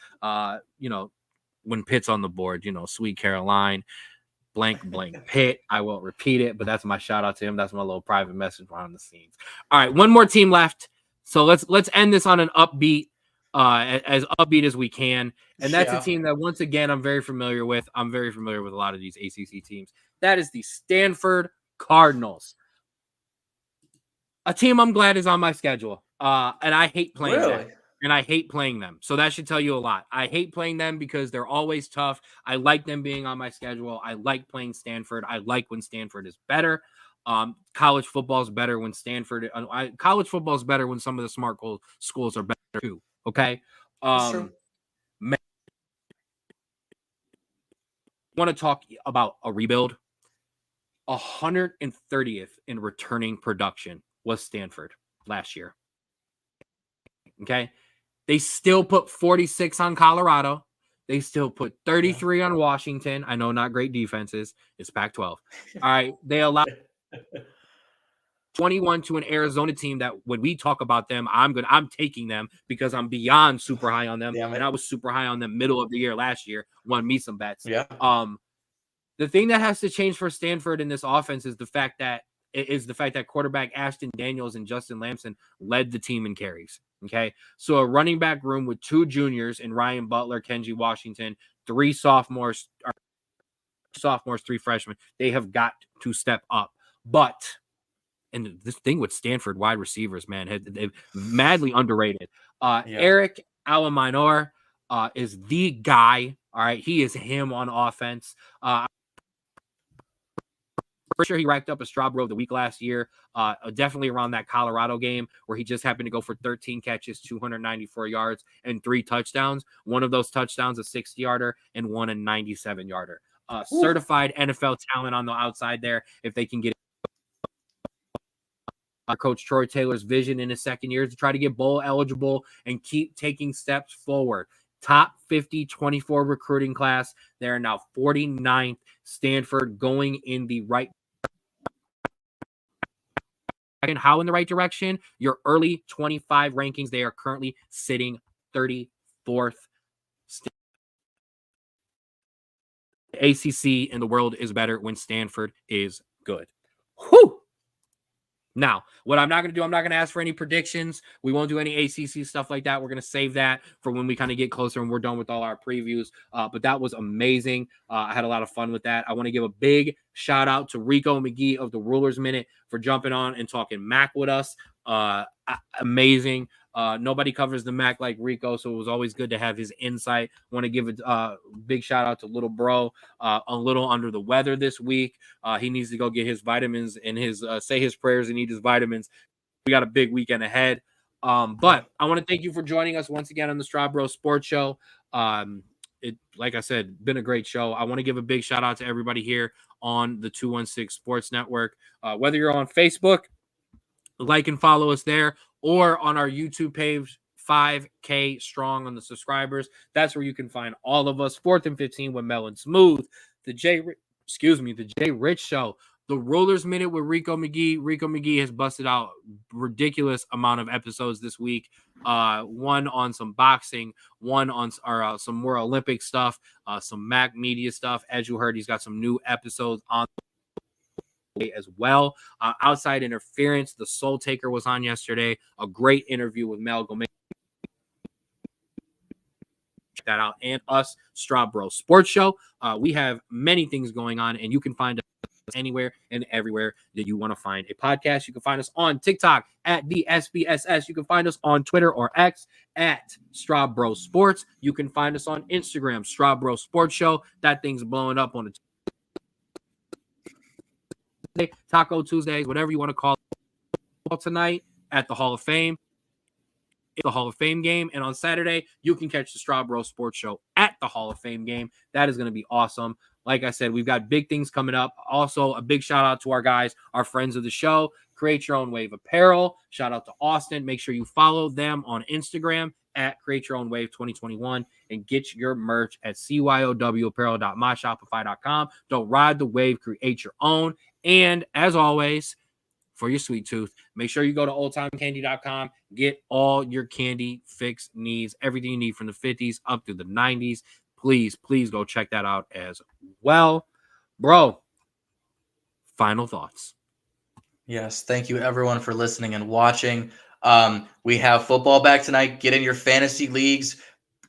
When Pitt's on the board, Sweet Caroline, blank Pitt. I won't repeat it, but that's my shout out to him. That's my little private message behind the scenes. All right, one more team left. So let's end this on an upbeat, as upbeat as we can. And that's a team that, once again, I'm very familiar with. I'm very familiar with a lot of these ACC teams. That is the Stanford Cardinals. A team I'm glad is on my schedule. And I hate playing them. And I hate playing them. So that should tell you a lot. I hate playing them because they're always tough. I like them being on my schedule. I like playing Stanford. I like when Stanford is better. College football is better when Stanford. College football is better when some of the smart schools are better too. Okay. Want to talk about a rebuild? 130th in returning production was Stanford last year. Okay. They still put 46 on Colorado. They still put 33 on Washington. I know, not great defenses. It's Pac-12. All right. They allow 21 to an Arizona team that when we talk about them, I'm taking them because I'm beyond super high on them. And I was super high on them middle of the year last year, won me some bets. Yeah. The thing that has to change for Stanford in this offense is the fact that quarterback Ashton Daniels and Justin Lamson led the team in carries. Okay. So a running back room with 2 juniors in Ryan Butler, Kenji Washington, 3 sophomores, 3 freshmen. They have got to step up. But and this thing with Stanford wide receivers, man, they've madly underrated. Eric Alaminor is the guy. All right. He is him on offense. For sure, he racked up a Straub the week last year, definitely around that Colorado game where he just happened to go for 13 catches, 294 yards, and 3 touchdowns. One of those touchdowns, a 60-yarder, and one a 97-yarder. Certified NFL talent on the outside there if they can get Coach Troy Taylor's vision in his second year to try to get bowl eligible and keep taking steps forward. Top 50 24 recruiting class. They're now 49th. Stanford going in the right. And how in the right direction? Your early 25 rankings, they are currently sitting 34th. ACC in the world is better when Stanford is good. Whew! Now, what I'm not going to do, I'm not going to ask for any predictions. We won't do any ACC stuff like that. We're going to save that for when we kind of get closer and we're done with all our previews. But that was amazing. I had a lot of fun with that. I want to give a big shout out to Rico McGee of the Rulers Minute for jumping on and talking MAC with us. Amazing. Nobody covers the MAC like Rico, so it was always good to have his insight. Want to give a big shout out to little bro, a little under the weather this week. He needs to go get his vitamins and his say his prayers and eat his vitamins. We got a big weekend ahead. But I want to thank you for joining us once again on the Straub Sports Show. It, like I said, been a great show. I want to give a big shout out to everybody here on the 216 Sports Network. Whether you're on Facebook, like and follow us there, or on our YouTube page, 5K strong on the subscribers. That's where you can find all of us. 4th and 15 with Mel and Smooth, the Jay Rich Show, the Rulers Minute with Rico McGee. Rico McGee has busted out ridiculous amount of episodes this week. One on some boxing, one on some more Olympic stuff, some Mac media stuff. As you heard, he's got some new episodes on as well. Outside Interference, the Soul Taker was on yesterday. A great interview with Mel. Go make that out. And us, Straub Sports Show. We have many things going on, and you can find us anywhere and everywhere that you want to find a podcast. You can find us on TikTok at the SBSS. You can find us on Twitter or X at Straub Sports. You can find us on Instagram, Straub Sports Show. That thing's blowing up on the Taco Tuesdays, whatever you want to call it. Tonight at the Hall of Fame. It's the Hall of Fame game. And on Saturday, you can catch the Straub Sports Show at the Hall of Fame game. That is going to be awesome. Like I said, we've got big things coming up. Also, a big shout out to our guys, our friends of the show, Create Your Own Wave Apparel. Shout out to Austin. Make sure you follow them on Instagram at Create Your Own Wave 2021 and get your merch at cyowapparel.myshopify.com. Don't ride the wave, create your own. And as always, for your sweet tooth, make sure you go to oldtimecandy.com. Get all your candy fix needs, everything you need from the 50s up to the 90s. Please go check that out as well. Bro, final thoughts. Yes, thank you everyone for listening and watching. We have football back tonight. Get in your fantasy leagues.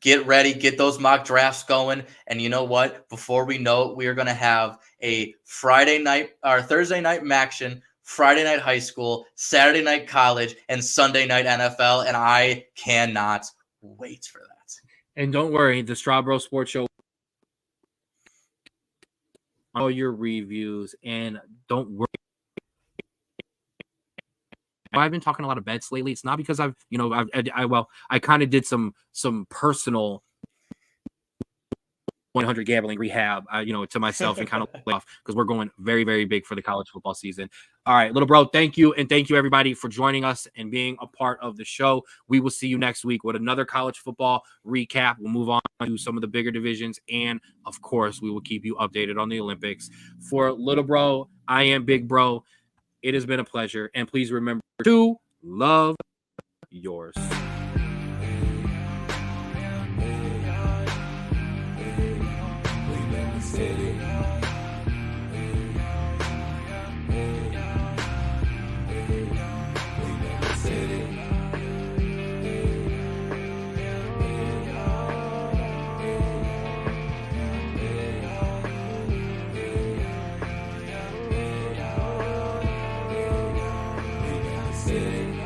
Get ready. Get those mock drafts going. And you know what? Before we know it, we are going to have a Thursday night Maction, Friday night high school, Saturday night college, and Sunday night NFL. And I cannot wait for that. And don't worry, the Straub Sports Show, all your reviews, and don't worry. I've been talking a lot of bets lately. It's not because I kind of did some personal 100 gambling rehab, to myself and kind of off because we're going very, very big for the college football season. All right, little bro, thank you. And thank you everybody for joining us and being a part of the show. We will see you next week with another college football recap. We'll move on to some of the bigger divisions. And of course, we will keep you updated on the Olympics. For little bro, I am big bro. It has been a pleasure. And please remember to love yours. City.